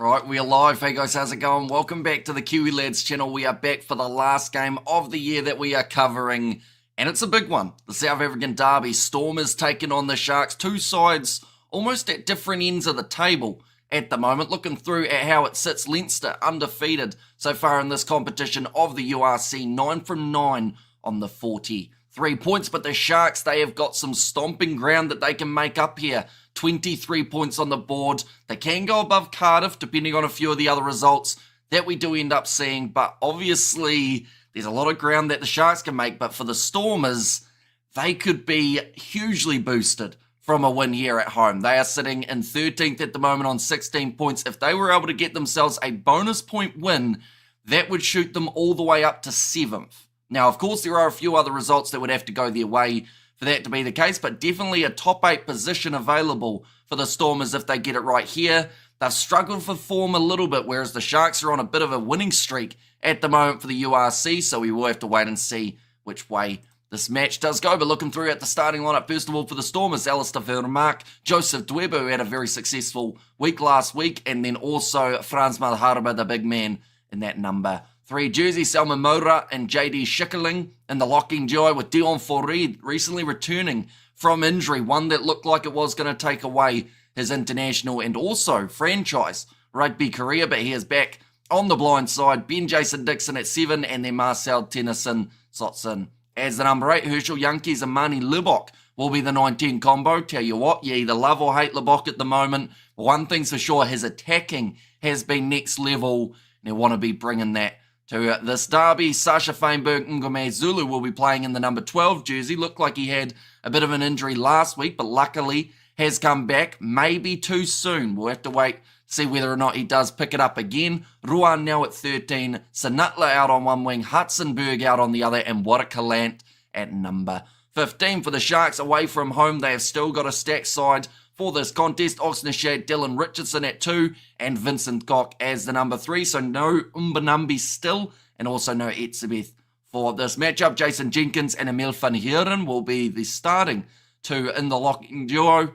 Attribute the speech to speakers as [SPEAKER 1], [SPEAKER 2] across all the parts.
[SPEAKER 1] Right, we are live. Hey guys, how's it going? Welcome back to the Kiwi Lads channel. We are back for the last game of the year that we are covering, and it's a big one. The South African Derby, Stormers taking on the Sharks. Two sides almost at different ends of the table at the moment. Looking through at how it sits, Leinster undefeated so far in this competition of the URC, 9 from 9 on the 43 points. But the Sharks, they have got some stomping ground that they can make up here. 23 points on the board. They can go above Cardiff, depending on a few of the other results that we do end up seeing. But obviously, there's a lot of ground that the Sharks can make. But for the Stormers, they could be hugely boosted from a win here at home. They are sitting in 13th at the moment on 16 points. If they were able to get themselves a bonus point win, that would shoot them all the way up to 7th. Now, of course, there are a few other results that would have to go their way for that to be the case, but definitely a top 8 position available for the Stormers if they get it right here. They've struggled for form a little bit, whereas the Sharks are on a bit of a winning streak at the moment for the URC, so we will have to wait and see which way this match does go. But looking through at the starting lineup, first of all for the Stormers, Alistair Vermaak, Joseph Dwebo, who had a very successful week last week, and then also Frans Malharba, the big man in that number 3 jersey, Selma Moura and JD Schikkeling in the locking duo, with Dion Fourie recently returning from injury, one that looked like it was going to take away his international and also franchise rugby career, but he is back on the blind side. Ben Jason Dixon at 7, and then Marcel Tennyson slots in as the number 8. Herschel Yankees and Mani Lubbock will be the 19 combo. Tell you what, you either love or hate Lubbock at the moment. One thing's for sure, his attacking has been next level, and they want to be bringing that to this derby. Sasha Feinberg Ngome Zulu will be playing in the number 12 jersey. Looked like he had a bit of an injury last week, but luckily has come back. Maybe too soon. We'll have to wait, see whether or not he does pick it up again. Ruan now at 13. Sanatla out on one wing. Hudson-Berg out on the other. And Warakalant at number 15. For the Sharks away from home, they have still got a stacked side for this contest. Oxnard, Dylan Richardson at 2, and Vincent Koch as the number 3. So no Umbanambi still, and also no Etzebeth for this matchup. Jason Jenkins and Emil van Heeren will be the starting 2 in the locking duo.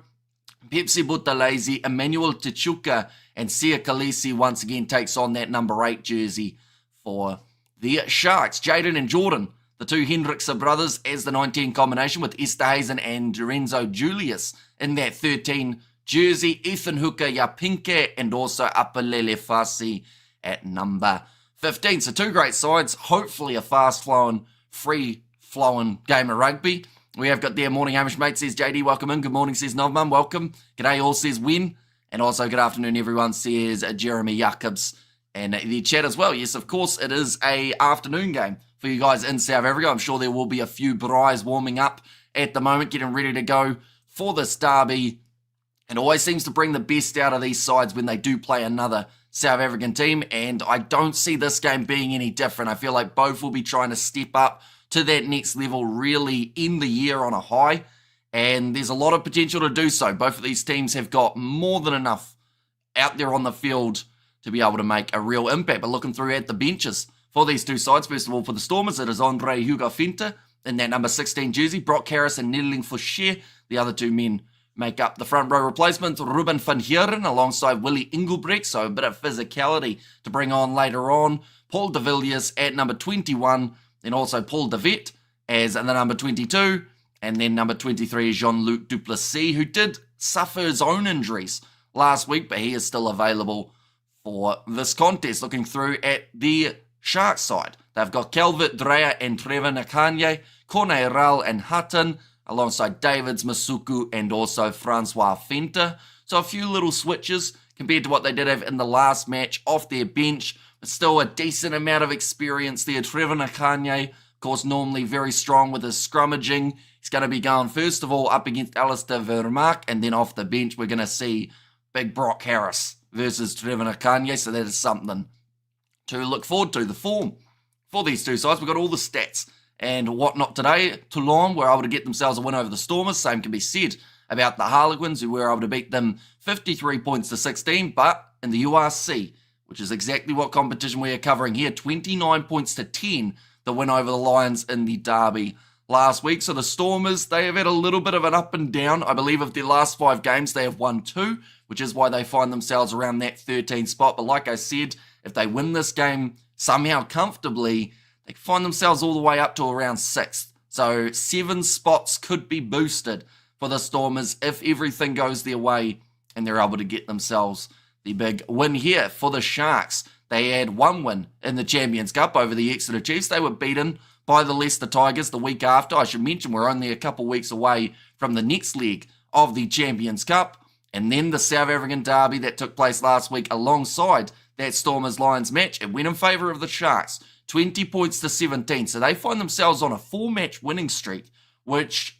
[SPEAKER 1] Pepsi Buthelezi, Emmanuel Tichuka, and Sia Khaleesi once again takes on that number 8 jersey for the Sharks. Jaden and Jordan, the 2 Hendrickse brothers, as the 19 combination, with Esterhazen and Lorenzo Julius in that 13 jersey. Ethan Hooker, Yapinke, and also Apalele Fasi at number 15. So 2 great sides, hopefully a fast-flowing, free-flowing game of rugby. We have got there, morning Hamish mate, says JD, welcome in. Good morning, says Novman, welcome. G'day all, says Win. And also good afternoon everyone, says Jeremy Jacobs. And the chat as well. Yes, of course, it is a afternoon game for you guys in South Africa. I'm sure there will be a few braais warming up at the moment, getting ready to go for this derby. It always seems to bring the best out of these sides when they do play another South African team, and I don't see this game being any different. I feel like both will be trying to step up to that next level, really end the year on a high, and there's a lot of potential to do so. Both of these teams have got more than enough out there on the field to be able to make a real impact. But looking through at the benches for these two sides, first of all for the Stormers, it is Andre Hugo Fenter in that number 16 jersey, Brock Harris and Nedeling Fouché. The other 2 men make up the front row replacement. Ruben van Heeren alongside Willie Engelbrecht, so a bit of physicality to bring on later on. Paul de Villiers at number 21, then also Paul de Vet as the number 22, and then number 23 is Jean-Luc Duplessis, who did suffer his own injuries last week, but he is still available for this contest. Looking through at the Sharks side, they've got Calvert Dreyer and Trevor Nakanye, Corne Ral and Hutton, alongside Davids, Masuku, and also Francois Fenter. So a few little switches compared to what they did have in the last match off their bench, but still a decent amount of experience there. Trevor Nakanye, of course, normally very strong with his scrummaging. He's going to be going, first of all, up against Alistair Vermaak, and then off the bench, we're going to see big Brock Harris versus Trevor Nakanye, so that is something to look forward to. The form for these two sides, we've got all the stats and whatnot today. Toulon were able to get themselves a win over the Stormers. Same can be said about the Harlequins, who were able to beat them 53 points to 16, but in the URC, which is exactly what competition we are covering here, 29 points to 10, the win over the Lions in the derby last week. So the Stormers, they have had a little bit of an up and down. I believe of their last 5 games, they have won 2, which is why they find themselves around that 13th spot. But like I said, if they win this game somehow comfortably, they find themselves all the way up to around 6th. So 7 spots could be boosted for the Stormers if everything goes their way and they're able to get themselves the big win here. For the Sharks, they had 1 win in the Champions Cup over the Exeter Chiefs. They were beaten by the Leicester Tigers the week after. I should mention we're only a couple weeks away from the next leg of the Champions Cup. And then the South African derby that took place last week alongside that Stormers-Lions match. It went in favour of the Sharks, 20 points to 17. So they find themselves on a 4-match winning streak, which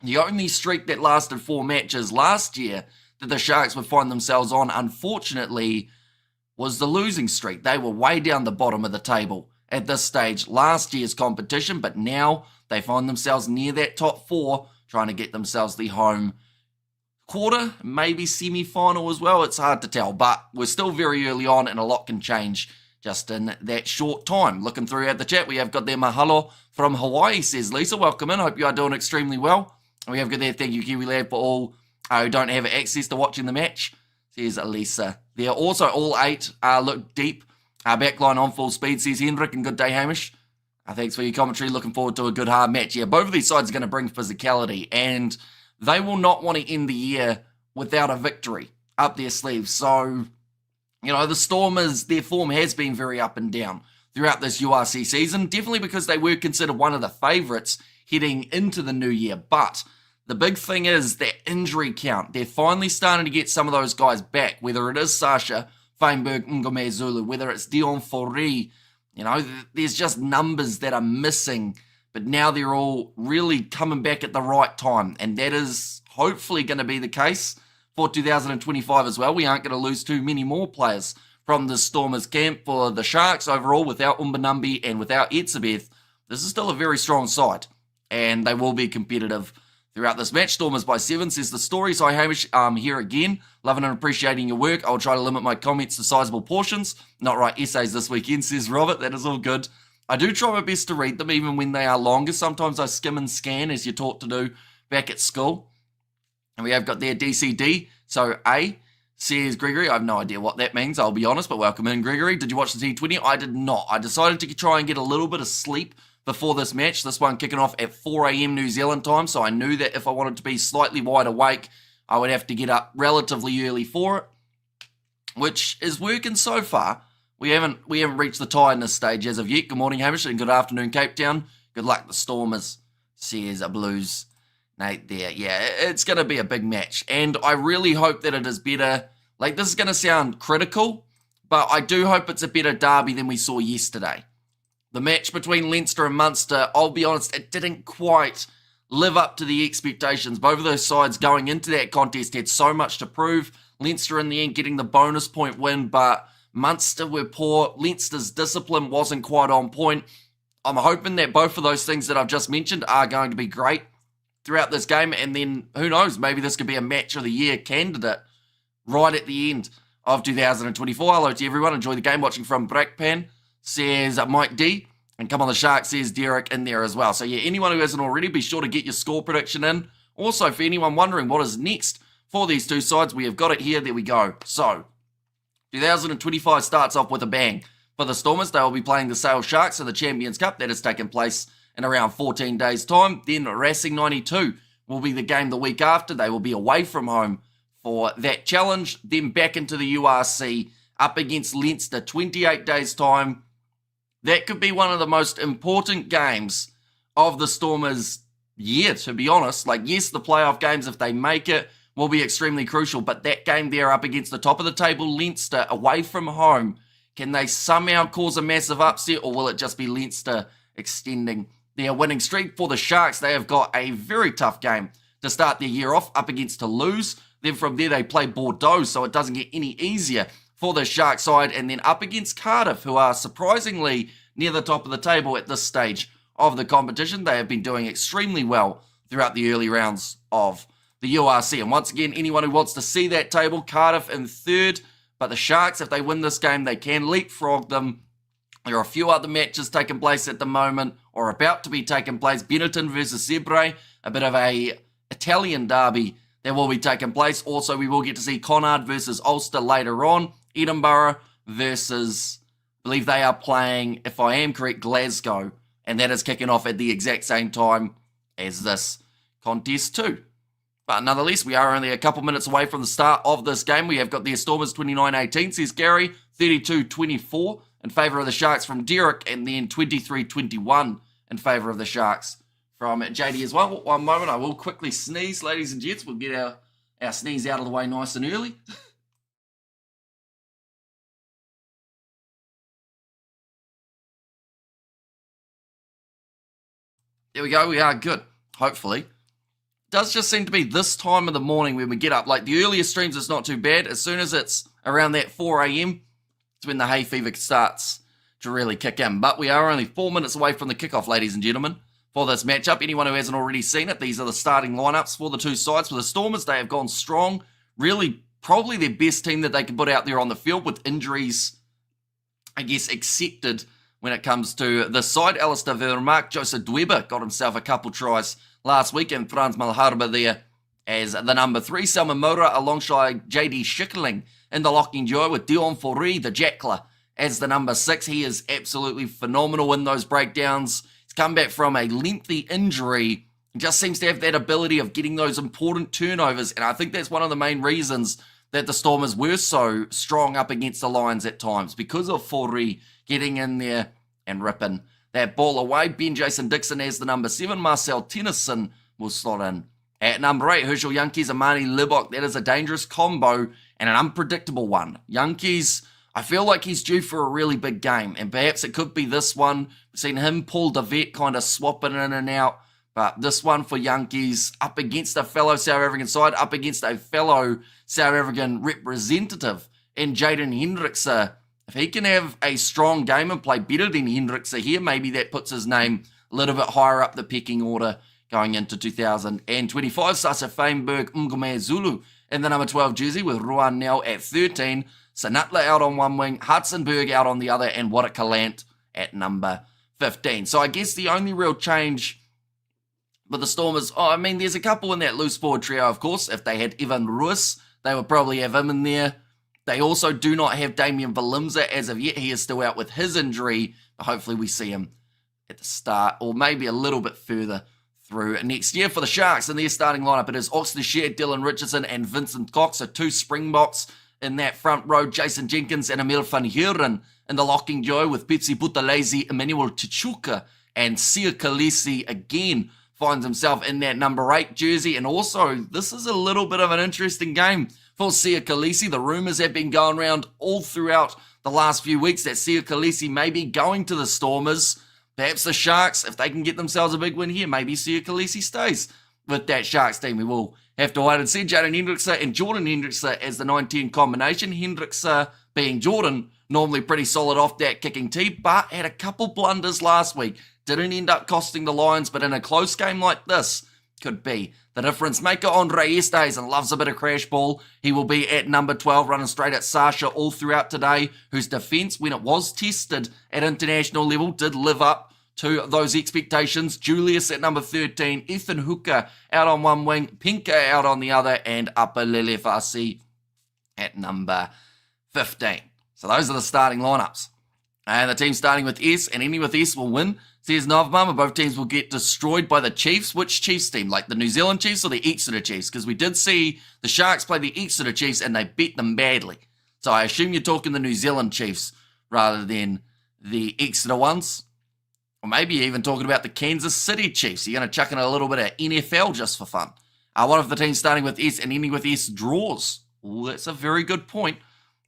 [SPEAKER 1] the only streak that lasted 4 matches last year that the Sharks would find themselves on, unfortunately, was the losing streak. They were way down the bottom of the table at this stage last year's competition, but now they find themselves near that top 4, trying to get themselves the home quarter, maybe semi-final as well. It's hard to tell, but we're still very early on and a lot can change just in that short time. Looking through at the chat, we have got there mahalo from Hawaii, says Lisa. Welcome in. Hope you are doing extremely well. And we have got there, thank you, Kiwi Lad, for all who don't have access to watching the match, says Lisa. There also, all 8 look deep. Backline on full speed, says Hendrik, and good day, Hamish. Thanks for your commentary. Looking forward to a good hard match. Yeah, both of these sides are going to bring physicality, and they will not want to end the year without a victory up their sleeves. So, the Stormers, their form has been very up and down throughout this URC season, definitely because they were considered one of the favourites heading into the new year. But the big thing is that injury count. They're finally starting to get some of those guys back, whether it is Sasha, Feinberg, Ngome Zulu, whether it's Dion Foree. There's just numbers that are missing, but now they're all really coming back at the right time, and that is hopefully going to be the case for 2025 as well. We aren't going to lose too many more players from the Stormers camp. For the Sharks overall, without Umbanambi and without Etzebeth, this is still a very strong side, and they will be competitive throughout this match. Stormers by 7, says the stories. Hi Hamish, here again. Loving and appreciating your work. I'll try to limit my comments to sizable portions. Not write essays this weekend, says Robert. That is all good. I do try my best to read them, even when they are longer. Sometimes I skim and scan, as you're taught to do back at school. And we have got there DCD. So A, says Gregory. I have no idea what that means, I'll be honest, but welcome in, Gregory. Did you watch the T20? I did not. I decided to try and get a little bit of sleep before this match. This one kicking off at 4 a.m. New Zealand time, so I knew that if I wanted to be slightly wide awake, I would have to get up relatively early for it, which is working so far. We haven't reached the tiredness stage as of yet. Good morning, Hamish, and good afternoon, Cape Town. Good luck, the Stormers, says a Blues Nate there. Yeah, it's going to be a big match, and I really hope that it is better. Like, this is going to sound critical, but I do hope it's a better derby than we saw yesterday. The match between Leinster and Munster, I'll be honest, it didn't quite live up to the expectations. Both of those sides going into that contest had so much to prove. Leinster in the end getting the bonus point win, but Munster were poor. Leinster's discipline wasn't quite on point. I'm hoping that both of those things that I've just mentioned are going to be great throughout this game, and then who knows, maybe this could be a match of the year candidate right at the end of 2024. Hello to everyone. Enjoy the game. Watching from Brackpan, says Mike D. And come on the Sharks, says Derek in there as well. So yeah, anyone who hasn't already, be sure to get your score prediction in. Also, for anyone wondering what is next for these two sides, we have got it here. There we go. So 2025 starts off with a bang. For the Stormers, they will be playing the Sale Sharks in the Champions Cup. That is taking place in around 14 days' time. Then Racing 92 will be the game the week after. They will be away from home for that challenge. Then back into the URC up against Leinster, 28 days' time. That could be one of the most important games of the Stormers' year, to be honest. Like, yes, the playoff games, if they make it, will be extremely crucial. But that game there up against the top of the table, Leinster, away from home, can they somehow cause a massive upset, or will it just be Leinster extending their winning streak? For the Sharks, they have got a very tough game to start their year off up against Toulouse. Then from there, they play Bordeaux, so it doesn't get any easier for the Shark side, and then up against Cardiff, who are surprisingly near the top of the table at this stage of the competition. They have been doing extremely well throughout the early rounds of the URC. And once again, anyone who wants to see that table, Cardiff in third, but the Sharks, if they win this game, they can leapfrog them. There are a few other matches taking place at the moment, or about to be taking place. Benetton versus Zebre, a bit of a Italian derby that will be taking place. Also, we will get to see Connacht versus Ulster later on. Edinburgh versus, I believe they are playing, if I am correct, Glasgow. And that is kicking off at the exact same time as this contest too. But nonetheless, we are only a couple minutes away from the start of this game. We have got the Stormers 29-18, says Gary, 32-24 in favour of the Sharks from Derek, and then 23-21 in favour of the Sharks from JD as well. One moment, I will quickly sneeze, ladies and gents. We'll get our sneeze out of the way nice and early. There we go, we are good, hopefully. Does just seem to be this time of the morning when we get up. Like the earlier streams, it's not too bad. As soon as it's around that 4 a.m., it's when the hay fever starts to really kick in. But we are only 4 minutes away from the kickoff, ladies and gentlemen, for this matchup. Anyone who hasn't already seen it, these are the starting lineups for the two sides. For the Stormers, they have gone strong. Really, probably their best team that they can put out there on the field with injuries, I guess, accepted when it comes to the side. Alistair Vermaak, Joseph Dweber got himself a couple tries last week, and Frans Malharba there as the number 3. Selman Mora alongside JD Schickerling in the locking duo with Dion Fourie, the Jackler, as the number 6. He is absolutely phenomenal in those breakdowns. He's come back from a lengthy injury and just seems to have that ability of getting those important turnovers, and I think that's one of the main reasons that the Stormers were so strong up against the Lions at times, because of Fourie getting in there and ripping that ball away. Ben Jason Dixon as the number 7. Marcel Tennyson will slot in at number 8. Herschel Yankees, Amani Libok. That is a dangerous combo and an unpredictable one. Yankees, I feel like he's due for a really big game, and perhaps it could be this one. We've seen him, Paul DeVette, kind of swapping in and out, but this one for Yankees up against a fellow South African side, up against a fellow South African representative in Jaden Hendrickse. If he can have a strong game and play better than Hendrickse here, maybe that puts his name a little bit higher up the pecking order going into 2025. Sasa Feinberg, Ngome Zulu in the number 12 jersey with Ruan Nel at 13. Sanatla out on one wing, Hudsonberg out on the other, and Wadda Kalant at number 15. So I guess the only real change for the Stormers, there's a couple in that loose forward trio, of course. If they had Evan Ruiz, they would probably have him in there. They also do not have Damian Valimza as of yet. He is still out with his injury, but hopefully we see him at the start, or maybe a little bit further through next year. For the Sharks in their starting lineup, it is Oxley Sher, Dylan Richardson, and Vincent Cox, so 2 Springboks in that front row. Jason Jenkins and Emil van Huren in the locking duo with Pepsi Buthelezi, Emmanuel Tichuca, and Sia Khaleesi again finds himself in that number 8 jersey. And also, this is a little bit of an interesting game for Sia Khaleesi. The rumours have been going around all throughout the last few weeks that Sia Khaleesi may be going to the Stormers. Perhaps the Sharks, if they can get themselves a big win here, maybe Sia Khaleesi stays with that Sharks team. We will have to wait and see. Jaden Hendrickse and Jordan Hendrickse as the 9-10 combination. Hendrickse, being Jordan, normally pretty solid off that kicking tee, but had a couple blunders last week. Didn't end up costing the Lions, but in a close game like this, could be the difference maker. Andre Estes loves a bit of crash ball. He will be at number 12, running straight at Sasha all throughout today, whose defence, when it was tested at international level, did live up to those expectations. Julius at number 13, Ethan Hooker out on one wing, Pinker out on the other, and Upper Lelefasi at number 15. So those are the starting lineups. And the team starting with S, and any with S will win, says Novmama. Both teams will get destroyed by the Chiefs. Which Chiefs team? Like the New Zealand Chiefs or the Exeter Chiefs? Because we did see the Sharks play the Exeter Chiefs and they beat them badly. So I assume you're talking the New Zealand Chiefs rather than the Exeter ones. Or maybe you're even talking about the Kansas City Chiefs. You're going to chuck in a little bit of NFL just for fun. One of the teams starting with S and ending with S draws. Ooh, that's a very good point.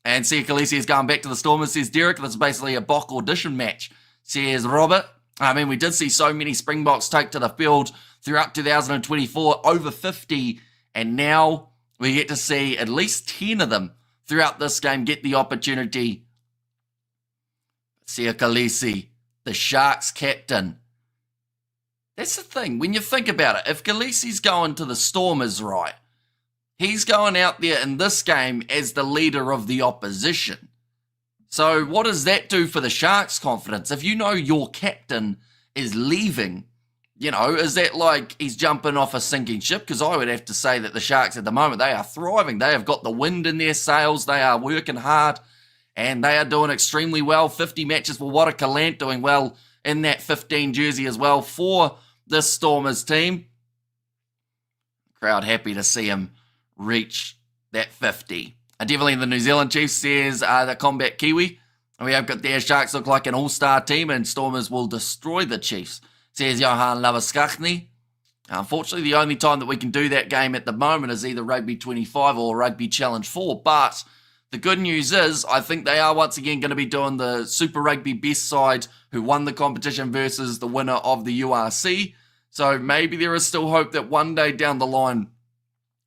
[SPEAKER 1] And Sia Khaleesi is going back to the Stormers, says Derek. That's basically a Bok audition match, says Robert. We did see so many Springboks take to the field throughout 2024, over 50, and now we get to see at least 10 of them throughout this game get the opportunity. Sia Khaleesi, the Sharks captain. That's the thing, when you think about it, if Khaleesi's going to the Stormers, right, he's going out there in this game as the leader of the opposition. So what does that do for the Sharks' confidence? If you know your captain is leaving, Is that like he's jumping off a sinking ship? Because I would have to say that the Sharks at the moment, they are thriving. They have got the wind in their sails. They are working hard and they are doing extremely well. 50 matches for Watercalant, doing well in that 15 jersey as well for this Stormers team. Crowd happy to see him reach that 50. Definitely the New Zealand Chiefs says the Combat Kiwi. We have got their Sharks look like an all-star team and Stormers will destroy the Chiefs, says Johan Lavaskachny. Unfortunately, the only time that we can do that game at the moment is either Rugby 25 or Rugby Challenge 4. But the good news is, I think they are once again going to be doing the Super Rugby best side who won the competition versus the winner of the URC. So maybe there is still hope that one day down the line,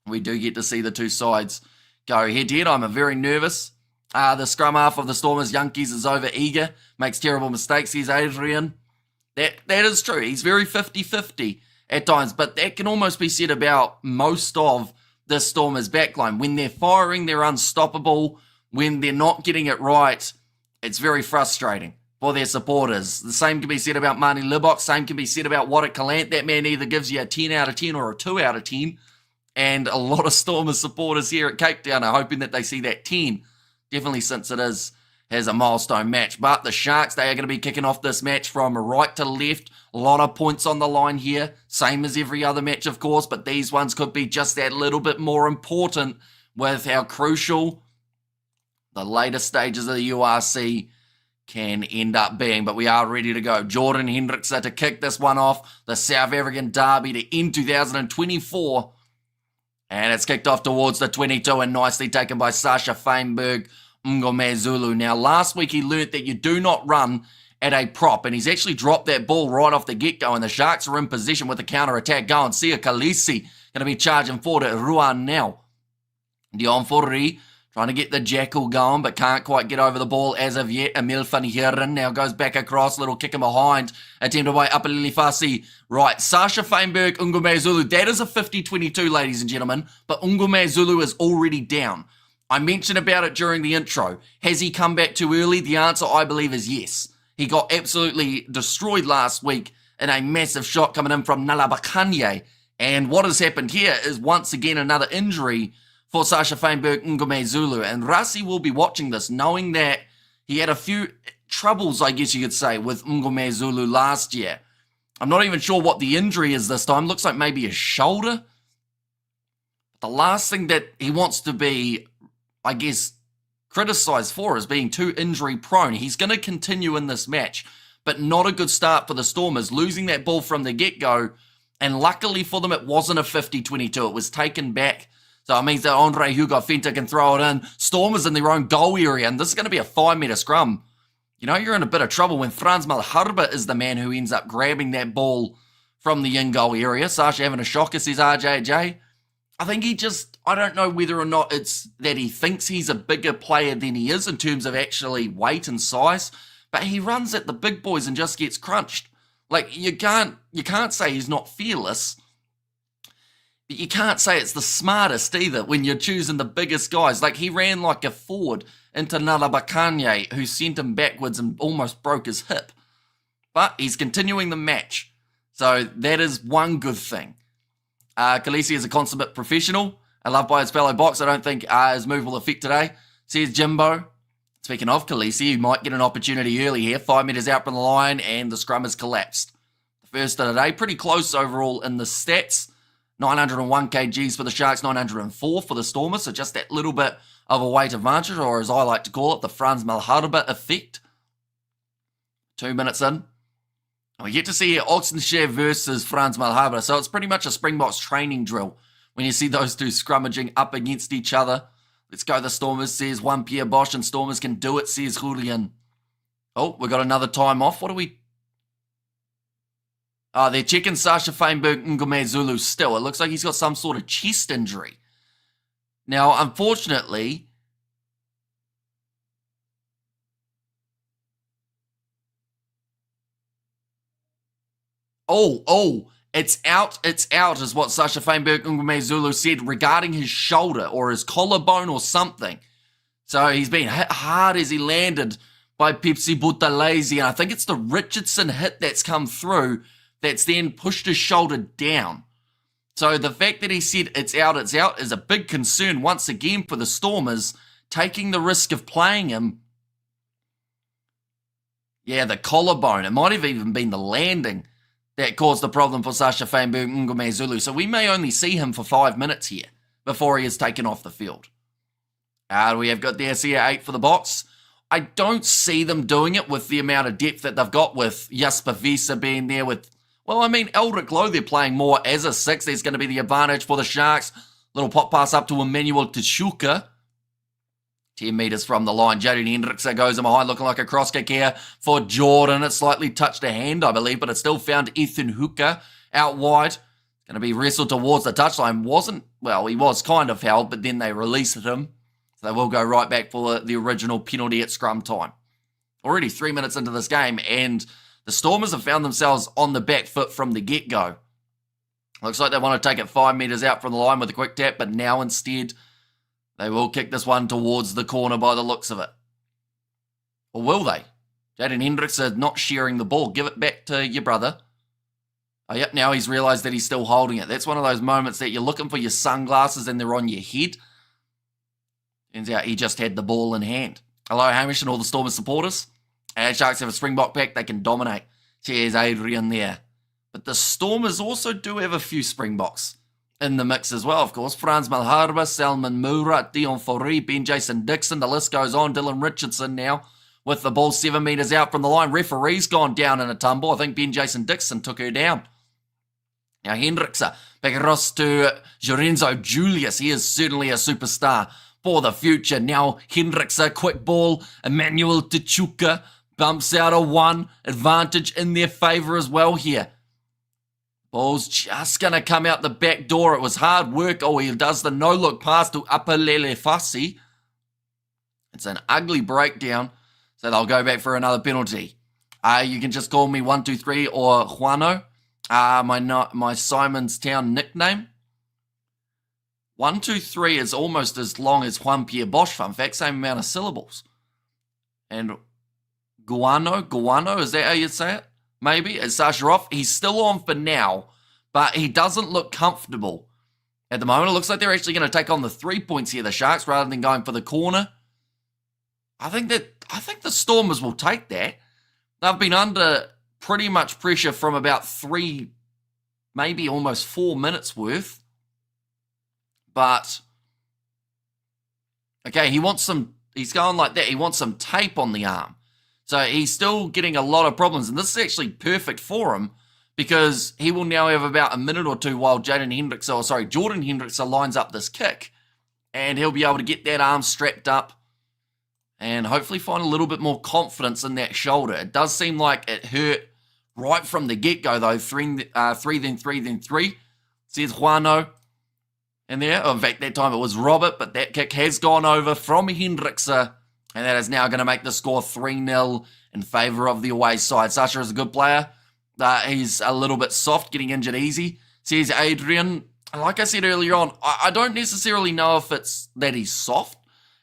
[SPEAKER 1] we do get to see the two sides go head-to-head. I'm very nervous. The scrum half of the Stormers, Yankees, is over-eager, makes terrible mistakes. He's Adrian. That is true. He's very 50-50 at times, but that can almost be said about most of the Stormers backline. When they're firing, they're unstoppable. When they're not getting it right, it's very frustrating for their supporters. The same can be said about Marnie Libok. Same can be said about Watercalant. That man either gives you a 10 out of 10 or a 2 out of 10. And a lot of Stormers supporters here at Cape Town are hoping that they see that 10. Definitely since it has a milestone match. But the Sharks, they are going to be kicking off this match from right to left. A lot of points on the line here. Same as every other match, of course. But these ones could be just that little bit more important with how crucial the later stages of the URC can end up being. But we are ready to go. Jordan Hendrickse to kick this one off. The South African derby to end 2024. And it's kicked off towards the 22 and nicely taken by Sasha Feinberg Ngomezulu. Now, last week he learnt that you do not run at a prop, and he's actually dropped that ball right off the get-go, and the Sharks are in position with the counter-attack going. Sia Khaleesi going to be charging forward at Ruan now. Dion Fourie trying to get the jackal going, but can't quite get over the ball as of yet. Emil van Heeren now goes back across, little kick in behind, attempted by Apalili Fasi. Right, Sasha Feinberg, Ngomezulu. That is a 50-22, ladies and gentlemen, but Ngomezulu is already down. I mentioned about it during the intro. Has he come back too early? The answer, I believe, is yes. He got absolutely destroyed last week in a massive shot coming in from Nalabakanye. And what has happened here is once again another injury for Sasha Feinberg Ngomezulu. And Rasi will be watching this, knowing that he had a few troubles, I guess you could say, with Ngomezulu last year. I'm not even sure what the injury is this time. Looks like maybe his shoulder. The last thing that he wants to be, I guess, criticised for is being too injury prone. He's going to continue in this match, but not a good start for the Stormers, losing that ball from the get-go. And luckily for them, it wasn't a 50-22. It was taken back. So it means that Andre Hugo Fenta can throw it in. Stormers in their own goal area, and this is going to be a 5-metre scrum. You know, you're in a bit of trouble when Frans Malherbe is the man who ends up grabbing that ball from the in-goal area. Sasha having a shocker, says RJJ. I think I don't know whether or not it's that he thinks he's a bigger player than he is in terms of actually weight and size, but he runs at the big boys and just gets crunched. Like, you can't say he's not fearless, but you can't say it's the smartest either when you're choosing the biggest guys. Like, he ran like a forward into Nalabakanye, who sent him backwards and almost broke his hip. But he's continuing the match, so that is one good thing. Khaleesi is a consummate professional. I love by his fellow box. I don't think his move will affect today, says Jimbo. Speaking of Khaleesi, he might get an opportunity early here. 5 metres out from the line, and the scrum has collapsed. The first of the day, pretty close overall in the stats. 901 kgs for the Sharks, 904 for the Stormers, so just that little bit of a weight advantage, or as I like to call it, the Frans Malherbe effect. 2 minutes in. We get to see here Oxenshire versus Frans Malherbe, so it's pretty much a Springboks training drill when you see those two scrummaging up against each other. Let's go the Stormers, says one Pierre Bosch, and Stormers can do it, says Julian. Oh, we got another time off. What are we... they're checking Sasha Feinberg Ngomezulu still. It looks like he's got some sort of chest injury. Now, unfortunately... It's out is what Sasha Feinberg Ngomezulu said regarding his shoulder or his collarbone or something. So he's been hit hard as he landed by Pepsi Buthelezi, and I think it's the Richardson hit that's come through, that's then pushed his shoulder down. So the fact that he said it's out is a big concern once again for the Stormers, taking the risk of playing him. Yeah, the collarbone. It might have even been the landing that caused the problem for Sasha Fainberg Ngomezulu. So we may only see him for 5 minutes here before he is taken off the field. We have got the SEA 8 for the box. I don't see them doing it with the amount of depth that they've got with Jasper Visa being there with, well, I mean, Eldrick Lowe, they're playing more as a 6. There's going to be the advantage for the Sharks. Little pop pass up to Emmanuel Tshuka. 10 metres from the line. Jaden Hendrickson goes in behind, looking like a cross kick here for Jordan. It slightly touched a hand, I believe, but it still found Ethan Hooker out wide. Going to be wrestled towards the touchline. He was kind of held, but then they released him. So they will go right back for the original penalty at scrum time. Already 3 minutes into this game, and the Stormers have found themselves on the back foot from the get-go. Looks like they want to take it 5 metres out from the line with a quick tap, but now instead they will kick this one towards the corner by the looks of it. Or will they? Jaden Hendrickson not sharing the ball. Give it back to your brother. Oh, yep, now he's realised that he's still holding it. That's one of those moments that you're looking for your sunglasses and they're on your head. Turns out he just had the ball in hand. Hello, Hamish and all the Stormers supporters. And Sharks have a Springbok pack. They can dominate. Cheers, Adrian there. But the Stormers also do have a few Springboks in the mix as well, of course. Franz Malharba, Salman Murat, Dion Foree, Ben Jason Dixon. The list goes on. Dylan Richardson now with the ball 7 metres out from the line. Referee's gone down in a tumble. I think Ben Jason Dixon took her down. Now Hendrickson back across to Jorenzo Julius. He is certainly a superstar for the future. Now Hendrickson, quick ball. Emmanuel Tshuka bumps out a 1. Advantage in their favour as well here. Ball's just going to come out the back door. It was hard work. Oh, he does the no-look pass to Apalele Fassi. It's an ugly breakdown, so they'll go back for another penalty. You can just call me 123 or Juano, my Simon's Town nickname. 123 is almost as long as Juan Pierre Bosch, fun fact, same amount of syllables. And Guano, is that how you'd say it? Maybe, it's Sasha off. He's still on for now, but he doesn't look comfortable at the moment. It looks like they're actually going to take on the 3 points here, the Sharks, rather than going for the corner. I think the Stormers will take that. They've been under pretty much pressure from about 3, maybe almost 4 minutes worth. But, okay, he's going like that. He wants some tape on the arm. So he's still getting a lot of problems. And this is actually perfect for him because he will now have about a minute or two while Jordan Hendrickson lines up this kick. And he'll be able to get that arm strapped up and hopefully find a little bit more confidence in that shoulder. It does seem like it hurt right from the get-go, though. 3, then 3. Says Juano in there. In fact, that time it was Robert, but that kick has gone over from Hendrickson. And that is now going to make the score 3-0 in favour of the away side. Sasha is a good player. He's a little bit soft, getting injured easy. Says Adrian. Like I said earlier on, I don't necessarily know if it's that he's soft.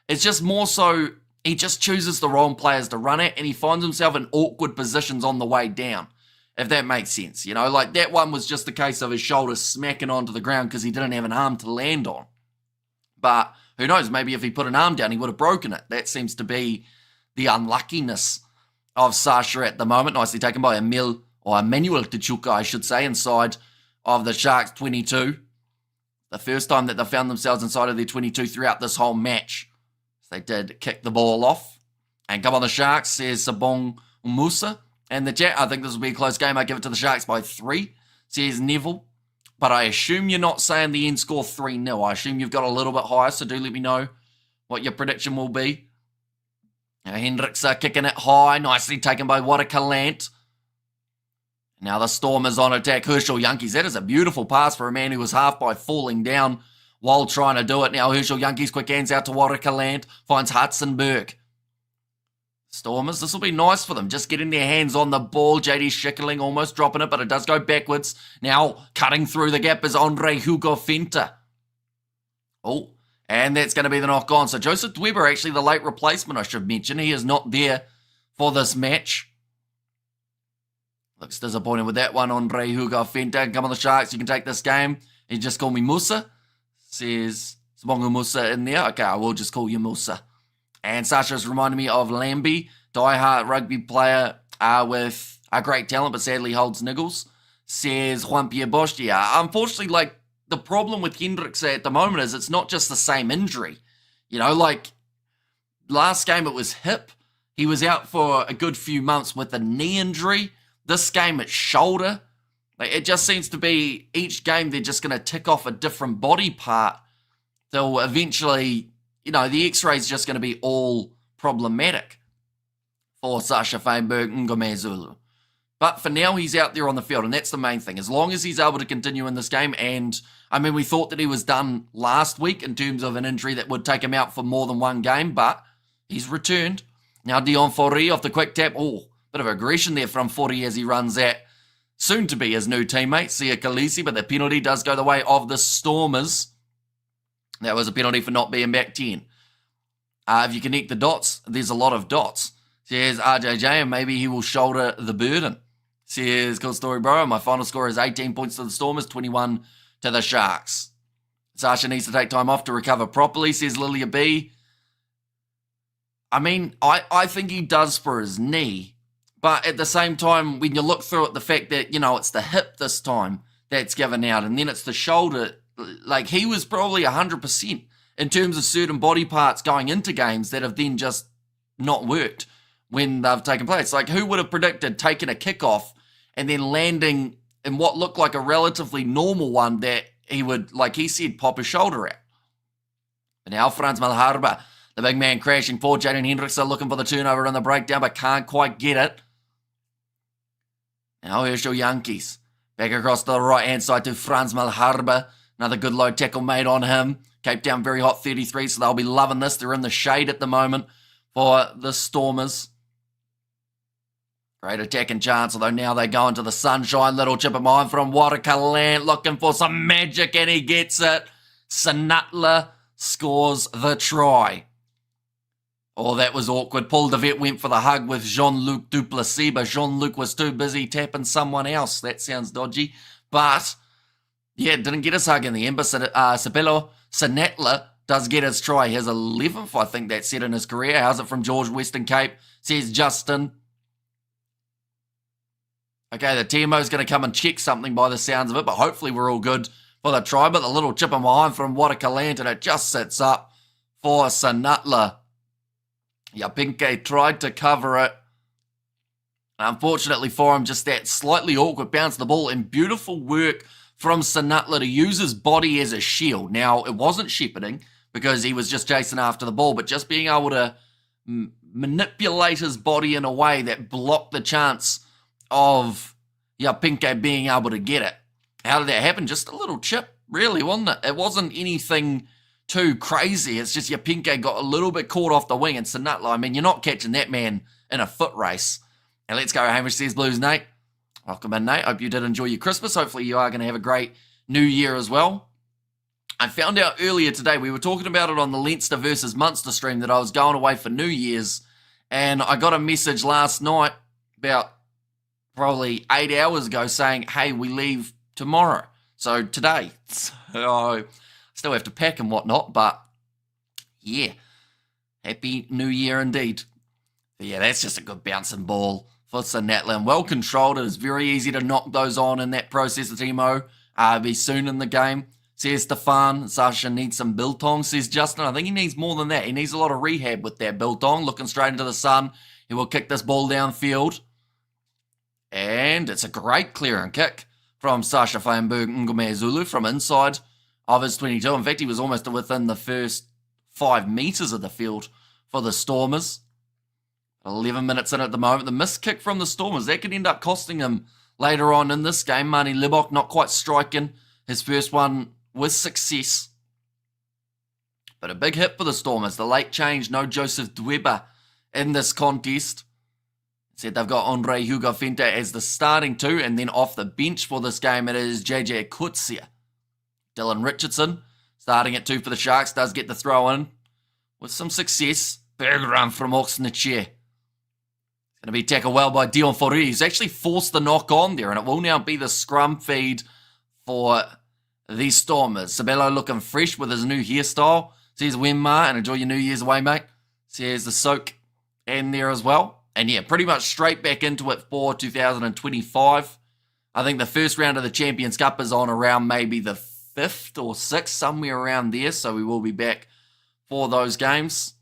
[SPEAKER 1] It's just more so he just chooses the wrong players to run at, and he finds himself in awkward positions on the way down, if that makes sense. You know, like that one was just a case of his shoulder smacking onto the ground because he didn't have an arm to land on. But who knows, maybe if he put an arm down, he would have broken it. That seems to be the unluckiness of Sasha at the moment. Nicely taken by Emmanuel Tshuka, I should say, inside of the Sharks 22. The first time that they found themselves inside of their 22 throughout this whole match. So they did kick the ball off. And come on, the Sharks, says Sabong Musa. And the chat, I think this will be a close game. I give it to the Sharks by 3, says Neville. But I assume you're not saying the end score 3-0. I assume you've got a little bit higher, so do let me know what your prediction will be. Now Hendrickson kicking it high, nicely taken by Watakalant. Now the Stormers on attack. Herschel Yankees. That is a beautiful pass for a man who was half by falling down while trying to do it. Now Herschel Yankees, quick hands out to Watakalant. Finds Hudson Burke. Stormers, this will be nice for them. Just getting their hands on the ball. JD Schickling almost dropping it, but it does go backwards. Now cutting through the gap is Andre Hugo Fenta. Oh, and that's going to be the knock on. So Joseph Dweber, actually the late replacement, I should mention. He is not there for this match. Looks disappointed with that one. Andre Hugo Fenta, come on the Sharks, you can take this game. He just called me Musa. Says, Smongo Musa in there. Okay, I will just call you Musa. And Sasha's reminded me of Lambie, diehard rugby player with a great talent, but sadly holds niggles. Says Juan Pierre Bosch. Yeah, unfortunately, like, the problem with Hendricks at the moment is it's not just the same injury. You know, like, last game it was hip. He was out for a good few months with a knee injury. This game it's shoulder. Like, it just seems to be each game they're just going to tick off a different body part. Till eventually, you know, the x-ray's just going to be all problematic for Sasha Feinberg Ngomezulu. But for now, he's out there on the field, and that's the main thing. As long as he's able to continue in this game, and, I mean, we thought that he was done last week in terms of an injury that would take him out for more than one game, but he's returned. Now, Dion Fori off the quick tap. Oh, bit of aggression there from Fori as he runs at soon-to-be his new teammate, Sia Khaleesi, but the penalty does go the way of the Stormers. That was a penalty for not being back 10. If you connect the dots, there's a lot of dots. Says RJJ, and maybe he will shoulder the burden. Says, cool story, bro. My final score is 18 points to the Stormers, 21 to the Sharks. Sasha needs to take time off to recover properly, says Lilia B. I mean, I think he does for his knee. But at the same time, when you look through it, the fact that, you know, it's the hip this time that's given out, and then it's the shoulder, like, he was probably 100% in terms of certain body parts going into games that have then just not worked when they've taken place. Like, who would have predicted taking a kickoff and then landing in what looked like a relatively normal one that he would, like he said, pop his shoulder at? But now Franz Malharba, the big man crashing forward. Jaden Hendricks are looking for the turnover in the breakdown, but can't quite get it. Now Herschel Yankees back across the right-hand side to Franz Malharba. Another good low tackle made on him. Cape Town very hot 33, so they'll be loving this. They're in the shade at the moment for the Stormers. Great attacking chance, although now they go into the sunshine. Little chip of mine from Warakaland, looking for some magic, and he gets it. Sanatla scores the try. Oh, that was awkward. Paul DeVette went for the hug with Jean-Luc Duplessis, but Jean-Luc was too busy tapping someone else. That sounds dodgy. But, yeah, didn't get his hug in the end, but Sabelo Sanatla does get his try. He has 11th, I think that's said in his career. How's it from George Western Cape? Says Justin. Okay, the TMO's going to come and check something by the sounds of it, but hopefully we're all good for the try. But the little chip of mine from Watakaland, and it just sits up for Sanatla. Yapinke tried to cover it. Unfortunately for him, just that slightly awkward bounce of the ball, and beautiful work from Sanatla to use his body as a shield. Now, it wasn't shepherding because he was just chasing after the ball, but just being able to manipulate his body in a way that blocked the chance of Yapinke being able to get it. How did that happen? Just a little chip, really, wasn't it? It wasn't anything too crazy. It's just Yapinke got a little bit caught off the wing, and Sanatla, I mean, you're not catching that man in a foot race. And let's go, Hamish says Blues, Nate. Welcome in, Nate. Hope you did enjoy your Christmas. Hopefully you are going to have a great New Year as well. I found out earlier today, we were talking about it on the Leinster versus Munster stream, that I was going away for New Year's, and I got a message last night about probably 8 hours ago saying, hey, we leave tomorrow. So today. So I still have to pack and whatnot, but yeah, happy New Year indeed. But yeah, that's just a good bouncing ball for Sanatla, and well controlled. It is very easy to knock those on in that process of Timo. Be soon in the game. Says Stefan, Sasha needs some biltong. Says Justin, I think he needs more than that. He needs a lot of rehab with that biltong. Looking straight into the sun. He will kick this ball downfield. And it's a great clearing kick from Sasha Feinberg Ngomezulu from inside of his 22. In fact, he was almost within the first 5 meters of the field for the Stormers. 11 minutes in at the moment. The missed kick from the Stormers, that could end up costing him later on in this game. Marnie Libok not quite striking his first one with success. But a big hit for the Stormers. The late change, no Joseph Dweba in this contest. Said they've got Andre Hugo Fenta as the starting two, and then off the bench for this game it is JJ Kutsia. Dylan Richardson starting at 2 for the Sharks, does get the throw in with some success. Big run from Oxnachere. Going to be tackled well by Dion Forey. He's actually forced the knock on there, and it will now be the scrum feed for the Stormers. Sabello looking fresh with his new hairstyle. Says Wenmar, and enjoy your New Year's away, mate. Says the soak in there as well. And yeah, pretty much straight back into it for 2025. I think the first round of the Champions Cup is on around maybe the 5th or 6th, somewhere around there. So we will be back for those games.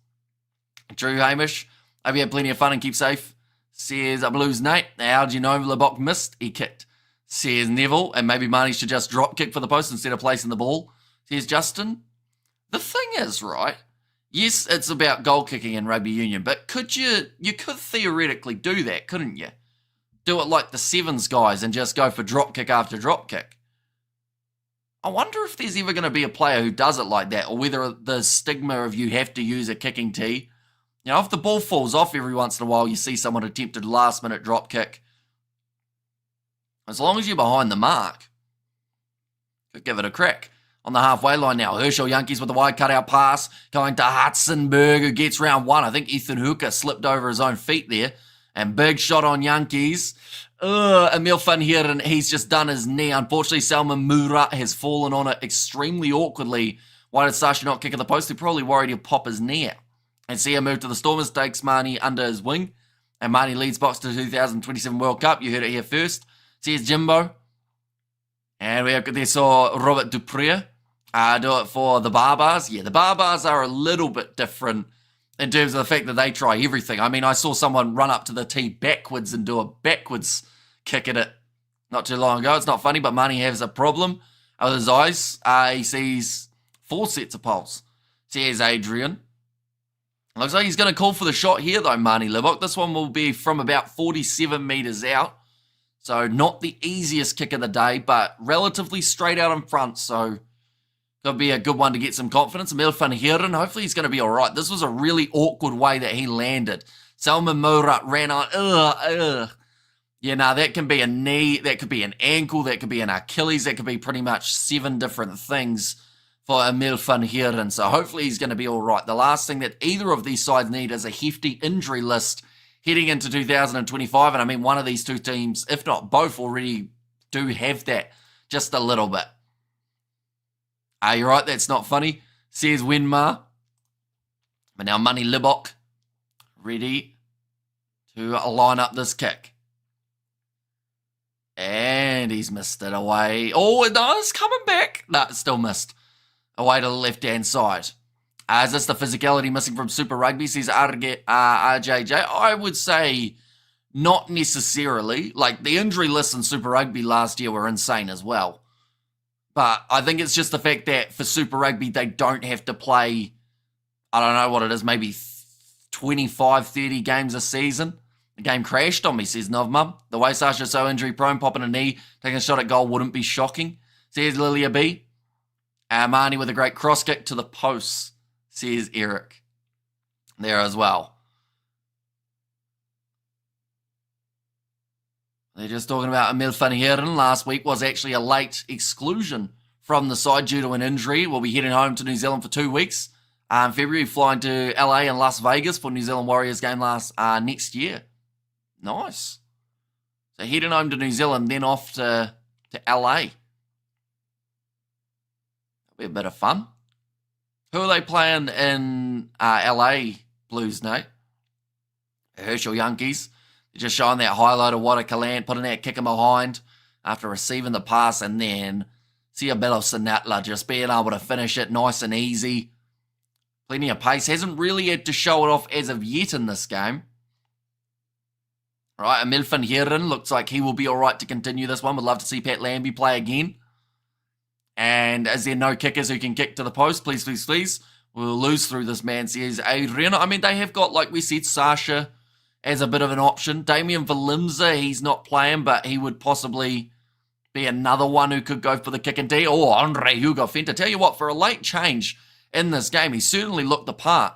[SPEAKER 1] Drew Hamish, hope you had plenty of fun and keep safe. Says Blues Nate, how do you know Lebok missed? He kicked. Says Neville, and maybe Marnie should just drop kick for the post instead of placing the ball. Says Justin, the thing is, right, yes, it's about goal kicking in rugby union, but you could theoretically do that, couldn't you? Do it like the Sevens guys and just go for drop kick after drop kick. I wonder if there's ever going to be a player who does it like that, or whether the stigma of you have to use a kicking tee. You know, if the ball falls off every once in a while, you see someone attempted last-minute drop kick. As long as you're behind the mark, could give it a crack. On the halfway line now, Herschel Yankees with the wide cutout pass, going to Hudson-Berg, who gets round one. I think Ethan Hooker slipped over his own feet there. And big shot on Yankees. Emil van Heeren, he's just done his knee. Unfortunately, Salman Murat has fallen on it extremely awkwardly. Why did Sasha not kick at the post? They're probably worried he'll pop his knee out. And see him move to the Stormers, takes Marnie under his wing. And Marnie leads Box to the 2027 World Cup. You heard it here first. See his Jimbo. And we have there saw Robert Dupree do it for the Barbars. Yeah, the Barbars are a little bit different in terms of the fact that they try everything. I mean, I saw someone run up to the tee backwards and do a backwards kick at it not too long ago. It's not funny, but Marnie has a problem with his eyes. He sees 4 sets of poles. So here's Adrian. Looks like he's going to call for the shot here, though, Marnie Livok. This one will be from about 47 metres out. So not the easiest kick of the day, but relatively straight out in front. So could be a good one to get some confidence. Emil van Heeren, hopefully he's going to be all right. This was a really awkward way that he landed. Salman Murat ran on. Yeah, now that can be a knee, that could be an ankle, that could be an Achilles, that could be pretty much 7 different things for Emil van Heeren. So hopefully he's going to be all right. The last thing that either of these sides need is a hefty injury list heading into 2025. And I mean, one of these two teams, if not both, already do have that just a little bit. You're right, that's not funny, says Wenmar. But now Money Libok ready to line up this kick. And he's missed it away. Oh, no, it's coming back. No, it's still missed. Away to the left-hand side. Is this the physicality missing from Super Rugby, says RJJ? I would say not necessarily. Like, the injury lists in Super Rugby last year were insane as well. But I think it's just the fact that for Super Rugby, they don't have to play, I don't know what it is, maybe 25, 30 games a season. The game crashed on me, says Novmum. The way Sasha's so injury-prone, popping a knee, taking a shot at goal wouldn't be shocking, says Lilia B. Marnie with a great cross kick to the post, says Eric. There as well. They're just talking about Emil van Heeren. Last week was actually a late exclusion from the side due to an injury. We'll be heading home to New Zealand for 2 weeks. In February, flying to LA and Las Vegas for New Zealand Warriors game next year. Nice. So heading home to New Zealand, then off to LA. That'll be a bit of fun. Who are they playing in LA, Blues, Nate? Herschel Yankees. They're just showing that highlight of Wada Kalant, putting that kick in behind after receiving the pass, and then Ciabello Sinatla just being able to finish it nice and easy. Plenty of pace. Hasn't really had to show it off as of yet in this game. Right, Emil van Heeren looks like he will be all right to continue this one. Would love to see Pat Lambie play again. And is there no kickers who can kick to the post? Please, please, please. We'll lose through this, man, says Adrian. I mean, they have got, like we said, Sasha as a bit of an option. Damien Valimza, he's not playing, but he would possibly be another one who could go for the kick and tee. Oh, Andre Hugo Fenta. Tell you what, for a late change in this game, he certainly looked the part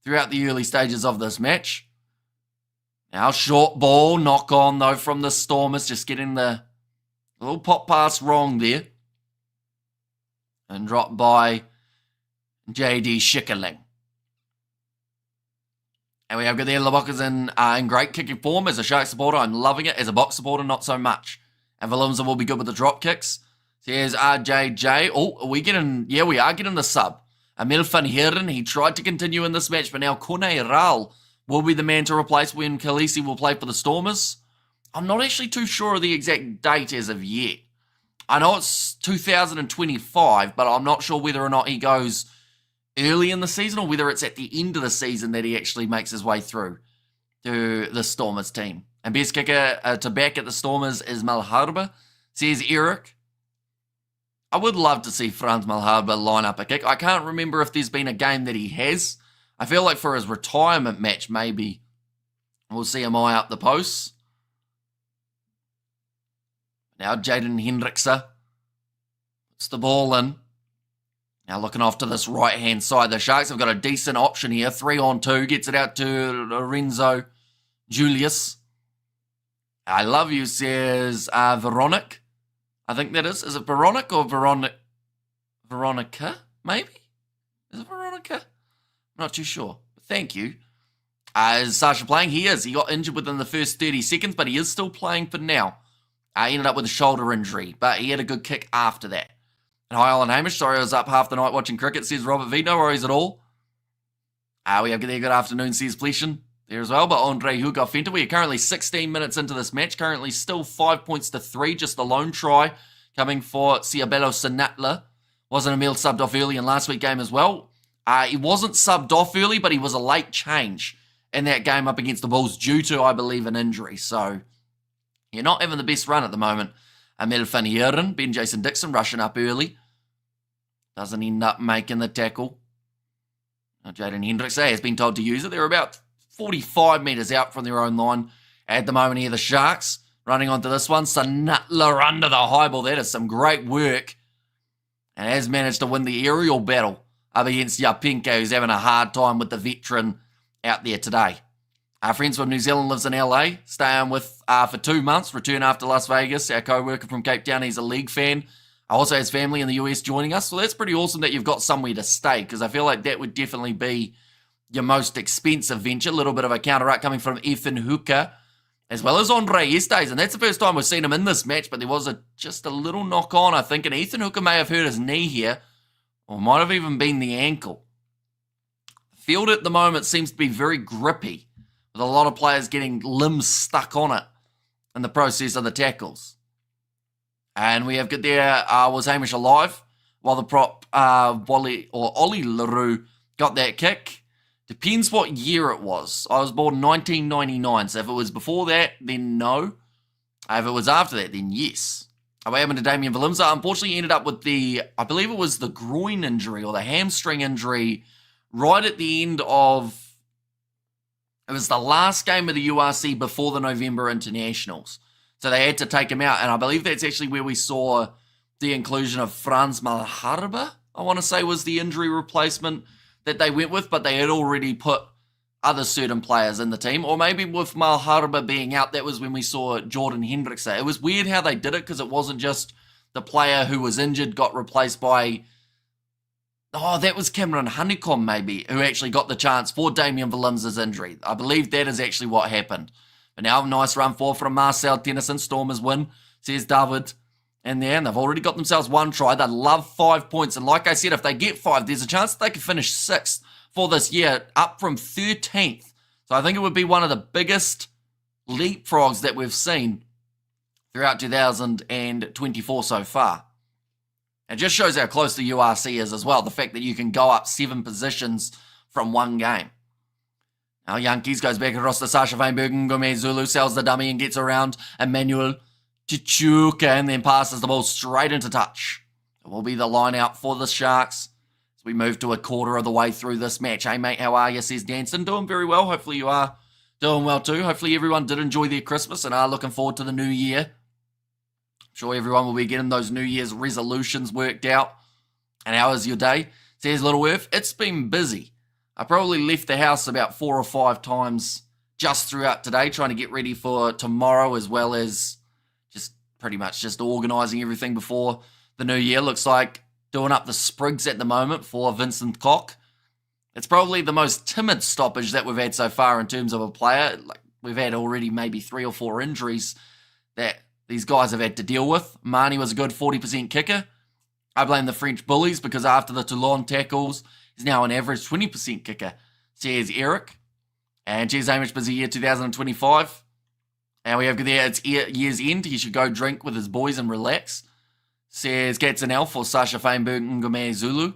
[SPEAKER 1] throughout the early stages of this match. Now, short ball, knock on, though, from the Stormers. Just getting the little pop pass wrong there. And dropped by J.D. Schickerling. And we have got the Labocas in great kicking form. As a Sharks supporter, I'm loving it. As a Box supporter, not so much. And Willemse will be good with the drop kicks. So here's RJJ. Oh, are we getting... Yeah, we are getting the sub. Emil van Heeren, he tried to continue in this match, but now Corne Raal will be the man to replace when Khaleesi will play for the Stormers. I'm not actually too sure of the exact date as of yet. I know it's 2025, but I'm not sure whether or not he goes early in the season or whether it's at the end of the season that he actually makes his way through to the Stormers team. And best kicker to back at the Stormers is Malharba, says Eric. I would love to see Frans Malharba line up a kick. I can't remember if there's been a game that he has. I feel like for his retirement match, maybe we'll see him eye up the posts. Now Jaden Hendrickse puts the ball in. Now looking off to this right-hand side. The Sharks have got a decent option here. 3-on-2. Gets it out to Lorenzo Julius. I love you, says Veronic. I think that is. Is it Veronic or Veronica? Maybe? Is it Veronica? I'm not too sure. But thank you. Is Sasha playing? He is. He got injured within the first 30 seconds, but he is still playing for now. He ended up with a shoulder injury, but he had a good kick after that. And hi, Alan Hamish. Sorry I was up half the night watching cricket, says Robert V. No worries at all. We have there. Good afternoon, says Pleashan there as well. But Andre Hugo Fenta, we are currently 16 minutes into this match. Currently still 5 points to 3. Just the lone try coming for Ciabello Sinatla. Wasn't Emil subbed off early in last week's game as well. He wasn't subbed off early, but he was a late change in that game up against the Bulls due to, I believe, an injury. So you're not having the best run at the moment. Emil van Heeren, Ben Jason Dixon rushing up early. Doesn't end up making the tackle. Now Jaden Hendricks has been told to use it. They're about 45 metres out from their own line at the moment here, the Sharks. Running onto this one. Sinatla under the high ball. That is some great work. And has managed to win the aerial battle up against Yapinka, who's having a hard time with the veteran out there today. Our friends from New Zealand lives in LA, staying with for 2 months, return after Las Vegas. Our co-worker from Cape Town, he's a league fan. Also has family in the US joining us. So that's pretty awesome that you've got somewhere to stay, because I feel like that would definitely be your most expensive venture. A little bit of a counter-up coming from Ethan Hooker, as well as Andre Estes. And that's the first time we've seen him in this match, but there was just a little knock-on, I think. And Ethan Hooker may have hurt his knee here, or might have even been the ankle. The field at the moment seems to be very grippy, with a lot of players getting limbs stuck on it in the process of the tackles. And we have got there, was Hamish alive, while the prop, Ollie LaRue got that kick. Depends what year it was. I was born in 1999, so if it was before that, then no. If it was after that, then yes. What happened to Damien Willemse? Unfortunately, he ended up with I believe it was the groin injury or the hamstring injury right at the end of... It was the last game of the URC before the November internationals. So they had to take him out. And I believe that's actually where we saw the inclusion of Frans Malharba, I want to say, was the injury replacement that they went with. But they had already put other certain players in the team. Or maybe with Malharba being out, that was when we saw Jordan Hendrickse. It was weird how they did it, because it wasn't just the player who was injured got replaced by... Oh, that was Cameron Honeycomb, maybe, who actually got the chance for Damien Willemse's injury. I believe that is actually what happened. But now, nice run forward from Marcel Tennyson. Stormers win, says David in there. And they've already got themselves one try. They love 5 points. And like I said, if they get 5, there's a chance that they could finish 6th for this year, up from 13th. So I think it would be one of the biggest leapfrogs that we've seen throughout 2024 so far. It just shows how close the URC is as well. The fact that you can go up 7 positions from one game. Now Yankees goes back across the Sasha Weinbergen. Gomez Zulu sells the dummy and gets around Emmanuel Chichuka and then passes the ball straight into touch. It will be the line out for the Sharks as we move to a quarter of the way through this match. Hey mate, how are you, says Danson. Doing very well. Hopefully you are doing well too. Hopefully everyone did enjoy their Christmas and are looking forward to the new year. Sure everyone will be getting those New Year's resolutions worked out. And how is your day? Says Little Earth. It's been busy. I probably left the house about 4 or 5 times just throughout today, trying to get ready for tomorrow, as well as just pretty much just organising everything before the new year. Looks like doing up the sprigs at the moment for Vincent Koch, It's probably the most timid stoppage that we've had so far in terms of a player. Like, we've had already maybe 3 or 4 injuries that these guys have had to deal with. Marnie was a good 40% kicker. I blame the French bullies because after the Toulon tackles, he's now an average 20% kicker. Says Eric. And cheers, Hamish, busy year 2025. And we have there, it's year's end. He should go drink with his boys and relax. Says Gatson Elf or Sasha Feinberg Ngome Zulu.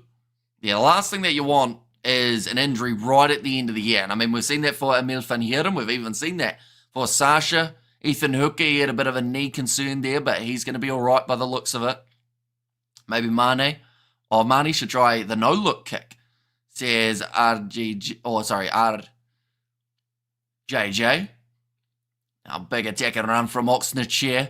[SPEAKER 1] Yeah, the last thing that you want is an injury right at the end of the year. And I mean, we've seen that for Emil van Heeren. We've even seen that for Sasha. Ethan Hooker, he had a bit of a knee concern there, but he's going to be all right by the looks of it. Maybe Mane. Or Mane should try the no-look kick. Says RJJ. Now, big attack and run from Oxnard.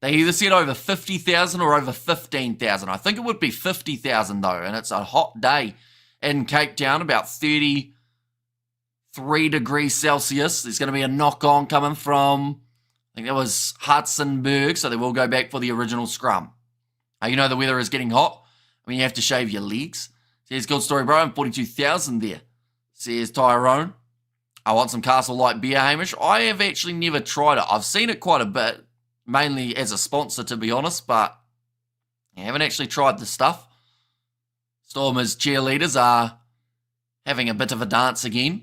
[SPEAKER 1] They either said over 50,000 or over 15,000. I think it would be 50,000 though, and it's a hot day in Cape Town, about 33 degrees Celsius. There's going to be a knock-on coming from, I think that was Hudsonburg, so they will go back for the original scrum. You know the weather is getting hot. I mean, you have to shave your legs. Says, good story, bro. I'm 42,000 there. Says Tyrone. I want some Castle Light beer, Hamish. I have actually never tried it. I've seen it quite a bit, mainly as a sponsor, to be honest, but I haven't actually tried the stuff. Stormers cheerleaders are having a bit of a dance again.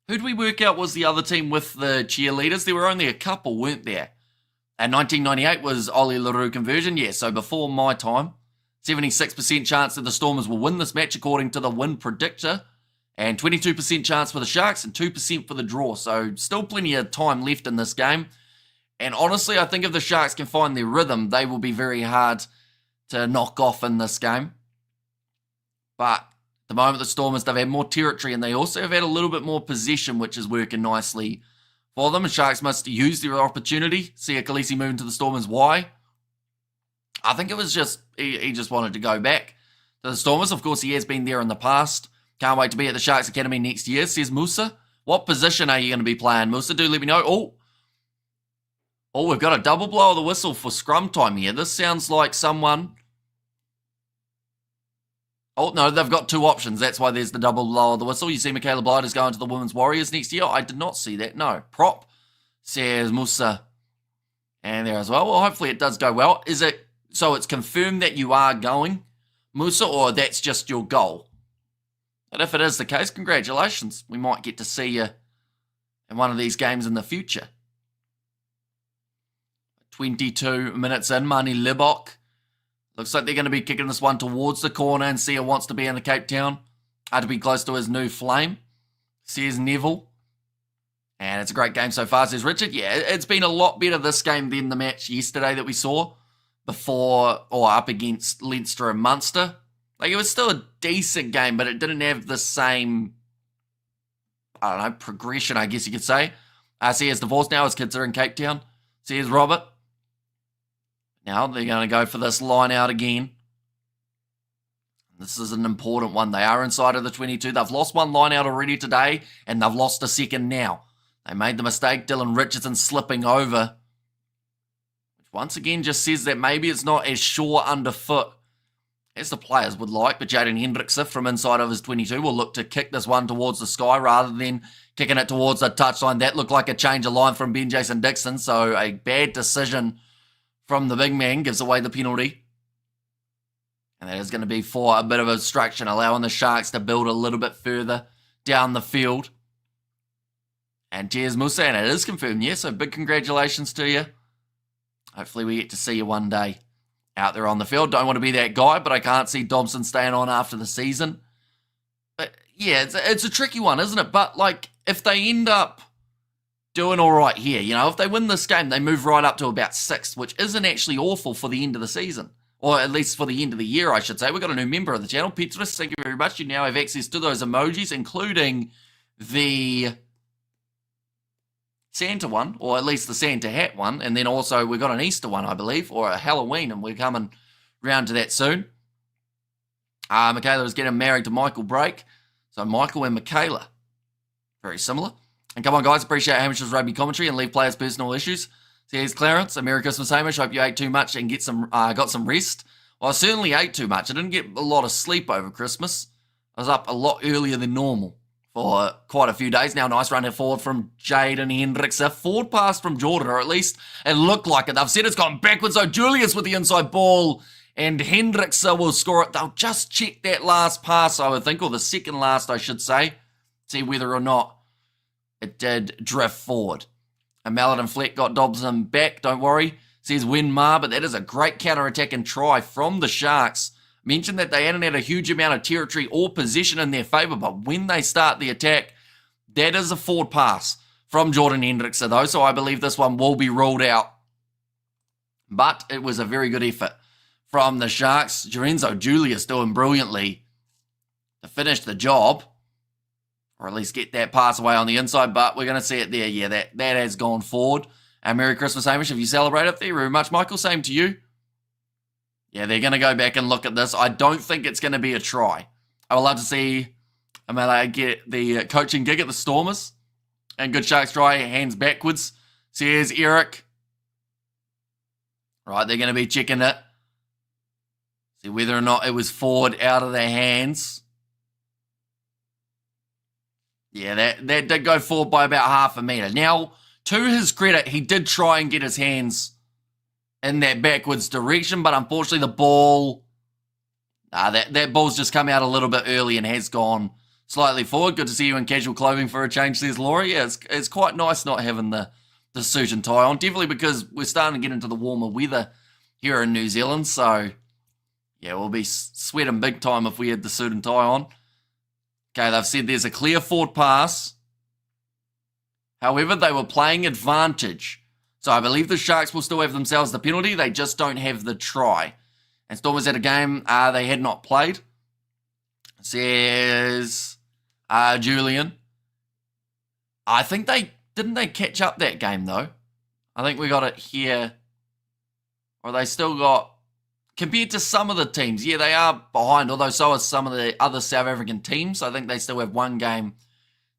[SPEAKER 1] Who'd we work out was the other team with the cheerleaders? There were only a couple, weren't there? And 1998 was Ollie LaRue conversion, yeah, so before my time. 76% chance that the Stormers will win this match according to the win predictor. And 22% chance for the Sharks and 2% for the draw. So still plenty of time left in this game. And honestly, I think if the Sharks can find their rhythm, they will be very hard to knock off in this game. But at the moment, the Stormers, they've had more territory and they also have had a little bit more possession, which is working nicely for them. And Sharks must use their opportunity. See a Khaleesi move into the Stormers. Why? I think it was just, he just wanted to go back to the Stormers. Of course, he has been there in the past. Can't wait to be at the Sharks Academy next year, says Musa. What position are you going to be playing, Musa? Do let me know. Oh, we've got a double blow of the whistle for scrum time here. This sounds like someone... Oh, no, they've got 2 options. That's why there's the double blow of the whistle. You see Michaela Blyde is going to the Women's Warriors next year. I did not see that. No. Prop, says Musa. And there as well. Well, hopefully it does go well. Is it... So it's confirmed that you are going, Musa, or that's just your goal? And if it is the case, congratulations. We might get to see you in one of these games in the future. 22 minutes in, Mani Libok. Looks like they're going to be kicking this one towards the corner, and Sia wants to be in the Cape Town. To be close to his new flame, says Neville. And it's a great game so far, says Richard. Yeah, it's been a lot better this game than the match yesterday that we saw before, or up against Leinster and Munster. Like, it was still a decent game, but it didn't have the same, I don't know, progression, I guess you could say. See, he's divorced now, his kids are in Cape Town. See, here's Robert. Now they're going to go for this line out again. This is an important one. They are inside of the 22. They've lost one line out already today, and they've lost a second now. They made the mistake, Dylan Richardson slipping over. Which once again just says that maybe it's not as sure underfoot as the players would like, but Jaden Hendrickson from inside of his 22 will look to kick this one towards the sky rather than kicking it towards the touchline. That looked like a change of line from Ben Jason Dixon, so a bad decision from the big man gives away the penalty. And that is going to be for a bit of obstruction, allowing the Sharks to build a little bit further down the field. And cheers, Musa, and it is confirmed, yeah, so big congratulations to you. Hopefully we get to see you one day out there on the field. Don't want to be that guy, but I can't see Dobson staying on after the season. But yeah, it's a tricky one, isn't it? But like, if they end up doing all right here, you know, if they win this game, they move right up to about 6th, which isn't actually awful for the end of the season. Or at least for the end of the year, I should say. We've got a new member of the channel, Petrus. Thank you very much. You now have access to those emojis, including the Santa one, or at least the Santa hat one. And then also we've got an Easter one, I believe, or a Halloween, and we're coming round to that soon. Michaela is getting married to Michael Brake. So Michael and Michaela, very similar. And come on, guys, appreciate Hamish's rugby commentary and leave players' personal issues. So here's Clarence. Merry Christmas, Hamish. Hope you ate too much and got some rest. Well, I certainly ate too much. I didn't get a lot of sleep over Christmas. I was up a lot earlier than normal for quite a few days now. Nice run forward from Jaden Hendricks. A forward pass from Jordan, or at least it looked like it. They've said it's gone backwards. So Julius with the inside ball, and Hendricks will score it. They'll just check that last pass, I would think, or the second last, I should say. See whether or not it did drift forward. And Mallet and Fleck got Dobson back, don't worry. Says Winmar, but that is a great counter-attack and try from the Sharks. Mentioned that they hadn't had a huge amount of territory or possession in their favour, but when they start the attack, that is a forward pass from Jordan Hendricks, though, so I believe this one will be ruled out. But it was a very good effort from the Sharks. Lorenzo Julius doing brilliantly to finish the job, or at least get that pass away on the inside, but we're going to see it there. Yeah, that has gone forward. And Merry Christmas, Hamish, if you celebrate it. Thank you very much, Michael. Same to you. Yeah, they're going to go back and look at this. I don't think it's going to be a try. I would love to see Amela get the coaching gig at the Stormers. And good Sharks try, hands backwards. Says Eric. Right, they're going to be checking it. See whether or not it was forward out of their hands. Yeah, that did go forward by about half a metre. Now, to his credit, he did try and get his hands in that backwards direction, but unfortunately the ball, that ball's just come out a little bit early and has gone slightly forward. Good to see you in casual clothing for a change, says Laurie. Yeah, it's quite nice not having the suit and tie on, definitely because we're starting to get into the warmer weather here in New Zealand, so yeah, we'll be sweating big time if we had the suit and tie on. Okay, they've said there's a clear forward pass. However, they were playing advantage. So I believe the Sharks will still have themselves the penalty. They just don't have the try. And Stormers at a game they had not played. Says Julian. I think didn't they catch up that game though? I think we got it here. Or they still got, compared to some of the teams, yeah, they are behind, although so are some of the other South African teams. I think they still have one game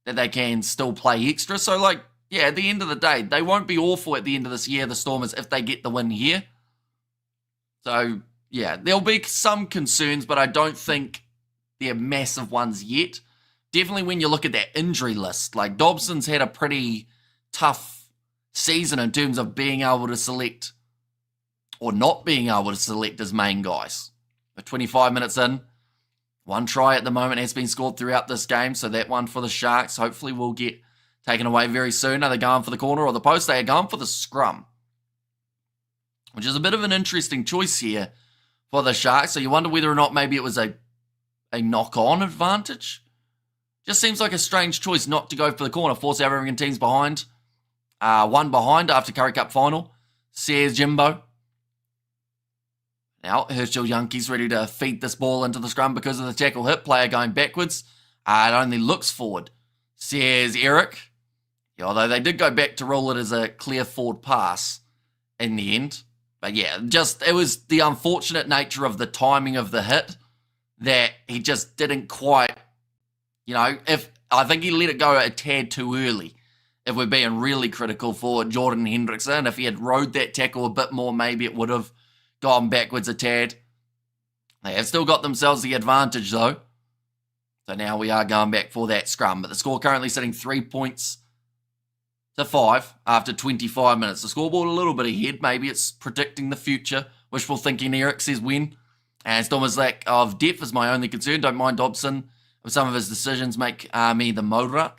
[SPEAKER 1] that they can still play extra. So like, yeah, at the end of the day, they won't be awful at the end of this year, the Stormers, if they get the win here. So, yeah, there'll be some concerns, but I don't think they're massive ones yet. Definitely when you look at that injury list, like Dobson's had a pretty tough season in terms of being able to select or not being able to select his main guys. We're 25 minutes in. One try at the moment has been scored throughout this game, so that one for the Sharks hopefully will get taken away very soon. Are they going for the corner or the post? They are going for the scrum, which is a bit of an interesting choice here for the Sharks. So you wonder whether or not maybe it was a knock-on advantage. Just seems like a strange choice not to go for the corner. 4 South African teams behind. One behind after Currie Cup final, says Jimbo. Now, Herschel Yankees ready to feed this ball into the scrum because of the tackle hit. Player going backwards. It only looks forward, says Eric. Yeah, although they did go back to rule it as a clear forward pass in the end. But yeah, it was the unfortunate nature of the timing of the hit that he just didn't quite, I think he let it go a tad too early. If we're being really critical for Jordan Hendrickson, if he had rode that tackle a bit more, maybe it would have gone backwards a tad. They have still got themselves the advantage though. So now we are going back for that scrum. But the score currently sitting 3 points to 5 after 25 minutes. The scoreboard a little bit ahead. Maybe it's predicting the future. Wishful thinking, Eric says win. And Stormers' lack of depth is my only concern. Don't mind Dobson. Some of his decisions make me the moderate.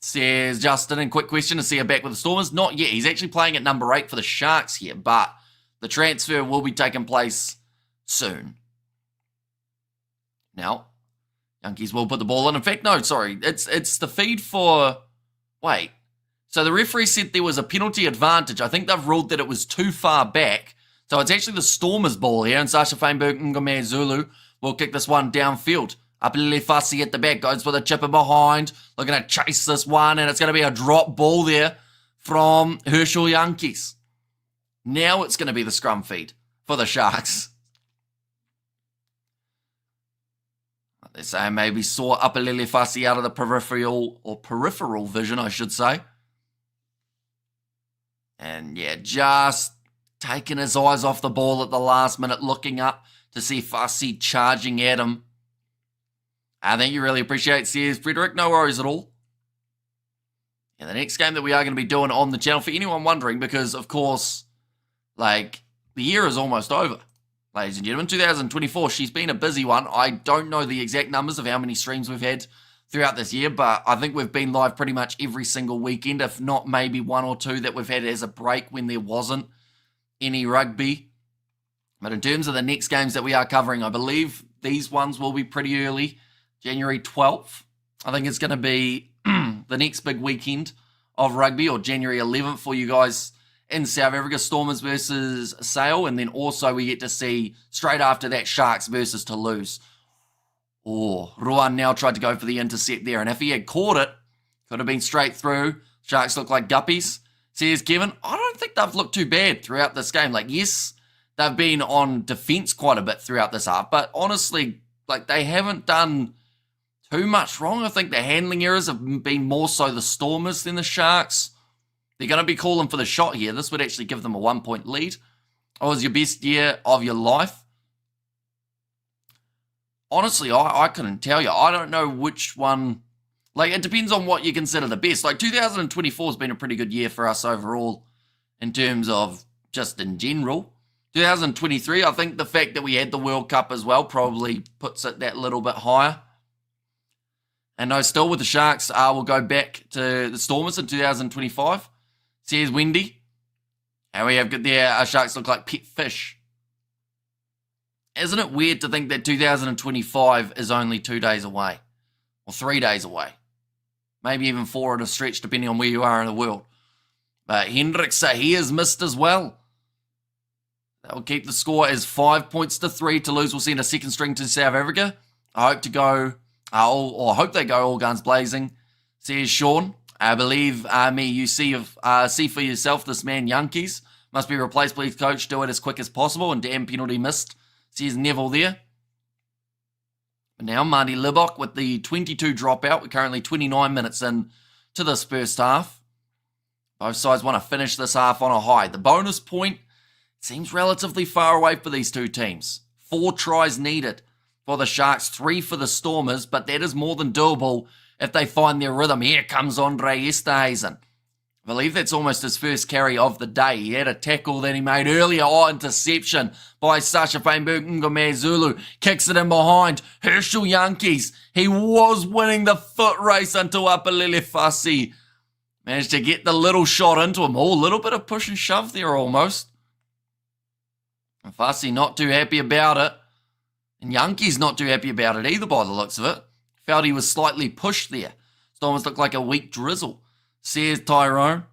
[SPEAKER 1] Says Justin. And quick question, is he back with the Stormers? Not yet. He's actually playing at number 8 for the Sharks here. But the transfer will be taking place soon. Now, Yankees will put the ball in. In fact, no, sorry. It's the feed for... Wait. So the referee said there was a penalty advantage. I think they've ruled that it was too far back. So it's actually the Stormers' ball here. And Sasha Feinberg Ngome Zulu will kick this one downfield. Apelele Fussy at the back. Goes for the chipper behind. Looking to chase this one. And it's going to be a drop ball there from Herschel Yankees. Now it's going to be the scrum feed for the Sharks. They're saying maybe saw Apelele Fussy out of the peripheral vision, I should say. And yeah, just taking his eyes off the ball at the last minute, looking up to see Fussy charging at him. Thank you, really appreciate it, says Frederick. No worries at all. And the next game that we are going to be doing on the channel, for anyone wondering, because, of course, like, the year is almost over. Ladies and gentlemen, 2024, she's been a busy one. I don't know the exact numbers of how many streams we've had throughout this year, but I think we've been live pretty much every single weekend, if not maybe one or two that we've had as a break when there wasn't any rugby. But in terms of the next games that we are covering, I believe these ones will be pretty early. January 12th, I think it's going to be the next big weekend of rugby, or January 11th for you guys in South Africa, Stormers versus Sale, and then also we get to see straight after that Sharks versus Toulouse. Oh, Ruan now tried to go for the intercept there, and if he had caught it, could have been straight through. Sharks look like guppies. Says Kevin, I don't think they've looked too bad throughout this game. Like, yes, they've been on defense quite a bit throughout this half, but honestly, like, they haven't done too much wrong. I think the handling errors have been more so the Stormers than the Sharks. They're going to be calling for the shot here. This would actually give them a 1-point lead. Oh, it was your best year of your life? Honestly, I couldn't tell you. I don't know which one. Like, it depends on what you consider the best. Like, 2024 has been a pretty good year for us overall in terms of just in general. 2023, I think the fact that we had the World Cup as well probably puts it that little bit higher. And no, still with the Sharks, we'll go back to the Stormers in 2025. Says Wendy. And we have got there, our Sharks look like pet fish. Isn't it weird to think that 2025 is only 2 days away? Or 3 days away? Maybe even 4 at a stretch, depending on where you are in the world. But Hendricks, he is missed as well. That will keep the score as 5 points to 3. Toulouse will send a second string to South Africa. I hope to go... I hope they go all guns blazing, says Sean. I believe you see for yourself this man Yankees must be replaced. Please, coach, do it as quick as possible. And damn penalty missed, says Neville there. But now Marty Libok with the 22 dropout. We're currently 29 minutes in to this first half. Both sides want to finish this half on a high. The bonus point seems relatively far away for these two teams. 4 tries needed for the Sharks, 3 for the Stormers, but that is more than doable if they find their rhythm. Here comes Andre Esterhuizen. I believe that's almost his first carry of the day. He had a tackle that he made earlier. Oh, interception by Sasha Feinberg. Ngome Zulu kicks it in behind. Herschel Yankees. He was winning the foot race until Apalele Fassi managed to get the little shot into him. Oh, a little bit of push and shove there almost. And Fassi not too happy about it. And Yankees not too happy about it either by the looks of it. Felt he was slightly pushed there. Stormers looked like a weak drizzle, says Tyrone.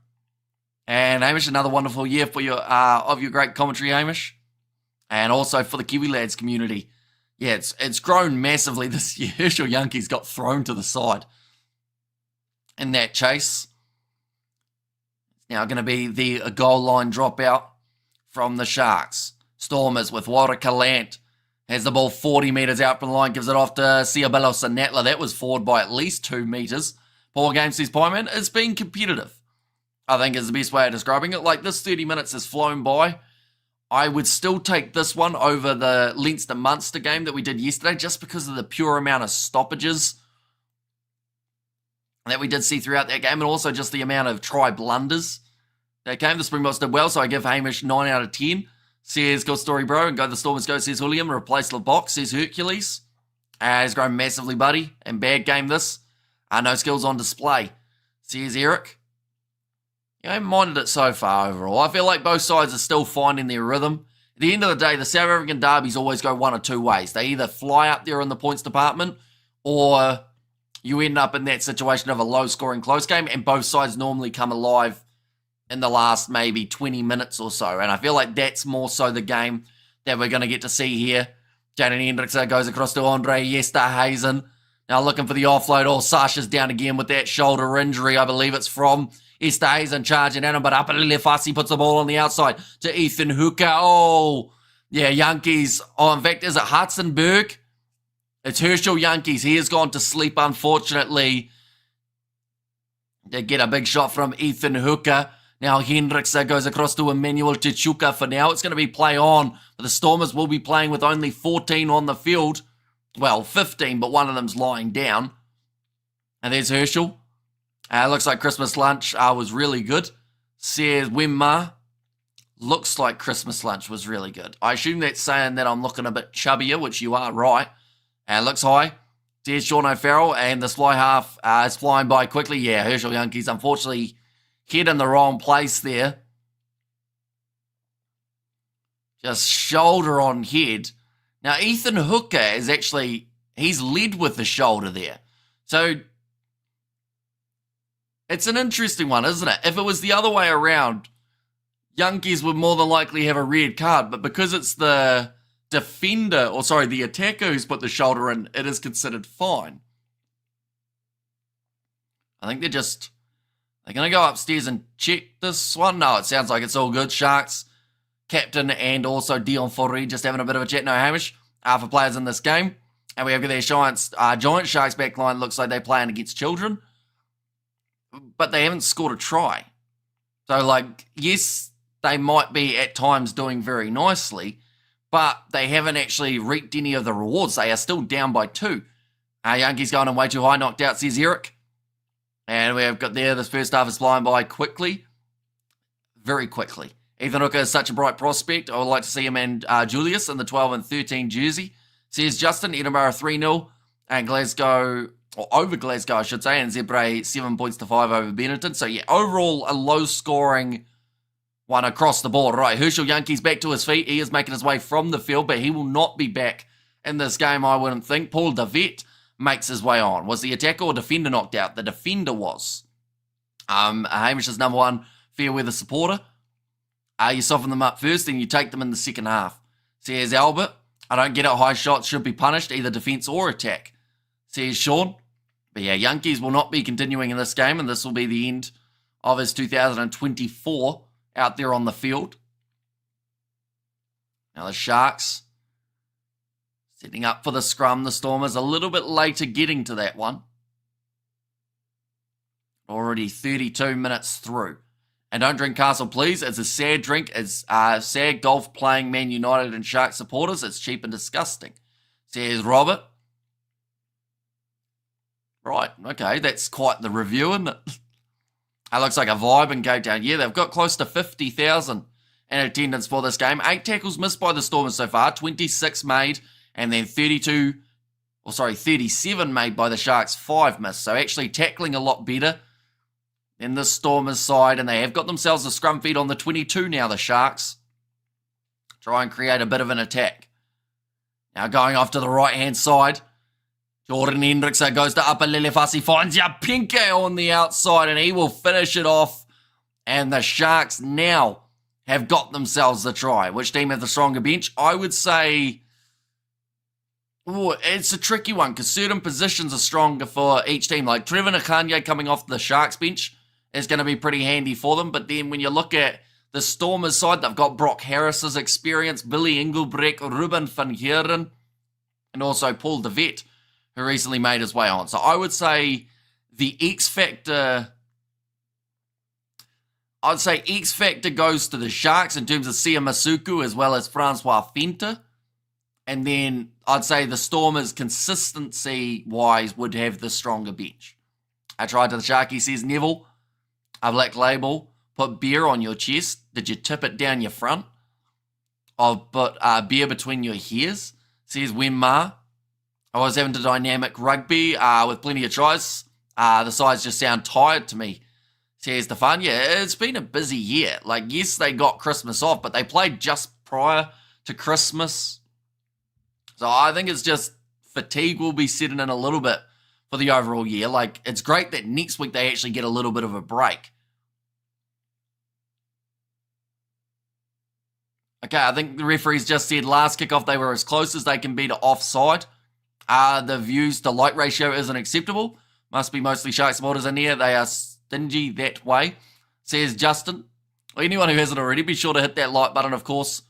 [SPEAKER 1] And Hamish, another wonderful year for your of your great commentary, Hamish. And also for the Kiwi Lads community. Yeah, it's grown massively this year. Herschel Yankees got thrown to the side in that chase. It's now going to be the goal line dropout from the Sharks. Stormers with Walter Calant. Has the ball 40 metres out from the line, gives it off to Ciabello Sinatla. That was forward by at least 2 metres. Poor game, says Pyman. It's been competitive, I think is the best way of describing it. Like, this 30 minutes has flown by. I would still take this one over the Leinster-Munster game that we did yesterday, just because of the pure amount of stoppages that we did see throughout that game, and also just the amount of try blunders that came. The Springboks did well, so I give Hamish 9 out of 10. Says, good story, bro. And go the Stormers go, says William. Replace LeBox, says Hercules. He's grown massively, buddy. And bad game this. No skills on display, says Eric. I haven't minded it so far overall. I feel like both sides are still finding their rhythm. At the end of the day, the South African derbies always go one of two ways. They either fly up there in the points department, or you end up in that situation of a low-scoring close game, and both sides normally come alive in the last maybe 20 minutes or so. And I feel like that's more so the game that we're going to get to see here. Jaden Hendricks goes across to Andre Esterhuizen. Now looking for the offload. Oh, Sasha's down again with that shoulder injury. I believe it's from Esterhuizen charging at him, but Apalele Fassi puts the ball on the outside to Ethan Hooker. Oh, yeah, Yankees. Oh, in fact, is it Hudson-Berg? It's Herschel Yankees. He has gone to sleep, unfortunately. They get a big shot from Ethan Hooker. Now Hendricks goes across to Emmanuel Chichuka. For now, it's going to be play on. But the Stormers will be playing with only 14 on the field. Well, 15, but one of them's lying down. And there's Herschel. Looks like Christmas lunch was really good. Says Wimma. Looks like Christmas lunch was really good. I assume that's saying that I'm looking a bit chubbier, which you are right. Looks high. There's Sean O'Farrell, and the fly half is flying by quickly. Yeah, Herschel Youngkies, unfortunately, head in the wrong place there. Just shoulder on head. Now, Ethan Hooker is actually, he's led with the shoulder there. So, it's an interesting one, isn't it? If it was the other way around, Youngkies would more than likely have a red card, but because it's the the attacker who's put the shoulder in, it is considered fine. I think they're going to go upstairs and check this one. No, it sounds like it's all good. Sharks captain and also Dion Forey just having a bit of a chat. No, Hamish, for players in this game. And we have their giant Sharks backline. Looks like they're playing against children. But they haven't scored a try. So, yes, they might be at times doing very nicely, but they haven't actually reaped any of the rewards. They are still down by 2. Youngie's going in way too high, knocked out, says Eric. And we have got there, this first half is flying by quickly. Very quickly. Ethan Hooker is such a bright prospect. I would like to see him and Julius in the 12 and 13 jersey. Says Justin, Edinburgh 3-0, and Glasgow, or over Glasgow, I should say, and Zebre 7 points to 5 over Benetton. So, yeah, overall, a low-scoring one across the board. Right, Herschel Youngkies back to his feet. He is making his way from the field, but he will not be back in this game, I wouldn't think. Paul DeVette makes his way on. Was the attacker or defender knocked out? The defender was. Hamish's number one fair weather supporter. You soften them up first, then you take them in the second half. Says Albert, I don't get it. High shots should be punished, either defence or attack. Says Sean. But yeah, Youngkies will not be continuing in this game, and this will be the end of his 2024 out there on the field. Now the Sharks setting up for the scrum. The Stormers a little bit later getting to that one. Already 32 minutes through. And don't drink Castle, please. It's a sad drink. It's sad golf playing Man United and Sharks supporters. It's cheap and disgusting. Says Robert. Right, okay, that's quite the review, isn't it? It looks like a vibe in Cape Town. Yeah, they've got close to 50,000 in attendance for this game. 8 tackles missed by the Stormers so far, 26 made, and then 37 made by the Sharks, 5 missed. So actually tackling a lot better in the Stormers side, and they have got themselves a scrum feed on the 22 now, the Sharks. Try and create a bit of an attack. Now going off to the right-hand side, Jordan Hendrickson goes to upper Lelefasi, finds Yapinke on the outside, and he will finish it off. And the Sharks now have got themselves the try. Which team have the stronger bench? I would say it's a tricky one because certain positions are stronger for each team. Like Trevor Nakanye coming off the Sharks bench is going to be pretty handy for them. But then when you look at the Stormers side, they've got Brock Harris's experience, Billy Engelbrecht, Ruben van Heeren, and also Paul DeVette, who recently made his way on. So I would say the X Factor, goes to the Sharks in terms of Sia Masuku as well as Francois Fenta. And then I'd say the Stormers, consistency-wise, would have the stronger bench. I tried to the Sharky, says Neville. A black label. Put beer on your chest. Did you tip it down your front? I'll put beer between your ears. Says Wenma. I was having to dynamic rugby with plenty of tries. The sides just sound tired to me, says Stefan. Yeah, it's been a busy year. Yes, they got Christmas off, but they played just prior to Christmas. So I think it's just fatigue will be setting in a little bit for the overall year. It's great that next week they actually get a little bit of a break. Okay, I think the referees just said last kickoff they were as close as they can be to offside. The views to light ratio isn't acceptable. Must be mostly Shark supporters in here. They are stingy that way, says Justin. Well, anyone who hasn't already, be sure to hit that like button, of course,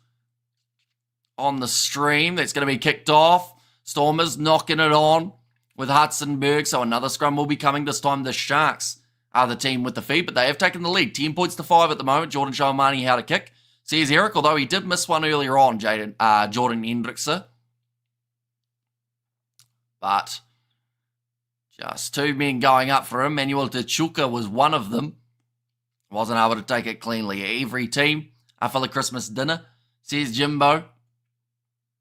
[SPEAKER 1] on the stream. That's going to be kicked off. Stormers knocking it on with Hudsonberg. So another scrum will be coming. This time the Sharks are the team with the feed, but they have taken the lead. 10 points to 5 at the moment. Jordan showing Marnie how to kick, says Eric, although he did miss one earlier on, Jordan Hendrickson. But just two men going up for him. Manuel Tachuka was one of them. Wasn't able to take it cleanly. Every team for the Christmas dinner, says Jimbo.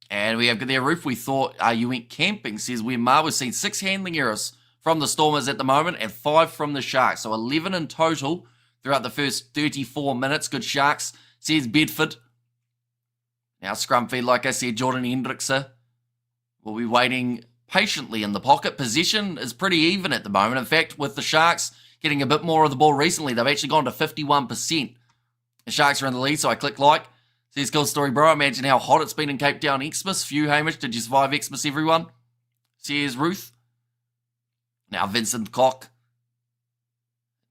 [SPEAKER 1] And we have their roof. We thought you went camping, says Wemar. We've seen 6 handling errors from the Stormers at the moment and 5 from the Sharks. So 11 in total throughout the first 34 minutes. Good Sharks, says Bedford. Now scrum feed, like I said, Jordan Hendrickse will be waiting patiently in the pocket. Possession is pretty even at the moment. In fact, with the Sharks getting a bit more of the ball recently, they've actually gone to 51%. The Sharks are in the lead, so I click like. Says Cool Story Bro, imagine how hot it's been in Cape Town, Xmas. Phew, Hamish, did you survive Xmas, everyone? Says Ruth. Now Vincent Cock.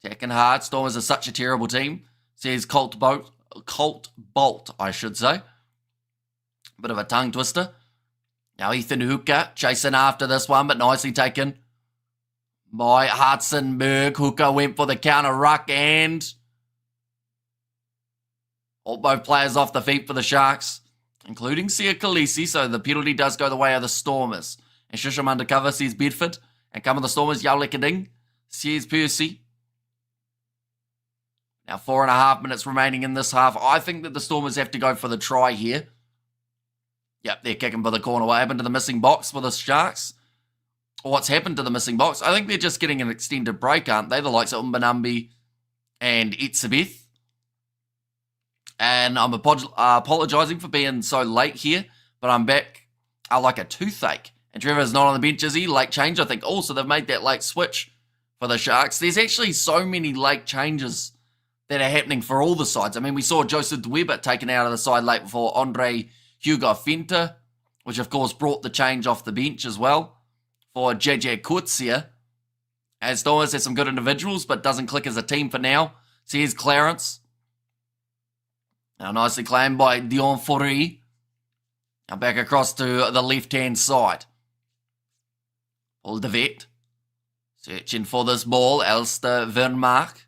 [SPEAKER 1] Attacking hard. Stormers are such a terrible team. Says Colt Bolt, I should say. Bit of a tongue twister. Now Ethan Hooker chasing after this one, but nicely taken by Hartzenberg. Hooker went for the counter ruck and all both players off the feet for the Sharks, including Sia Khaleesi, so the penalty does go the way of the Stormers. And Shisham undercover, says Bedford. And come on the Stormers, Yowlikading, says Percy. Now 4.5 minutes remaining in this half. I think that the Stormers have to go for the try here. Yep, they're kicking for the corner. What happened to the missing box for the Sharks? Or what's happened to the missing box? I think they're just getting an extended break, aren't they? The likes of Umbanambi and Itzebeth. And I'm apologising for being so late here, but I'm back like a toothache. And Trevor's not on the bench, is he? Late change, I think. Also, they've made that late switch for the Sharks. There's actually so many late changes that are happening for all the sides. I mean, we saw Joseph Dweber taken out of the side late before Andre Hugo Fenta, which of course brought the change off the bench as well for JJ Kurtzia. As Stormers has some good individuals, but doesn't click as a team for now. So here's Clarence. Now nicely claimed by Dion Forey. Now back across to the left-hand side. Paul de Vet. Searching for this ball. Elster Vermark.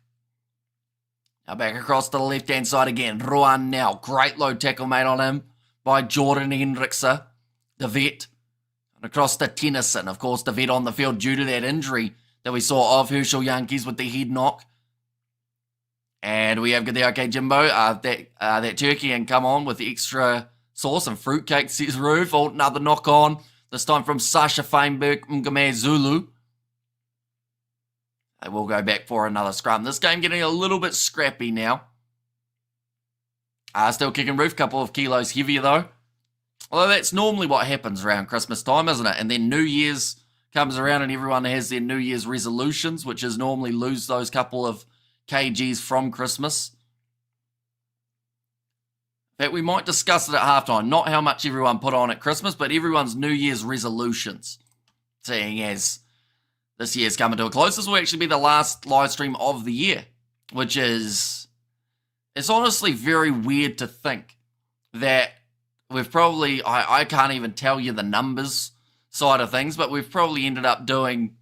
[SPEAKER 1] Now back across to the left-hand side again. Ruan now. Great low tackle made on him by Jordan Hendrickse. De Vet. And across to Tennyson. Of course, De Vet on the field due to that injury that we saw of Herschel Yankees with the head knock. And we have got the OK Jimbo, that turkey, and come on with the extra sauce and fruitcake, says Roof. Oh, another knock on, this time from Sasha Feinberg, Ngame Zulu. They will go back for another scrum. This game getting a little bit scrappy now. Still kicking Roof, couple of kilos heavier though. Although that's normally what happens around Christmas time, isn't it? And then New Year's comes around and everyone has their New Year's resolutions, which is normally lose those couple of kgs from Christmas. In fact, we might discuss it at halftime. Not how much everyone put on at Christmas, but everyone's New Year's resolutions. Seeing as this year's coming to a close, this will actually be the last live stream of the year, which is, it's honestly very weird to think that we've probably, I can't even tell you the numbers side of things, but we've probably ended up doing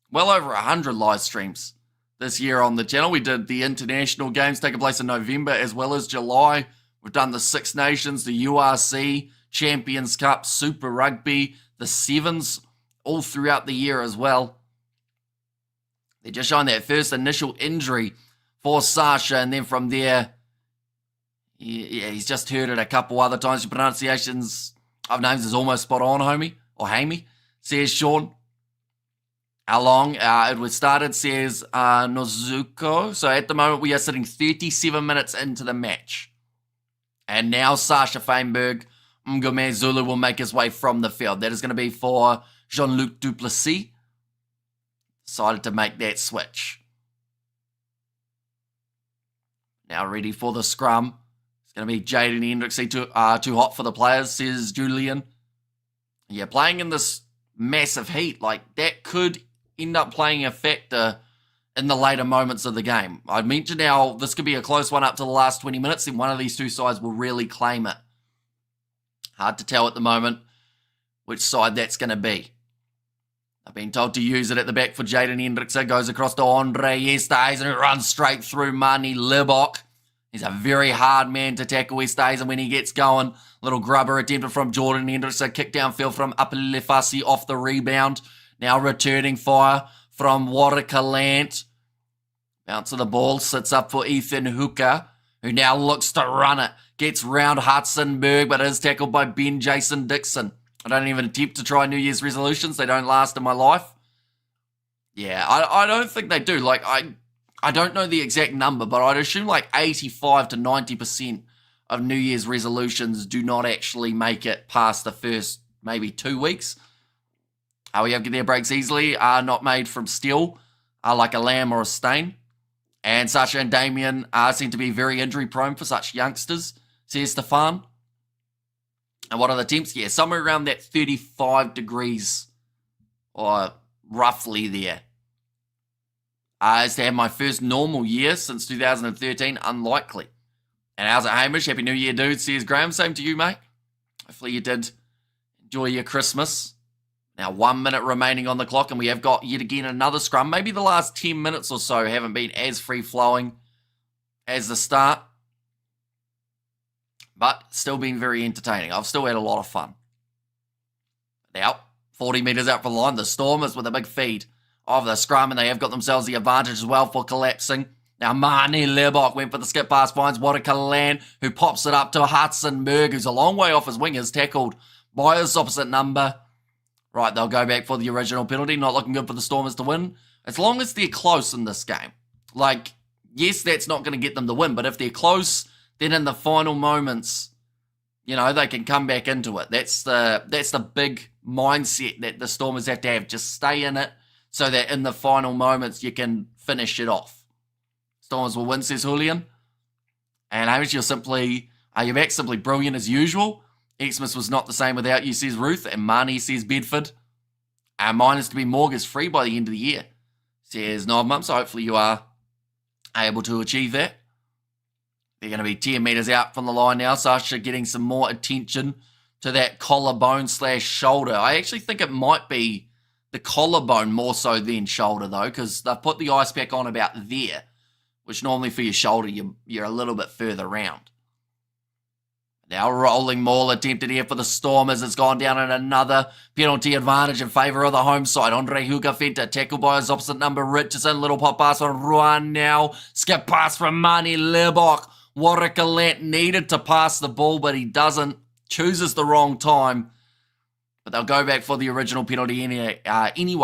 [SPEAKER 1] well over 100 live streams this year on the channel. We did the international games taking place in November as well as July. We've done the Six Nations, the URC, Champions Cup, Super Rugby, the Sevens, all throughout the year as well. They're just showing that first initial injury for Sasha, and then from there, yeah, he's just heard it a couple other times. Your pronunciations of names is almost spot on, homie, or Hamey, says Sean. How long it was started, says Nozuko. So at the moment, we are sitting 37 minutes into the match. And now Sasha Feinberg, Ngome Zulu will make his way from the field. That is going to be for Jean-Luc Duplessis. Decided to make that switch. Now ready for the scrum. It's going to be Jaden Hendrickse, too hot for the players, says Julian. Yeah, playing in this massive heat, like that could end up playing a factor in the later moments of the game. I mentioned how this could be a close one up to the last 20 minutes, and one of these two sides will really claim it. Hard to tell at the moment which side that's going to be. I've been told to use it at the back for Jaden Hendrickse. Goes across to Andre Yestays and it runs straight through Mani Libok. He's a very hard man to tackle, he stays, and when he gets going, little grubber attempted from Jordan Henderson, kick downfield from Apelefasi off the rebound. Now returning fire from Warwick Lant. Bounce of the ball, sits up for Ethan Hooker, who now looks to run it. Gets round Hudsonberg, but is tackled by Ben Jason Dixon. I don't even attempt to try New Year's resolutions. They don't last in my life. Yeah, I don't think they do. Like, I don't know the exact number, but I'd assume like 85 to 90% of New Year's resolutions do not actually make it past the first maybe 2 weeks. We have get their breaks easily, are not made from steel, like a lamb or a stain. And Sasha and Damien seem to be very injury prone for such youngsters, says Stefan. And what are the temps? Yeah, somewhere around that 35 degrees, or roughly there. Is to have my first normal year since 2013, unlikely. And how's it, Hamish? Happy New Year, dude, says Graham. Same to you, mate. Hopefully you did enjoy your Christmas. Now 1 minute remaining on the clock, and we have got yet again another scrum. Maybe the last 10 minutes or so haven't been as free-flowing as the start, but still been very entertaining. I've still had a lot of fun. Now, 40 metres out from the line, the Stormers with a big feed of the scrum, and they have got themselves the advantage as well for collapsing. Now, Marnie Lerbach went for the skip pass, finds Warakalan, who pops it up to Hudsonberg, who's a long way off his wingers, tackled by his opposite number. Right, they'll go back for the original penalty. Not looking good for the Stormers to win. As long as they're close in this game. Like, yes, that's not going to get them the win, but if they're close, then in the final moments, you know, they can come back into it. That's the big mindset that the Stormers have to have. Just stay in it so that in the final moments you can finish it off. Stormers will win, says Julian. And Hamish, you're back, simply brilliant as usual. Xmas was not the same without you, says Ruth. And Marnie says Bedford. Mine is to be mortgage free by the end of the year, says Nodmum. So hopefully you are able to achieve that. They're going to be 10 metres out from the line now. Sasha getting some more attention to that collarbone / shoulder. I actually think it might be the collarbone more so than shoulder, though, because they've put the ice pack on about there, which normally for your shoulder, you're a little bit further round. Now rolling maul attempted here for the Stormers. It's gone down in another penalty advantage in favour of the home side. Andre Hugafenta tackled by his opposite number, Richardson. Little pop pass from Ruan now. Skip pass from Mani Lerbach. Warakalant needed to pass the ball, but he doesn't. Chooses the wrong time. But they'll go back for the original penalty anyway.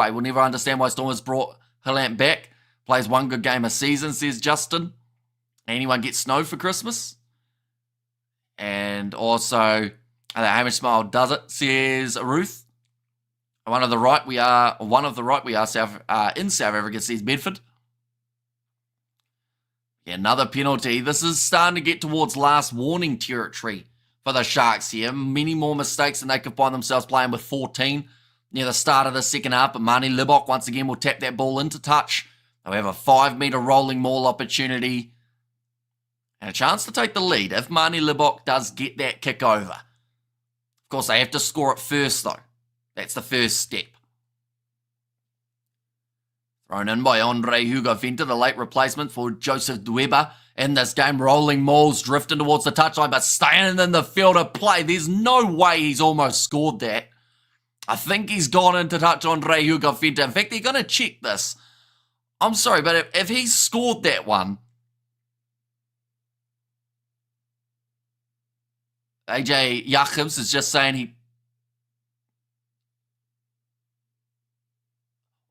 [SPEAKER 1] We'll never understand why Stormers brought Halant back. Plays one good game a season, says Justin. Anyone get snow for Christmas? And also, Hamish Smile does it, says Ruth. One of the right, we are in South Africa, says Bedford. Yeah, another penalty. This is starting to get towards last warning territory for the Sharks here. Many more mistakes than they could find themselves playing with 14 near the start of the second half. But Marnie Libok once again will tap that ball into touch. They'll have a 5 metre rolling maul opportunity and a chance to take the lead if Marnie Libok does get that kick over. Of course, they have to score it first, though. That's the first step. Thrown in by Andre Hugafenta, the late replacement for Joseph Dweba. In this game, rolling mauls drifting towards the touchline, but staying in the field of play. There's no way he's almost scored that. I think he's gone into touch Andre Hugafenta. In fact, they're going to check this. I'm sorry, but if he scored that one, AJ Jacobs is just saying he...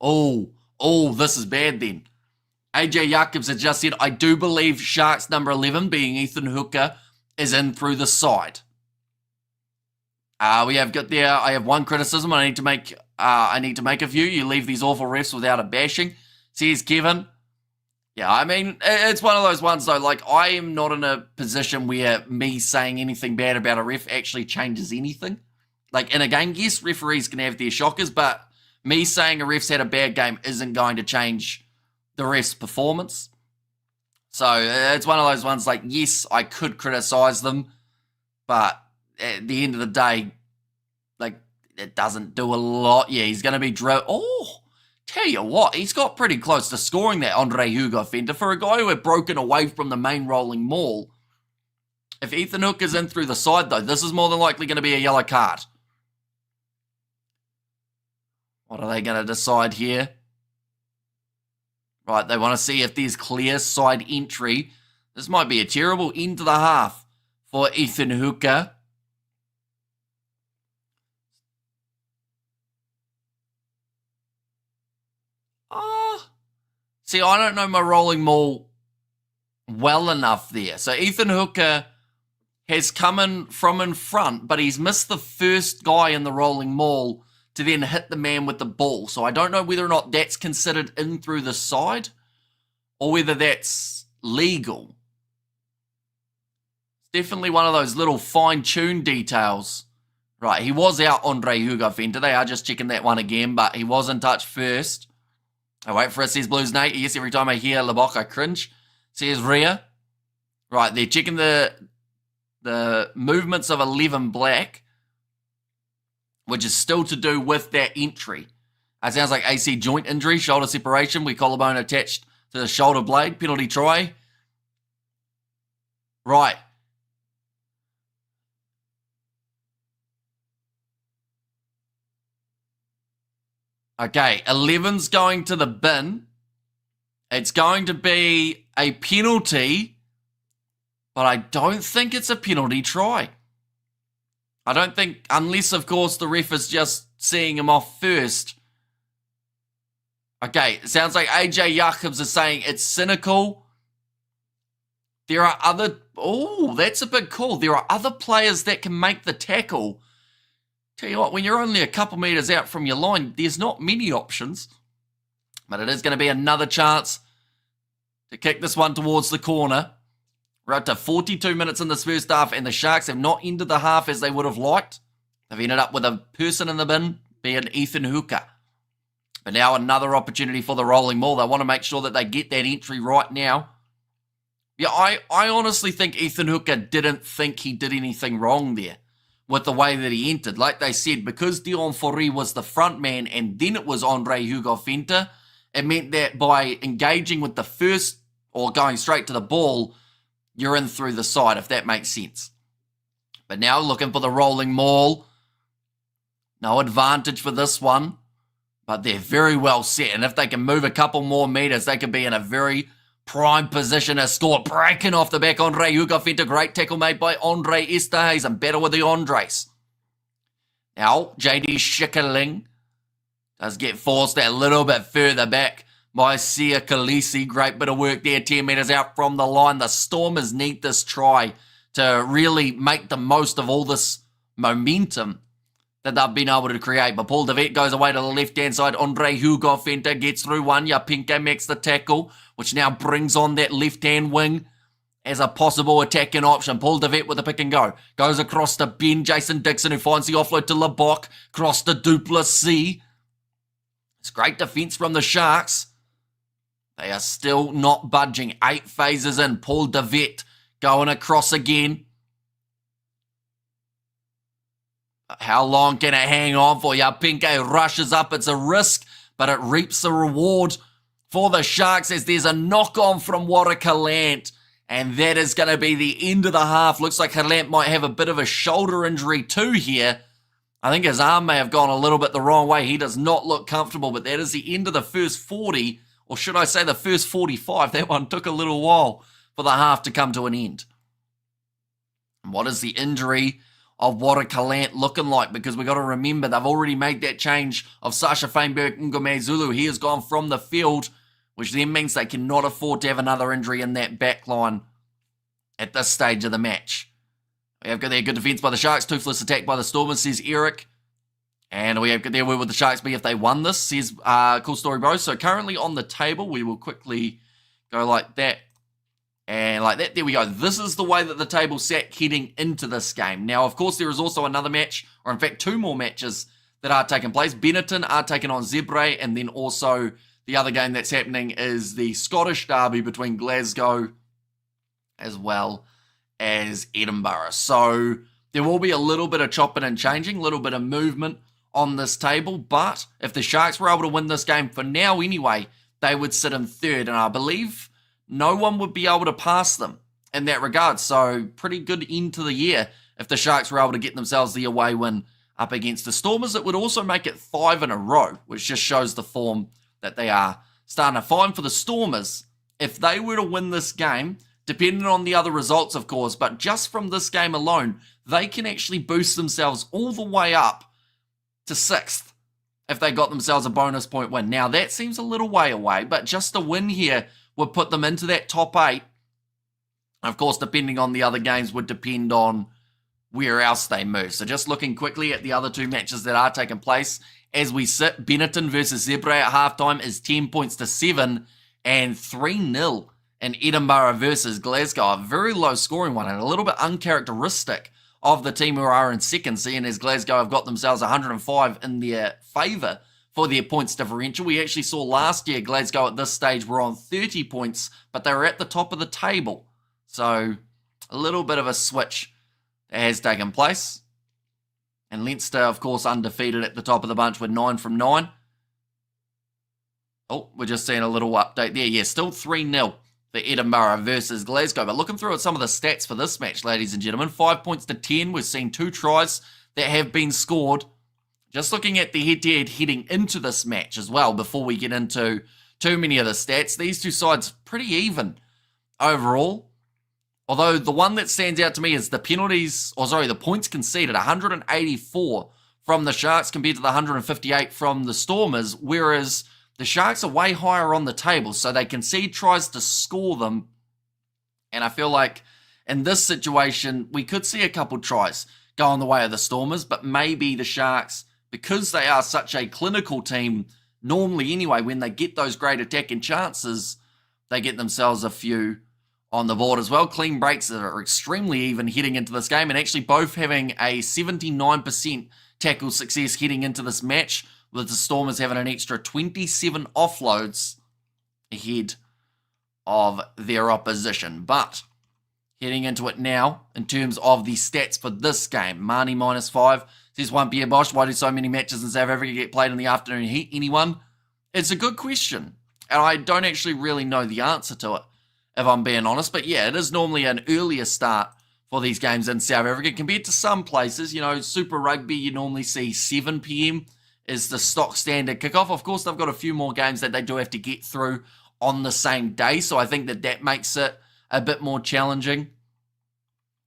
[SPEAKER 1] Oh, this is bad then. AJ Jacobs has just said, I do believe Sharks number 11, being Ethan Hooker, is in through the side. We have got there. I have one criticism. I need to make a few. You leave these awful refs without a bashing, says Kevin. Yeah, I mean, it's one of those ones though. Like, I am not in a position where me saying anything bad about a ref actually changes anything. Like in a game, yes, referees can have their shockers, but me saying a ref's had a bad game isn't going to change the ref's performance. So it's one of those ones like, yes, I could criticize them, but at the end of the day, like, it doesn't do a lot. Yeah, he's going to be Tell you what, he's got pretty close to scoring that Andre Hugo Fenter for a guy who had broken away from the main rolling maul. If Ethan Hook is in through the side, though, this is more than likely going to be a yellow card. What are they going to decide here? Right, they want to see if there's clear side entry. This might be a terrible end to the half for Ethan Hooker. See, I don't know my rolling maul well enough there. So Ethan Hooker has come in from in front, but he's missed the first guy in the rolling maul to then hit the man with the ball. So I don't know whether or not that's considered in through the side or whether that's legal. It's definitely one of those little fine-tuned details. Right, he was out Andre Hugo Fenter. They are just checking that one again, but he was in touch first. I wait for it, says Blues Nate. Yes, every time I hear Lebok, I cringe. Says Rhea. Right, they're checking the movements of 11 black, which is still to do with that entry. It sounds like AC joint injury, shoulder separation, with collarbone attached to the shoulder blade, penalty try. Right. Okay, 11's going to the bin. It's going to be a penalty, but I don't think it's a penalty try. I don't think, unless, of course, the ref is just seeing him off first. Okay, it sounds like AJ Jacobs is saying it's cynical. There are other... Oh, that's a big call. There are other players that can make the tackle. Tell you what, when you're only a couple metres out from your line, there's not many options. But it is going to be another chance to kick this one towards the corner. We're up to 42 minutes in this first half, and the Sharks have not ended the half as they would have liked. They've ended up with a person in the bin, being Ethan Hooker. But now another opportunity for the rolling maul. They want to make sure that they get that entry right now. Yeah, I honestly think Ethan Hooker didn't think he did anything wrong there with the way that he entered. Like they said, because Dion Foree was the front man and then it was Andre Hugo Fenter, it meant that by engaging with the first or going straight to the ball, you're in through the side, if that makes sense. But now looking for the rolling maul. No advantage for this one, but they're very well set. And if they can move a couple more meters, they could be in a very prime position to score. Breaking off the back, Andre Hugo Fenter. Great tackle made by Andre Esterhuizen. Better with the Andres. Now, JD Schickerling does get forced a little bit further back by Sia Khaleesi. Great bit of work there. 10 metres out from the line. The Stormers need this try to really make the most of all this momentum that they've been able to create. But Paul DeVette goes away to the left-hand side. Andre Hugo Fenter gets through one. Yapinka makes the tackle, which now brings on that left-hand wing as a possible attacking option. Paul DeVette with a pick and go. Goes across to Ben Jason Dixon, who finds the offload to Lebok. Cross to Duplessis. It's great defence from the Sharks. They are still not budging. 8 phases in. Paul DeVette going across again. How long can it hang on for? Yapinka rushes up. It's a risk, but it reaps a reward for the Sharks as there's a knock-on from Warwick Halant. And that is going to be the end of the half. Looks like Halant might have a bit of a shoulder injury too here. I think his arm may have gone a little bit the wrong way. He does not look comfortable, but that is the end of the first 40, or should I say the first 45. That one took a little while for the half to come to an end. And what is the injury of Warwick Halant looking like? Because we've got to remember they've already made that change of Sasha Feinberg Ngome Zulu. He has gone from the field, which then means they cannot afford to have another injury in that back line at this stage of the match. We have got there good defence by the Sharks, toothless attack by the Stormers, says Eric. And we have got there where would the Sharks be if they won this, says Cool Story Bro. So currently on the table, we will quickly go like that and like that. There we go. This is the way that the table sat heading into this game. Now, of course, there is also another match, or in fact, 2 more matches that are taking place. Benetton are taking on Zebre, and then also the other game that's happening is the Scottish derby between Glasgow as well as Edinburgh. So there will be a little bit of chopping and changing, a little bit of movement on this table, but if the Sharks were able to win this game for now anyway, they would sit in third, and I believe no one would be able to pass them in that regard. So pretty good end to the year if the Sharks were able to get themselves the away win up against the Stormers. It would also make it 5 in a row, which just shows the form that they are starting to find for the Stormers. If they were to win this game, depending on the other results, of course, but just from this game alone, they can actually boost themselves all the way up to 6th if they got themselves a bonus point win. Now, that seems a little way away, but just a win here would put them into that top 8. Of course, depending on the other games would depend on where else they move. So just looking quickly at the other 2 matches that are taking place as we sit, Benetton versus Zebra at halftime is 10 points to 7 and 3-0 in Edinburgh versus Glasgow. A very low scoring one and a little bit uncharacteristic of the team who are in second, seeing as Glasgow have got themselves 105 in their favour for their points differential. We actually saw last year Glasgow at this stage were on 30 points, but they were at the top of the table. So a little bit of a switch has taken place. And Leinster, of course, undefeated at the top of the bunch with 9 from 9. Oh, we're just seeing a little update there. Yeah, still 3-0 for Edinburgh versus Glasgow. But looking through at some of the stats for this match, ladies and gentlemen, 5 points to 10. We've seen 2 tries that have been scored. Just looking at the head-to-head heading into this match as well, before we get into too many of the stats, these two sides pretty even overall. Although the one that stands out to me is the the points conceded, 184 from the Sharks compared to the 158 from the Stormers, whereas the Sharks are way higher on the table, so they concede tries to score them. And I feel like in this situation, we could see a couple tries go on the way of the Stormers, but maybe the Sharks, because they are such a clinical team, normally anyway, when they get those great attacking chances, they get themselves a few on the board as well. Clean breaks that are extremely even heading into this game, and actually both having a 79% tackle success heading into this match, with the Stormers having an extra 27 offloads ahead of their opposition. But heading into it now, in terms of the stats for this game, Marnie -5 says, "One Pierre Bosch, why do so many matches in South Africa get played in the afternoon heat? Anyone?" It's a good question, and I don't actually really know the answer to it, if I'm being honest. But yeah, it is normally an earlier start for these games in South Africa compared to some places. You know, Super Rugby, you normally see 7 p.m. is the stock standard kickoff. Of course, they've got a few more games that they do have to get through on the same day, so I think that makes it a bit more challenging.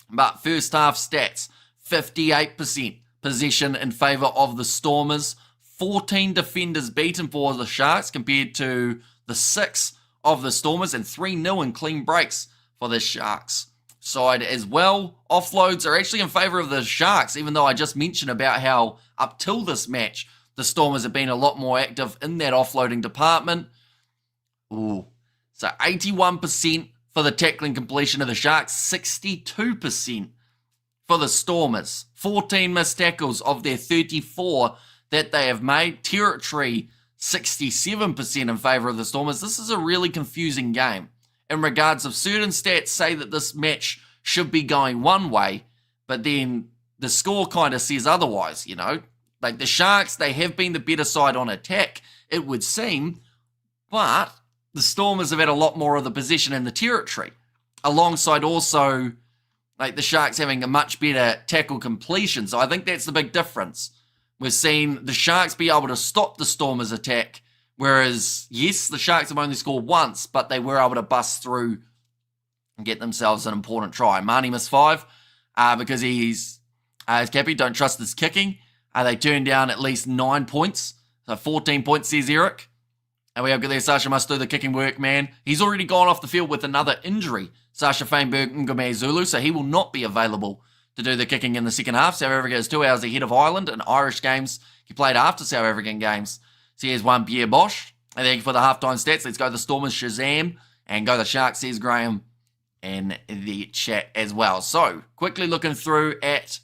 [SPEAKER 1] But first half stats, 58% possession in favour of the Stormers, 14 defenders beaten for the Sharks compared to the 6 of the Stormers, and 3-0 in clean breaks for the Sharks side as well. Offloads are actually in favour of the Sharks, even though I just mentioned about how up till this match, the Stormers have been a lot more active in that offloading department. Ooh. So 81% for the tackling completion of the Sharks, 62% for the Stormers. 14 missed tackles of their 34 that they have made. Territory, 67% in favour of the Stormers. This is a really confusing game in regards of certain stats say that this match should be going one way, but then the score kind of says otherwise, you know. Like the Sharks, they have been the better side on attack, it would seem, but the Stormers have had a lot more of the possession in the territory, alongside also like the Sharks having a much better tackle completion. So I think that's the big difference. We've seen the Sharks be able to stop the Stormers' attack, whereas, yes, the Sharks have only scored once, but they were able to bust through and get themselves an important try. Marnie -5 because he's Cappy, don't trust his kicking. They turned down at least 9 points. So 14 points, says Eric. And we have got there, Sasha must do the kicking work, man. He's already gone off the field with another injury, Sasha Feinberg Ngome Zulu, so he will not be available to do the kicking in the second half. South Africa is 2 hours ahead of Ireland, and Irish games he played after South African games. So here's one Pierre Bosch. And thank you for the halftime stats. Let's go the Stormers Shazam and go the Sharks, says Graham in the chat as well. So quickly looking through at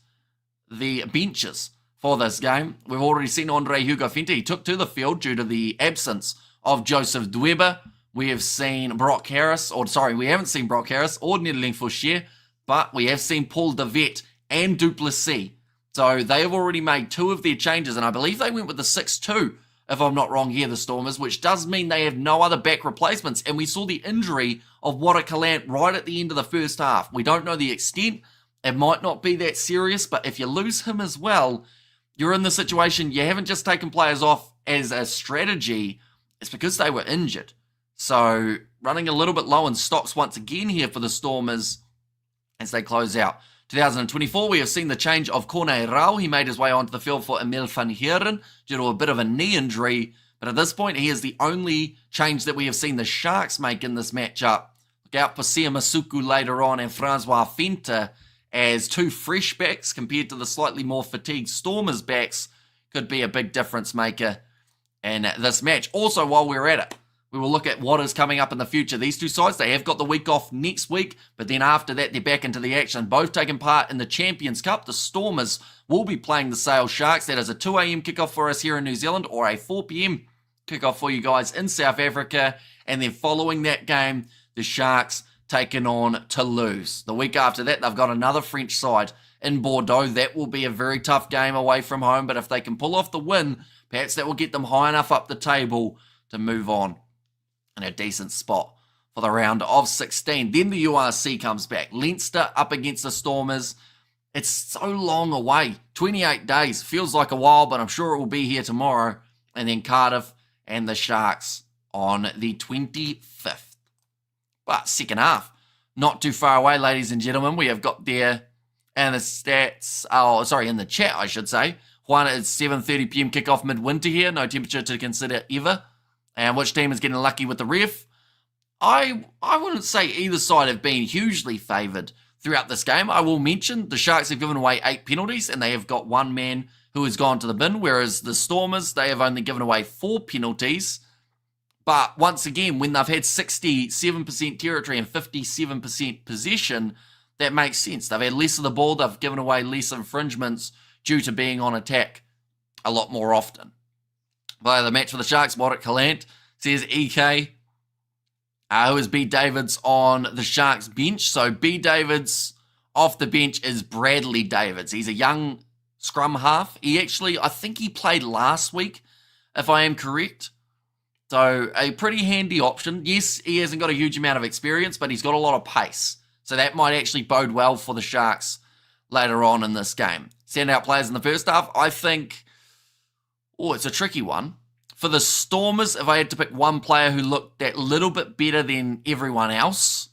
[SPEAKER 1] the benches for this game. We've already seen Andre Hugo Fente. He took to the field due to the absence of Joseph Dweba. We have seen Brock Harris, we haven't seen Brock Harris or Nedeling Fouchier, but we have seen Paul de Vet and Duplessis So they have already made 2 of their changes, and I believe they went with the 6-2, if I'm not wrong here, the Stormers, which does mean they have no other back replacements. And we saw the injury of Kalant right at the end of the first half. We don't know the extent. It might not be that serious, but if you lose him as well, you're in the situation you haven't just taken players off as a strategy. It's because they were injured. So running a little bit low in stocks once again here for the Stormers as they close out 2024, we have seen the change of Corne Rao. He made his way onto the field for Emil van Heeren due to a bit of a knee injury. But at this point, he is the only change that we have seen the Sharks make in this matchup. Look out for Sia Masuku later on and Francois Fenta as 2 fresh backs compared to the slightly more fatigued Stormers backs. Could be a big difference maker in this match. Also, while we're at it, we will look at what is coming up in the future. These 2 sides, they have got the week off next week, but then after that, they're back into the action. Both taking part in the Champions Cup. The Stormers will be playing the Sale Sharks. That is a 2 a.m. kickoff for us here in New Zealand, or a 4 p.m. kickoff for you guys in South Africa. And then following that game, the Sharks taking on Toulouse. The week after that, they've got another French side in Bordeaux. That will be a very tough game away from home, but if they can pull off the win, perhaps that will get them high enough up the table to move on in a decent spot for the round of 16. Then the URC comes back. Leinster up against the Stormers. It's so long away. 28 days. Feels like a while, but I'm sure it will be here tomorrow. And then Cardiff and the Sharks on the 25th. But second half, not too far away, ladies and gentlemen. We have got there, and the stats, in the chat, I should say. One is 7:30 p.m. kickoff midwinter here. No temperature to consider ever. And which team is getting lucky with the ref? I wouldn't say either side have been hugely favoured throughout this game. I will mention the Sharks have given away 8 penalties, and they have got 1 man who has gone to the bin, whereas the Stormers, they have only given away 4 penalties. But once again, when they've had 67% territory and 57% possession, that makes sense. They've had less of the ball, they've given away less infringements due to being on attack a lot more often. Player of the match for the Sharks, Kalant, says EK, who is B. Davids on the Sharks bench. So B. Davids off the bench is Bradley Davids. He's a young scrum half. I think he played last week, if I am correct. So a pretty handy option. Yes, he hasn't got a huge amount of experience, but he's got a lot of pace. So that might actually bode well for the Sharks later on in this game. Standout players in the first half, I think, it's a tricky one. For the Stormers, if I had to pick one player who looked that little bit better than everyone else,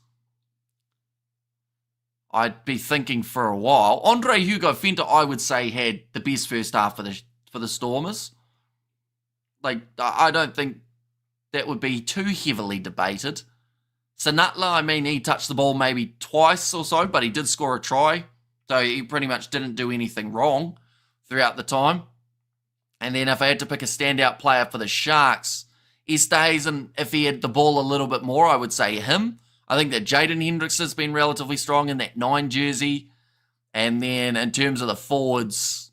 [SPEAKER 1] I'd be thinking for a while. Andre Hugo Fenta, I would say, had the best first half for the Stormers. I don't think that would be too heavily debated. Sanatla, he touched the ball maybe twice or so, but he did score a try. So he pretty much didn't do anything wrong throughout the time. And then if I had to pick a standout player for the Sharks, Easthuizen, if he had the ball a little bit more, I would say him. I think that Jaden Hendricks has been relatively strong in that 9 jersey. And then in terms of the forwards,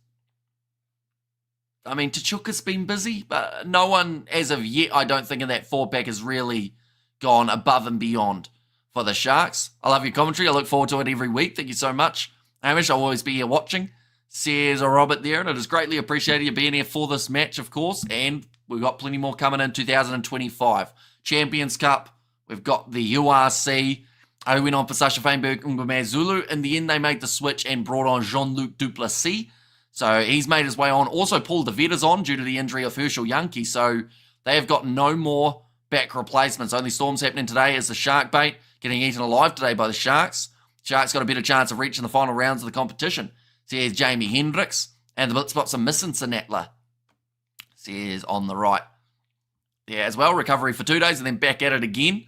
[SPEAKER 1] Tachuka's been busy, but no one as of yet, I don't think, in that 4-pack has really gone above and beyond for the Sharks. I love your commentary. I look forward to it every week. Thank you so much, Hamish. I'll always be here watching. Says Robert there, and it is greatly appreciated you being here for this match, of course, and we've got plenty more coming in 2025. Champions Cup, we've got the URC. I went on for Sasha Feinberg, Ngumaz Zulu. In the end, they made the switch and brought on Jean-Luc Duplessis. So he's made his way on. Also, Paul De Vet is on due to the injury of Herschel Yankee. So they have got no more back replacements. Only Storms happening today is the Shark bait getting eaten alive today by the Sharks. Sharks got a better chance of reaching the final rounds of the competition. Says Jamie Hendricks. And the blitzbots are missing Sinatla. Says on the right. Yeah, as well. Recovery for 2 days and then back at it again.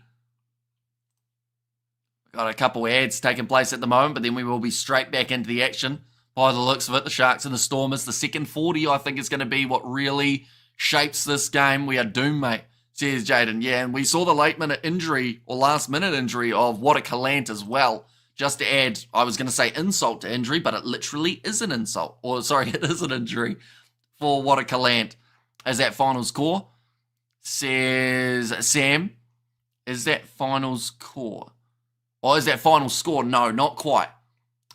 [SPEAKER 1] Got a couple ads taking place at the moment, but then we will be straight back into the action. By the looks of it, the Sharks and the Stormers. The second 40, I think, is going to be what really shapes this game. We are doomed, mate. Says Jaden. Yeah, and we saw the late-minute injury or last-minute injury of Kalant as well. Just to add, I was going to say insult to injury, but it literally is an insult. It is an injury for Kalant. As that final score, says Sam, is that final score? Or is that final score? No, not quite.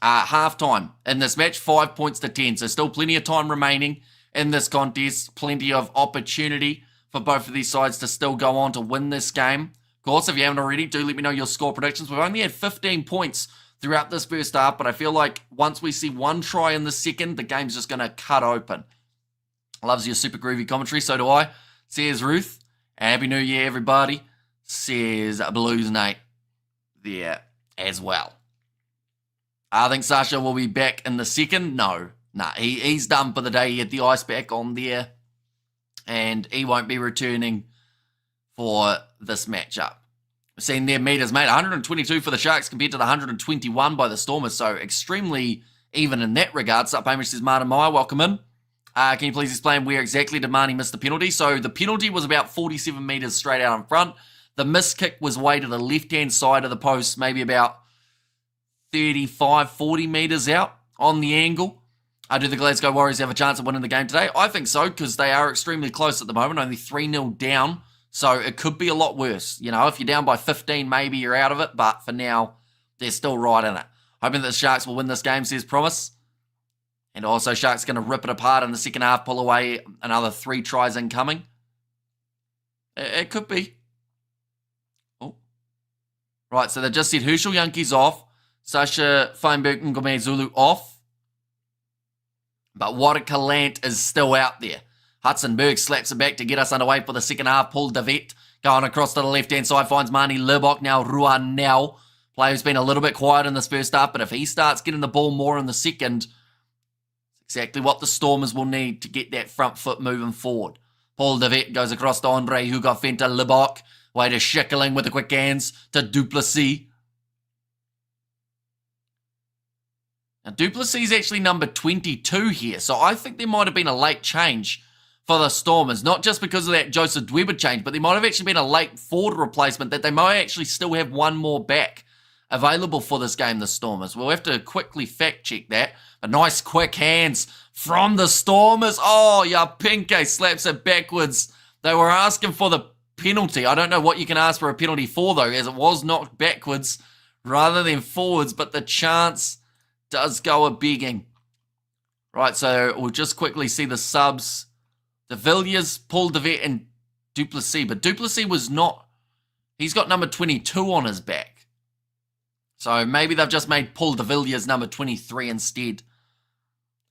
[SPEAKER 1] half-time in this match, 5 points to 10. So still plenty of time remaining in this contest. Plenty of opportunity for both of these sides to still go on to win this game. Of course, if you haven't already, do let me know your score predictions. We've only had 15 points throughout this first half, but I feel like once we see one try in the second, the game's just going to cut open. Loves your super groovy commentary, so do I. Says Ruth. Happy New Year, everybody. Says Blues Nate there as well. I think Sasha will be back in the second. No, he's done for the day. He had the ice back on there, and he won't be returning for this matchup. We've seen their meters made, 122 for the Sharks compared to the 121 by the Stormers, so extremely even in that regard. Sup, Hamish, says Martin Meyer, welcome in. Can you please explain where exactly did Marnie miss the penalty? So the penalty was about 47 meters straight out in front. The miss kick was way to the left-hand side of the post, maybe about 35, 40 meters out on the angle. Do the Glasgow Warriors have a chance of winning the game today? I think so, because they are extremely close at the moment, only 3-0 down. So it could be a lot worse. You know, if you're down by 15, maybe you're out of it. But for now, they're still right in it. Hoping that the Sharks will win this game, says Promise. And also, Sharks going to rip it apart in the second half, pull away another 3 tries incoming. It could be. Oh. Right, so they just said Herschel Yankees off. Sasha Feinberg Ngome Zulu off. But Warakalant is still out there. Hudson Berg slaps it back to get us underway for the second half. Paul Devet going across to the left-hand side. Finds Marnie Lerbach. Now Ruan Now. Player who's been a little bit quiet in this first half. But if he starts getting the ball more in the second, it's exactly what the Stormers will need to get that front foot moving forward. Paul Devet goes across to Andre Hugafenta Lerbach. Way to Schickling with the quick hands to Duplessis. Now, Duplessis is actually number 22 here, so I think there might have been a late change for the Stormers, not just because of that Joseph Dweber change, but there might have actually been a late forward replacement that they might actually still have one more back available for this game, the Stormers. We'll have to quickly fact-check that. But nice quick hands from the Stormers. Oh, Yapinke slaps it backwards. They were asking for the penalty. I don't know what you can ask for a penalty for, though, as it was knocked backwards rather than forwards, but the chance does go a-begging. Right, so we'll just quickly see the subs. De Villiers, Paul Devet, and Duplessis. But Duplessis was not... He's got number 22 on his back. So maybe they've just made Paul De Villiers number 23 instead.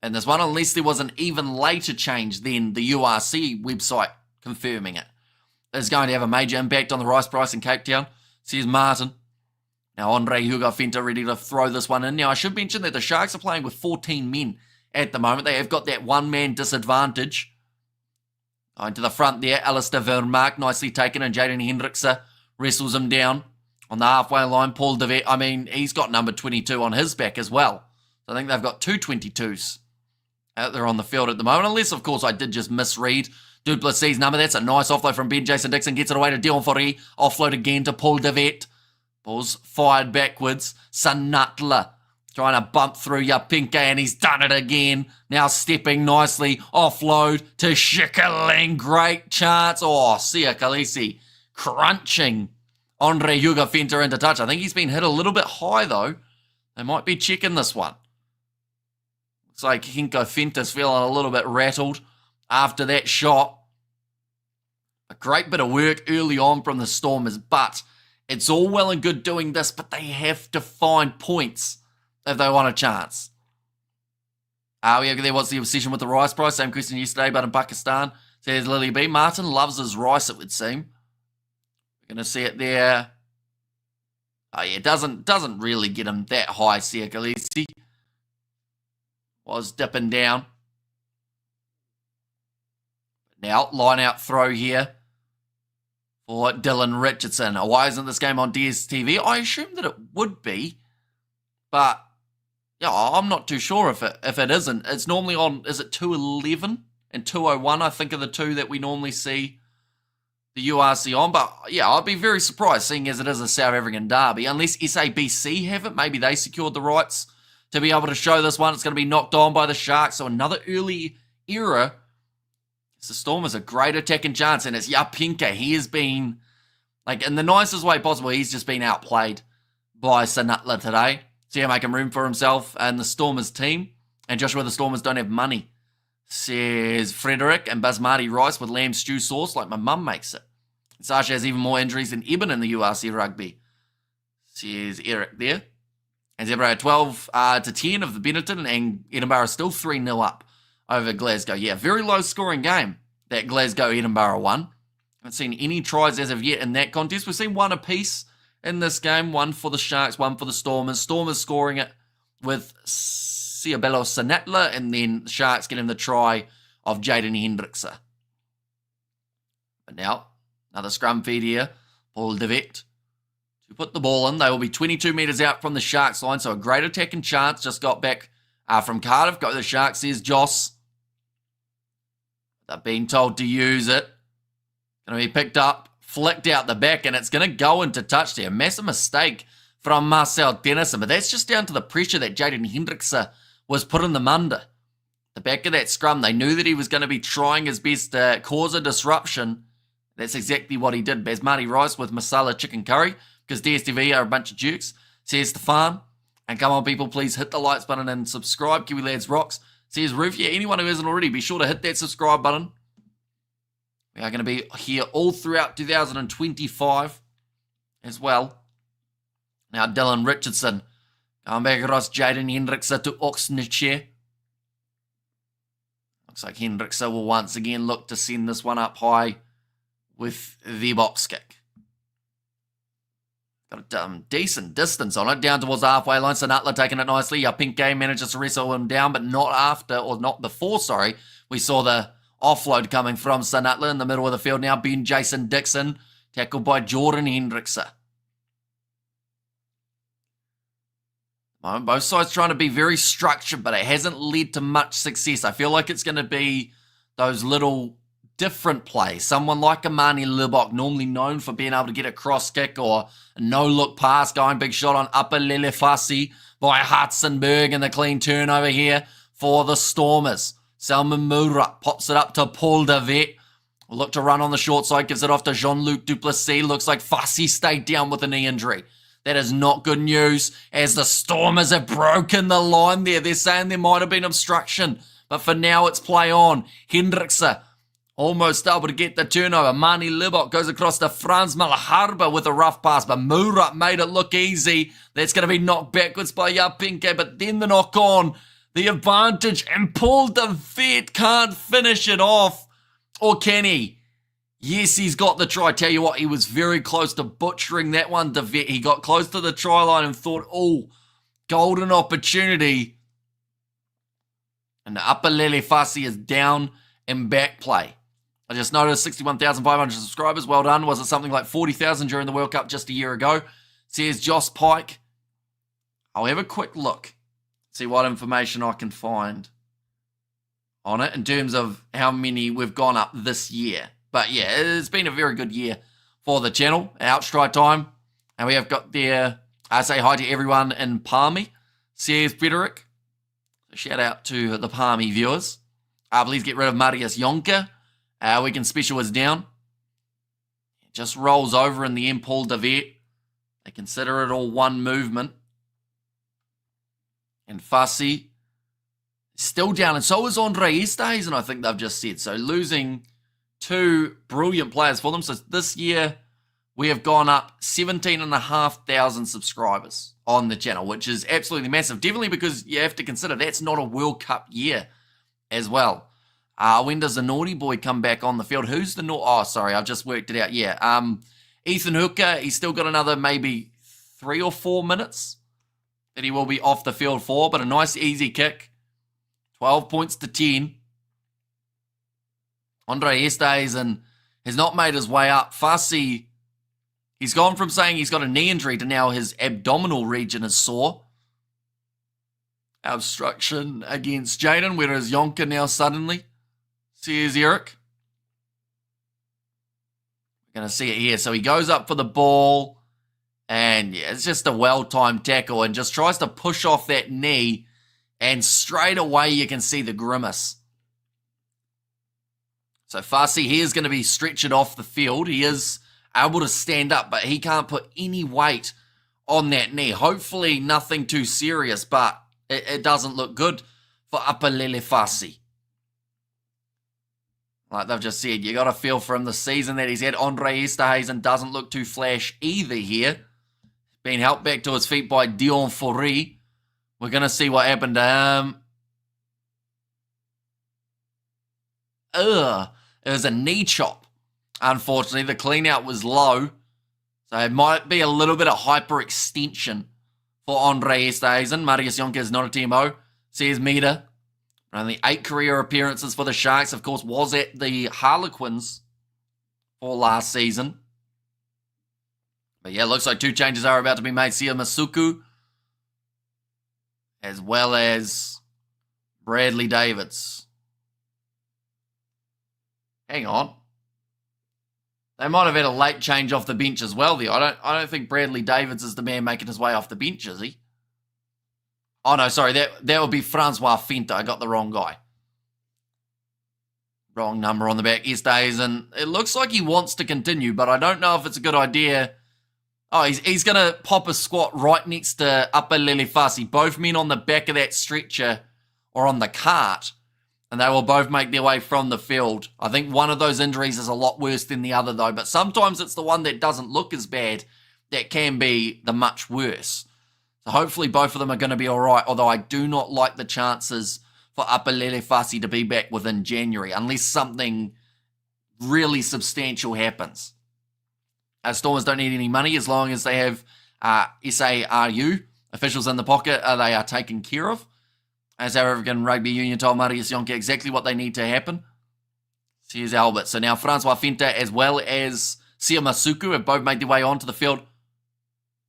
[SPEAKER 1] And this one, unless there was an even later change than the URC website confirming it, is going to have a major impact on the rice price in Cape Town, says Martin. Now, Andre Hugafenta ready to throw this one in. Now, I should mention that the Sharks are playing with 14 men at the moment. They have got that one-man disadvantage. Going to the front there, Alistair Vermaak, nicely taken, and Jaden Hendrickse wrestles him down on the halfway line. Paul Devet, I mean, he's got number 22 on his back as well. So I think they've got 2 22s out there on the field at the moment, unless, of course, I did just misread Duplessis' number. That's a nice offload from Ben Jason Dixon, gets it away to Dion Forey, offload again to Paul Devet. Ball's fired backwards. Sanatla trying to bump through Yapinke, and he's done it again. Now stepping nicely. Offload to Schickling. Great chance. Oh, Sia Khaleesi crunching Andre Hugafenta into touch. I think he's been hit a little bit high, though. They might be checking this one. Looks like Hinko Fenta's feeling a little bit rattled after that shot. A great bit of work early on from the Stormers, but it's all well and good doing this, but they have to find points if they want a chance. We have there, what's the obsession with the rice price? Same question yesterday, but in Pakistan. Says Lily B. Martin loves his rice, it would seem. We're going to see it there. Oh, yeah, doesn't really get him that high, Sia Khaleesi. Was dipping down. Now, line out throw here for Dylan Richardson. Why isn't this game on DSTV? I assume that it would be, but yeah, I'm not too sure if it isn't. It's normally on, is it 211 and 201, I think, are the two that we normally see the URC on. But yeah, I'd be very surprised, seeing as it is a South African derby, unless SABC have it. Maybe they secured the rights to be able to show this one. It's going to be knocked on by the Sharks, so another early error. The Stormers a great attacking chance, and it's Yapinke. He has been, like, in the nicest way possible, he's just been outplayed by Sanatla today. See him making room for himself and the Stormers team. And Joshua, the Stormers don't have money, says Frederick, and Basmati rice with lamb stew sauce like my mum makes it. Sasha has even more injuries than Eben in the URC rugby, says Eric there. And Zebra 12 to 10 of the Benetton, and Edinburgh is still 3-0 up over Glasgow. Yeah, very low scoring game that Glasgow-Edinburgh won. Haven't seen any tries as of yet in that contest. We've seen one apiece in this game, one for the Sharks, one for the Stormers. Stormers scoring it with Ciabello Sanatla, and then the Sharks getting the try of Jaden Hendrickse. But now, another scrum feed here. Paul DeVette to put the ball in. They will be 22 metres out from the Sharks line, so a great attacking chance. Just got back from Cardiff. Go to the Sharks, says Joss. They're being told to use it. Going to be picked up, flicked out the back, and it's going to go into touch there. Massive mistake from Marcel Dennison, but that's just down to the pressure that Jaden Hendrickse was putting them under. The back of that scrum, they knew that he was going to be trying his best to cause a disruption. That's exactly what he did. Basmati rice with masala chicken curry, because DSTV are a bunch of jukes, says Stefan. And come on, people, please hit the likes button and subscribe. Kiwi Lads rocks, says Roof. Yeah, anyone who hasn't already, be sure to hit that subscribe button. We are going to be here all throughout 2025 as well. Now, Dylan Richardson going back across Jaden Hendrickse to Oxnitcher. Looks like Hendrickse will once again look to send this one up high with the box kick. Got a decent distance on it, down towards the halfway line. Sanatla taking it nicely. Pinke manages to wrestle him down, but not before, we saw the offload coming from Sanatla in the middle of the field. Now Ben Jason Dixon, tackled by Jordan Hendrickse. Both sides trying to be very structured, but it hasn't led to much success. I feel like it's going to be those little different plays. Someone like Amani Libok, normally known for being able to get a cross kick or a no-look pass, going big shot on Upper Lelefasi by Hartzenberg, and the clean turnover here for the Stormers. Salman Murat pops it up to Paul DeVette. Will look to run on the short side, gives it off to Jean-Luc Duplessis. Looks like Fassi stayed down with a knee injury. That is not good news, as the Stormers have broken the line there. They're saying there might have been obstruction, but for now it's play on. Hendrickse almost able to get the turnover. Mani Libok goes across to Franz Malharba with a rough pass, but Murat made it look easy. That's going to be knocked backwards by Yapinke, but then the knock on. The advantage, and Paul DeVette can't finish it off. Or can he? Yes, he's got the try. Tell you what, he was very close to butchering that one, DeVette. He got close to the try line and thought, oh, golden opportunity. And the Upper Lelefasi is down in back play. I just noticed 61,500 subscribers. Well done. Was it something like 40,000 during the World Cup just a year ago? Says Joss Pike. I'll have a quick look. See what information I can find on it in terms of how many we've gone up this year. But yeah, it's been a very good year for the channel. Outstrike time. And we have got there, I say hi to everyone in Palmy, says Frederick. Shout out to the Palmy viewers. Please get rid of Marius Yonka. Weekend special is down. It just rolls over in the end, Paul DeVette. They consider it all one movement. And Fassi still down, and so is Andre Esterhuizen, I think they've just said. So losing two brilliant players for them. So this year we have gone up 17,500 subscribers on the channel, which is absolutely massive. Definitely because you have to consider that's not a World Cup year as well. When does the naughty boy come back on the field? Who's the naughty? Oh, sorry, I've just worked it out. Yeah, Ethan Hooker, he's still got another maybe 3 or 4 minutes that he will be off the field for, but a nice easy kick. 12 points to 10. Andre Esterhuizen has not made his way up. Fassi, he's gone from saying he's got a knee injury to now his abdominal region is sore. Obstruction against Jaden, whereas Yonka now suddenly, says Eric. We're going to see it here. So he goes up for the ball. And yeah, it's just a well-timed tackle and just tries to push off that knee, and straight away you can see the grimace. So Fassi, he is going to be stretched off the field. He is able to stand up, but he can't put any weight on that knee. Hopefully nothing too serious, but it doesn't look good for Apalele Fasi. Like they've just said, you got to feel for him the season that he's had. Andre Esterhuizen doesn't look too flash either here. Being helped back to his feet by Dion Fourie. We're going to see what happened to him. It was a knee chop. Unfortunately, the clean out was low. So it might be a little bit of hyperextension for Andre Esterhuizen. Marius Jonker is not a TMO. Says Meter. Only 8 career appearances for the Sharks. Of course, was at the Harlequins for last season. But yeah, looks like 2 changes are about to be made. Sia Masuku, as well as Bradley Davids. Hang on. They might have had a late change off the bench as well there. I don't think Bradley Davids is the man making his way off the bench, is he? Oh, no, sorry. That would be Francois Fenta. I got the wrong guy. Wrong number on the back. Esterhuizen. It looks like he wants to continue, but I don't know if it's a good idea. Oh, he's going to pop a squat right next to Apalele Fasi. Both men on the back of that stretcher or on the cart, and they will both make their way from the field. I think one of those injuries is a lot worse than the other, though, but sometimes it's the one that doesn't look as bad that can be the much worse. So hopefully both of them are going to be all right, although I do not like the chances for Apalele Fasi to be back within January, unless something really substantial happens. Stormers don't need any money as long as they have SARU, officials in the pocket, they are taken care of. As our African Rugby Union told Marius Jonker exactly what they need to happen. So here's Albert. So now Francois Fenta as well as Sia Masuku have both made their way onto the field.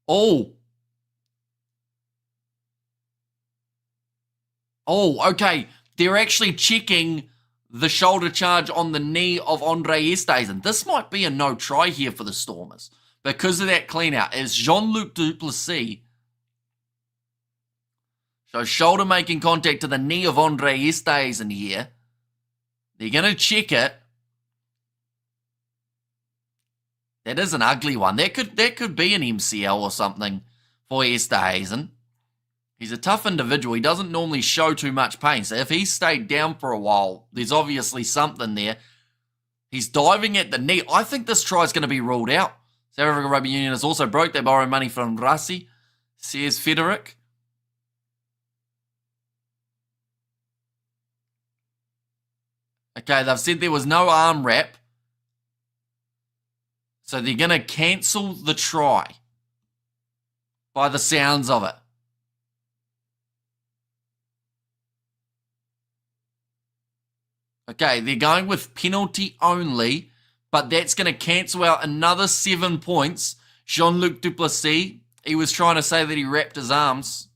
[SPEAKER 1] Oh, okay. They're actually checking the shoulder charge on the knee of Andre Esterhuizen. This might be a no try here for the Stormers because of that clean out. As Jean-Luc Duplessis shows shoulder making contact to the knee of Andre Esterhuizen here. They're going to check it. That is an ugly one. That could be an MCL or something for Esterhuizen. He's a tough individual. He doesn't normally show too much pain. So if he stayed down for a while, there's obviously something there. He's diving at the knee. I think this try is going to be ruled out. South African Rugby Union has also broke. They borrow money from Rassi, says Frederick. Okay, they've said there was no arm wrap. So they're going to cancel the try by the sounds of it. Okay, they're going with penalty only, but that's going to cancel out another 7 points. Jean-Luc Duplessis, he was trying to say that he wrapped his arms.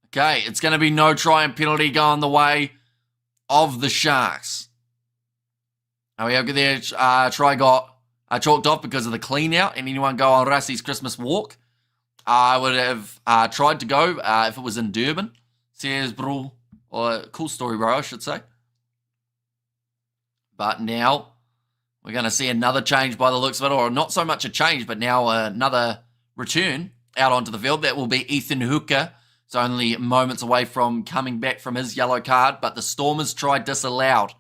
[SPEAKER 1] Okay, it's going to be no try and penalty going the way of the Sharks. Now we have their try got chalked off because of the clean out, and anyone go on Rassi's Christmas walk. I would have tried to go if it was in Durban. Says bro, or cool story, bro, I should say. But now we're going to see another change by the looks of it, or not so much a change, but now another return out onto the field. That will be Ethan Hooker. It's only moments away from coming back from his yellow card, but the Stormers try disallowed.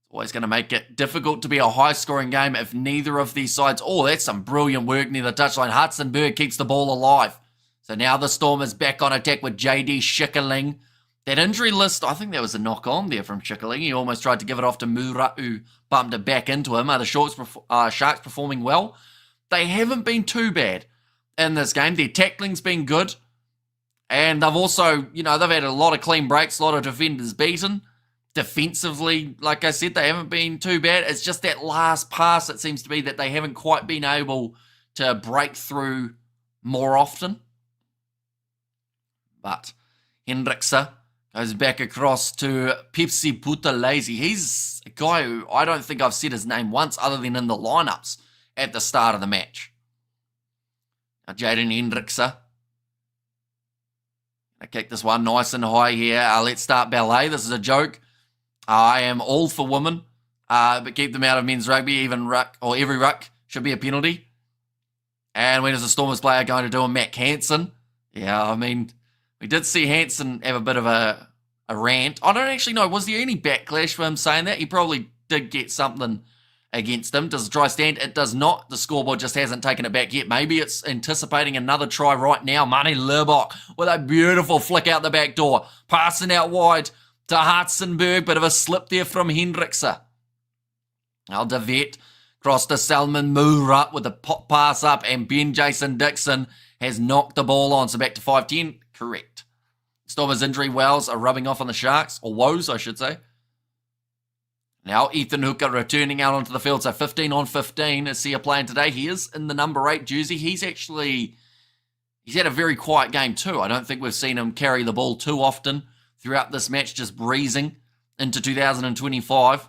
[SPEAKER 1] Always going to make it difficult to be a high-scoring game if neither of these sides... Oh, that's some brilliant work near the touchline. Hudson-Berg keeps the ball alive. So now the Stormers back on attack with JD Schickerling. That injury list, I think there was a knock-on there from Schickerling. He almost tried to give it off to Mura, who bumped it back into him. Are the Sharks performing well? They haven't been too bad in this game. Their tackling's been good. And they've also, they've had a lot of clean breaks, a lot of defenders beaten. Defensively, like I said, they haven't been too bad. It's just that last pass, it seems to be that they haven't quite been able to break through more often. But Hendrickse goes back across to Pepsi Buthelezi. He's a guy who I don't think I've said his name once other than in the lineups at the start of the match. Now Jaden Hendrickse. I kick this one nice and high here. Let's start ballet. This is a joke. I am all for women, but keep them out of men's rugby. Even ruck, or every ruck, should be a penalty. And when is the Stormers player going to do a Matt Hansen? Yeah, I mean, we did see Hansen have a bit of a rant. I don't actually know, was there any backlash for him saying that? He probably did get something against him. Does the try stand? It does not. The scoreboard just hasn't taken it back yet. Maybe it's anticipating another try right now. Mani Libbok with a beautiful flick out the back door. Passing out wide to Hartzenberg. Bit of a slip there from Hendrickse. Now De Vet cross to Salman Murat with a pop pass up, and Ben Jason Dixon has knocked the ball on. So back to 5-10. Correct. Stormers injury woes are rubbing off on the Sharks, or woes, I should say. Now Ethan Hooker returning out onto the field. So 15 on 15 is Sia playing today. He is in the number 8 jersey. He's had a very quiet game too. I don't think we've seen him carry the ball too often throughout this match, just breezing into 2025.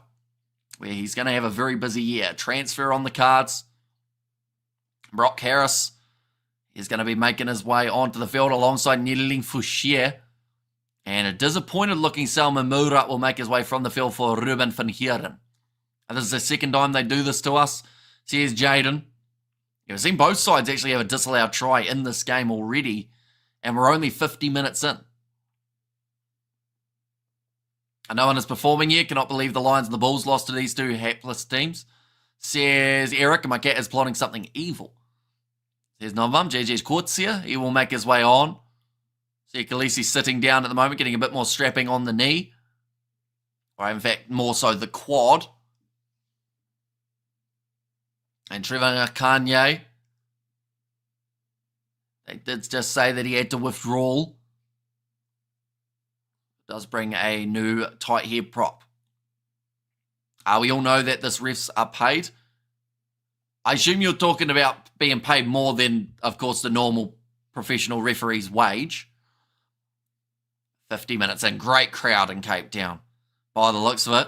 [SPEAKER 1] Where he's going to have a very busy year. Transfer on the cards. Brock Harris is going to be making his way onto the field alongside Nedeling Fouchier. And a disappointed-looking Salman Murat will make his way from the field for Ruben van Heeren. And this is the second time they do this to us. So here's Jaden. We've seen both sides actually have a disallowed try in this game already. And we're only 50 minutes in. And no one is performing yet. Cannot believe the Lions and the Bulls lost to these two hapless teams. Says Eric, and my cat is plotting something evil. Says Novam, JJ's Courtsia. He will make his way on. See Khaleesi sitting down at the moment, getting a bit more strapping on the knee. Or in fact, more so the quad. And Trevor Kanye. They did just say that he had to withdraw. Does bring a new tight head prop. We all know that this refs are paid. I assume you're talking about being paid more than, of course, the normal professional referee's wage. 50 minutes in. Great crowd in Cape Town, by the looks of it.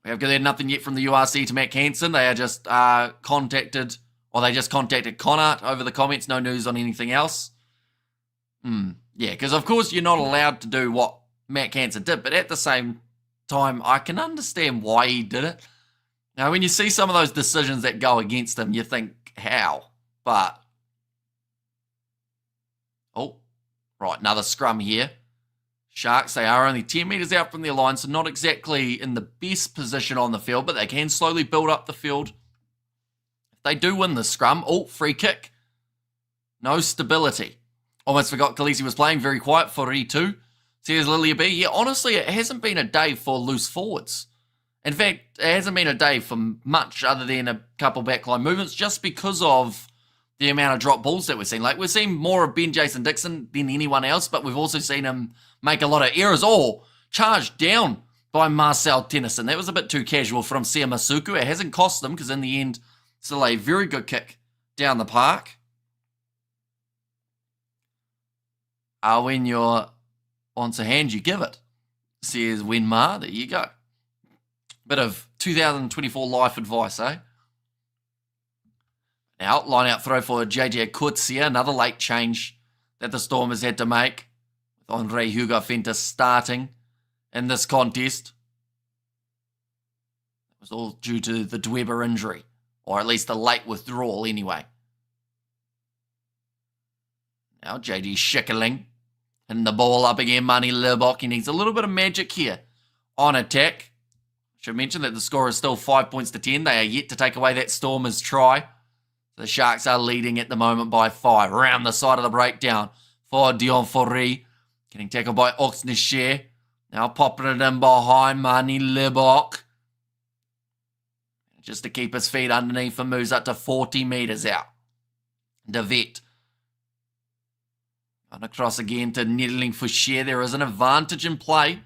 [SPEAKER 1] We have had nothing yet from the URC to Matt Hansen. They are just contacted Connacht over the comments. No news on anything else. Yeah, because of course you're not allowed to do what Matt Hansen did, but at the same time, I can understand why he did it. Now, when you see some of those decisions that go against him, you think, how? But, oh, right, another scrum here. Sharks, they are only 10 metres out from their line, so not exactly in the best position on the field, but they can slowly build up the field. If they do win the scrum, oh, free kick. No stability. Almost forgot Khaleesi was playing, very quiet for E2. Says Lilia B. Yeah, honestly, it hasn't been a day for loose forwards. In fact, it hasn't been a day for much other than a couple backline movements just because of the amount of drop balls that we've seen. Like, we've seen more of Ben Jason Dixon than anyone else, but we've also seen him make a lot of errors. Oh, charged down by Marcel Tennyson. That was a bit too casual from Sia Masuku. It hasn't cost them because in the end, still a very good kick down the park. When you're wants a hand, you give it, says Wenmar. There you go. Bit of 2024 life advice, eh? Now, line out throw for JJ Courtsia, another late change that the Stormers had to make, with Andre Hugo Fenta starting in this contest. It was all due to the Dweber injury, or at least the late withdrawal anyway. Now, JD Schickerling. And the ball up again, Mani Libbok. He needs a little bit of magic here on attack. Should mention that the score is still 5 points to 10. They are yet to take away that Stormers try. The Sharks are leading at the moment by 5. Around the side of the breakdown for Dion Forey. Getting tackled by Oxneshare. Now popping it in behind Mani Libbok. Just to keep his feet underneath and moves up to 40 metres out. De Vet. And across again to Nedeling Fouchier. There is an advantage in play.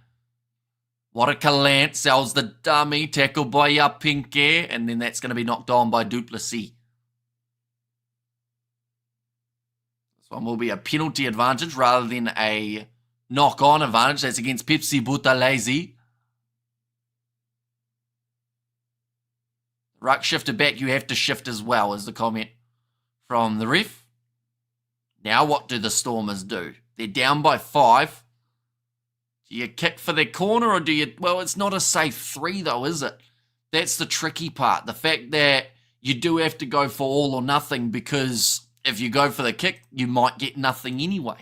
[SPEAKER 1] Warakalant sells the dummy. Tackled by Yapinke. And then that's going to be knocked on by Duplessis. This one will be a penalty advantage rather than a knock-on advantage. That's against Pepsi Buthelezi. Ruck shifted back. You have to shift as well, is the comment from the ref. Now what do the Stormers do? They're down by 5. Do you kick for their corner or do you... Well, it's not a safe 3 though, is it? That's the tricky part. The fact that you do have to go for all or nothing, because if you go for the kick, you might get nothing anyway.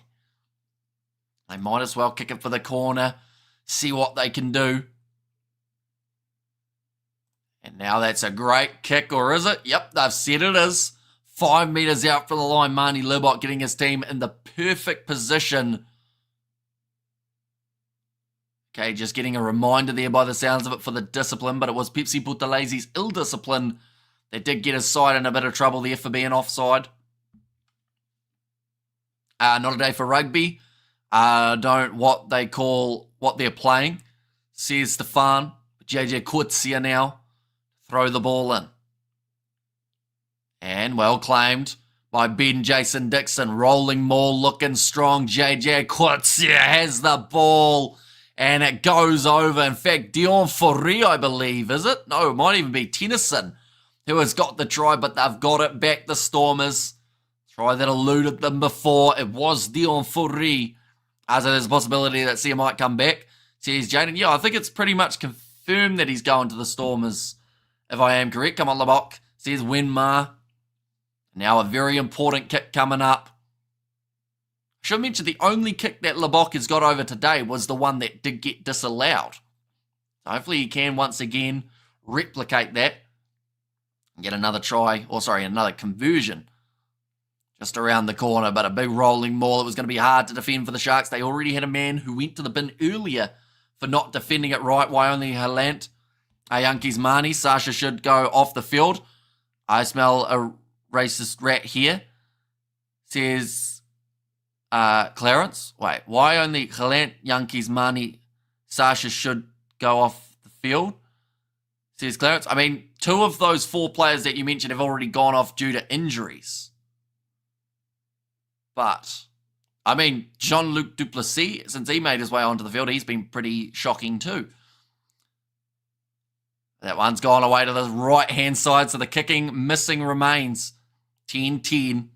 [SPEAKER 1] They might as well kick it for the corner, see what they can do. And now that's a great kick, or is it? Yep, they've said it is. 5 metres out from the line, Marnie Libok getting his team in the perfect position. Okay, just getting a reminder there by the sounds of it for the discipline, but it was Pepsi Butalese's ill discipline that did get his side in a bit of trouble there for being offside. Not a day for rugby. What they're playing, says Stefan. JJ Coetzee now throw the ball in. And well claimed by Ben Jason Dixon. Rolling maul, looking strong. JJ Coetzee has the ball. And it goes over. In fact, Dion Foree, I believe, is it? No, it might even be Tennyson who has got the try, but they've got it back, the Stormers. Try that eluded them before. It was Dion Foree. So there's a possibility that Sia might come back. Says Jaden. Yeah, I think it's pretty much confirmed that he's going to the Stormers, if I am correct. Come on, Libok. Says Wenmar. Now a very important kick coming up. I should mention the only kick that Libok has got over today was the one that did get disallowed. So hopefully he can once again replicate that and get another try, another conversion just around the corner, but a big rolling maul. It was going to be hard to defend for the Sharks. They already had a man who went to the bin earlier for not defending it right. Why only Halant? Yankees Marnie. Sasha should go off the field. I smell a racist rat here. Says Clarence. Wait, why only Halant, Yankees Marnie, Sasha should go off the field? Says Clarence. I mean, 2 of those 4 players that you mentioned have already gone off due to injuries. But, I mean, Jean-Luc Duplessis, since he made his way onto the field, he's been pretty shocking too. That one's gone away to the right-hand side, so the kicking missing remains. 10-10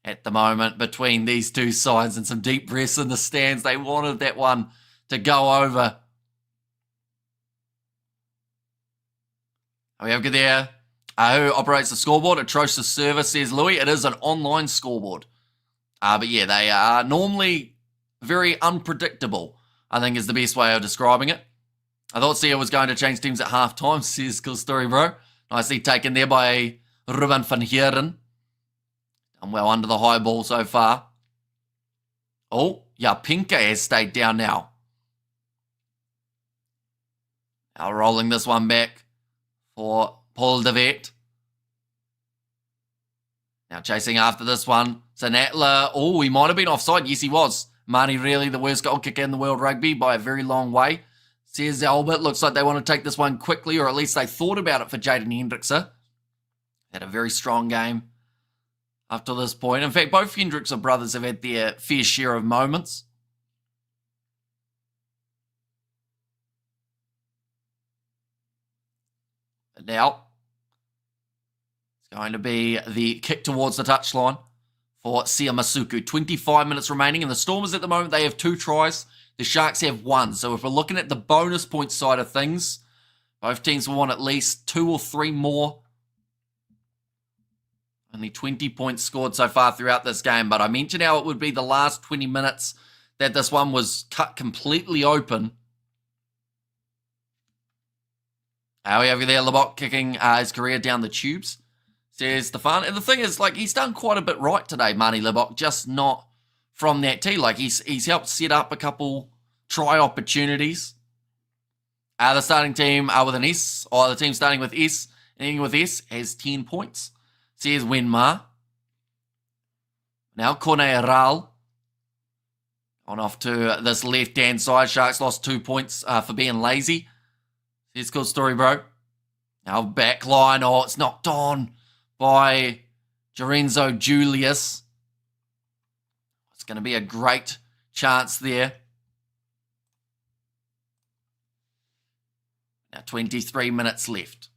[SPEAKER 1] at the moment between these two sides, and some deep breaths in the stands. They wanted that one to go over. We have there who operates the scoreboard. Atrocious service, says Louis. It is an online scoreboard. But yeah, they are normally very unpredictable, I think is the best way of describing it. I thought Sia was going to change teams at halftime, says Cool Story Bro. Nicely taken there by Ruben van Heeren. Done well under the high ball so far. Oh, Pinka has stayed down now. Now rolling this one back for Paul de Vet. Now chasing after this one. Sanatla, oh, he might have been offside. Yes, he was. Marnie really the worst goal kicker in the world rugby by a very long way. Says Albert, looks like they want to take this one quickly, or at least they thought about it for Jaden Hendrickse. Had a very strong game up to this point. In fact, both Hendrickse brothers have had their fair share of moments. But now, it's going to be the kick towards the touchline for Sia Masuku. 25 minutes remaining, and the Stormers at the moment, they have 2 tries. The Sharks have 1. So if we're looking at the bonus point side of things, both teams will want at least 2 or 3 more. Only 20 points scored so far throughout this game, but I mentioned how it would be the last 20 minutes that this one was cut completely open. We have there, Libok kicking his career down the tubes, says Stefan. And the thing is, like, he's done quite a bit right today, Marnie Libok, just not from that tee. Like, he's helped set up a couple try opportunities. The starting team with an S, or the team starting with S, ending with S, has 10 points. Says Wenmar. Now Corneral on off to this left-hand side. Sharks lost 2 points for being lazy. Says Cool Story Bro. Now back line. Oh, it's knocked on by Lorenzo Julius. It's going to be a great chance there. Now 23 minutes left.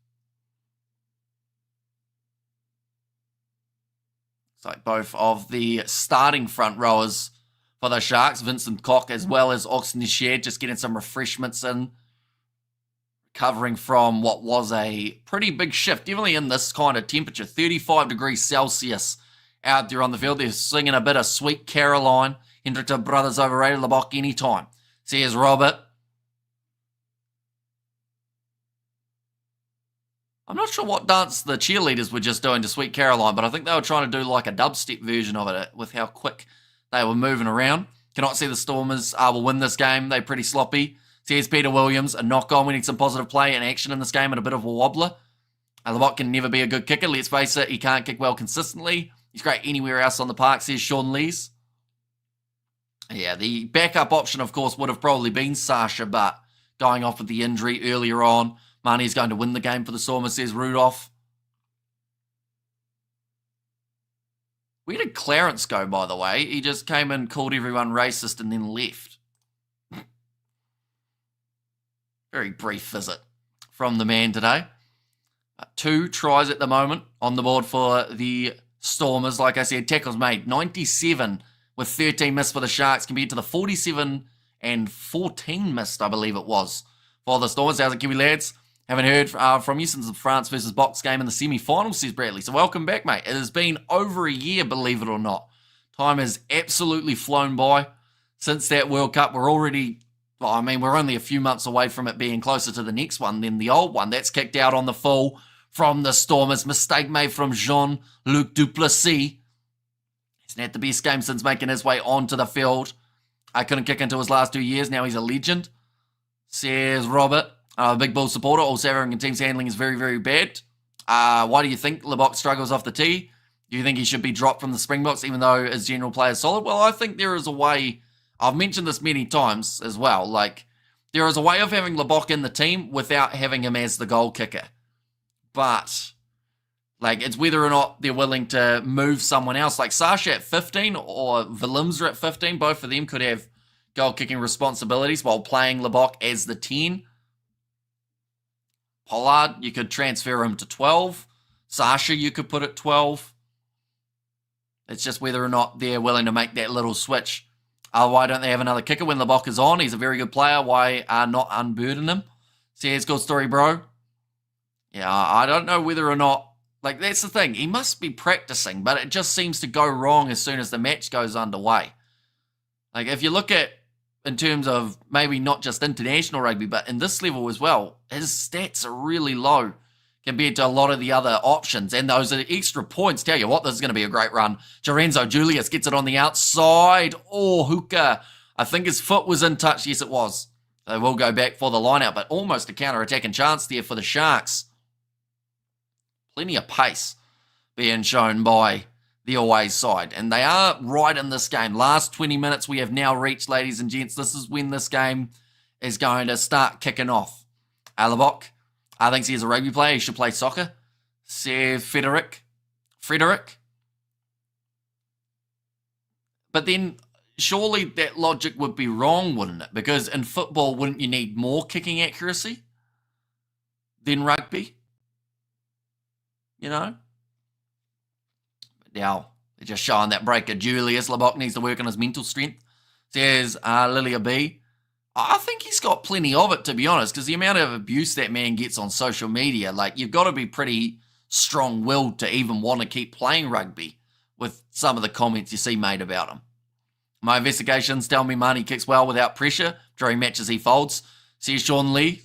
[SPEAKER 1] Looks like both of the starting front rowers for the Sharks. Vincent Koch as well as Oxen Nished just getting some refreshments in. Recovering from what was a pretty big shift. Definitely in this kind of temperature. 35 degrees Celsius out there on the field. They're singing a bit of Sweet Caroline. Hendrickson Brothers overrated. Lebock anytime. See, here's Robert. I'm not sure what dance the cheerleaders were just doing to Sweet Caroline, but I think they were trying to do like a dubstep version of it with how quick they were moving around. Cannot see the Stormers will win this game. They're pretty sloppy. So here's Peter Williams, a knock-on. We need some positive play and action in this game and a bit of a wobbler. Lebock can never be a good kicker. Let's face it, he can't kick well consistently. He's great anywhere else on the park. Here's Sean Lees. Yeah, the backup option, of course, would have probably been Sasha, but going off with the injury earlier on, Marnie's going to win the game for the Stormers, says Rudolph. Where did Clarence go, by the way? He just came in, called everyone racist, and then left. Very brief visit from the man today. 2 tries at the moment on the board for the Stormers. Like I said, tackles made 97 with 13 missed for the Sharks compared to the 47 and 14 missed, I believe it was, for the Stormers. How's it, Kiwi lads? Haven't heard from you since the France versus Box game in the semi-final, says Bradley. So welcome back, mate. It has been over a year, believe it or not. Time has absolutely flown by since that World Cup. We're already, well, I mean, we're only a few months away from it being closer to the next one than the old one. That's kicked out on the full from the Stormers. Mistake made from Jean-Luc Duplessis. He's had the best game since making his way onto the field. I couldn't kick into his last 2 years. Now he's a legend, says Robert. Big Bull supporter. All South African team's handling is very, very bad. Why do you think Lebock struggles off the tee? Do you think he should be dropped from the Springboks even though his general play is solid? Well, I think there is a way. I've mentioned this many times as well. Like, there is a way of having Lebock in the team without having him as the goal kicker. But, like, it's whether or not they're willing to move someone else. Like Sasha at 15 or Willemser at 15. Both of them could have goal kicking responsibilities while playing Lebock as the 10. Pollard, you could transfer him to 12. Sasha, you could put at 12. It's just whether or not they're willing to make that little switch. Why don't they have another kicker when Lebock is on? He's a very good player. Why not unburden him? Says, good story, bro. Yeah, I don't know whether or not, like, that's the thing. He must be practicing, but it just seems to go wrong as soon as the match goes underway. Like, if you look at, in terms of maybe not just international rugby, but in this level as well, his stats are really low compared to a lot of the other options. And those are extra points. Tell you what, this is going to be a great run. Lorenzo Julius gets it on the outside. Oh, Hookah. I think his foot was in touch. Yes, it was. They will go back for the line-out, but almost a counter-attacking chance there for the Sharks. Plenty of pace being shown by the away side. And they are right in this game. Last 20 minutes we have now reached, ladies and gents. This is when this game is going to start kicking off. Lebock, I think he's a rugby player. He should play soccer. Says Frederick. But then surely that logic would be wrong, wouldn't it? Because in football, wouldn't you need more kicking accuracy than rugby? You know? Now, they're just showing that break of Julius. Lebock needs to work on his mental strength. Says Lilia B. I think he's got plenty of it, to be honest, because the amount of abuse that man gets on social media, like, you've got to be pretty strong-willed to even want to keep playing rugby with some of the comments you see made about him. My investigations tell me Marnie kicks well without pressure. During matches he folds. Says Sean Lee.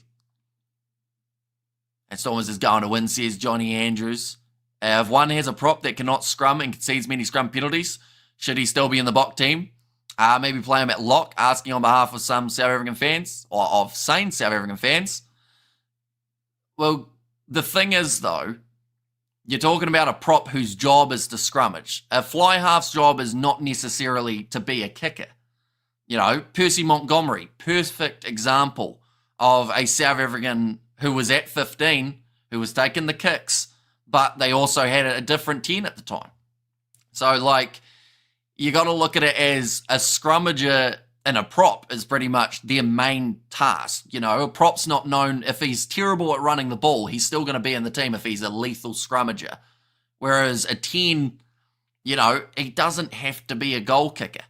[SPEAKER 1] And Stormers is going to win, says Johnny Andrews. If one has a prop that cannot scrum and concedes many scrum penalties, should he still be in the Bock team? Maybe play him at lock, asking on behalf of some South African fans, or of sane South African fans. Well, the thing is, though, you're talking about a prop whose job is to scrummage. A fly half's job is not necessarily to be a kicker. You know, Percy Montgomery, perfect example of a South African who was at 15, who was taking the kicks, but they also had a different 10 at the time. So, like, you got to look at it as a scrummager and a prop is pretty much their main task. You know, a prop's not known, if he's terrible at running the ball, he's still going to be in the team if he's a lethal scrummager. Whereas a 10, you know, he doesn't have to be a goal kicker.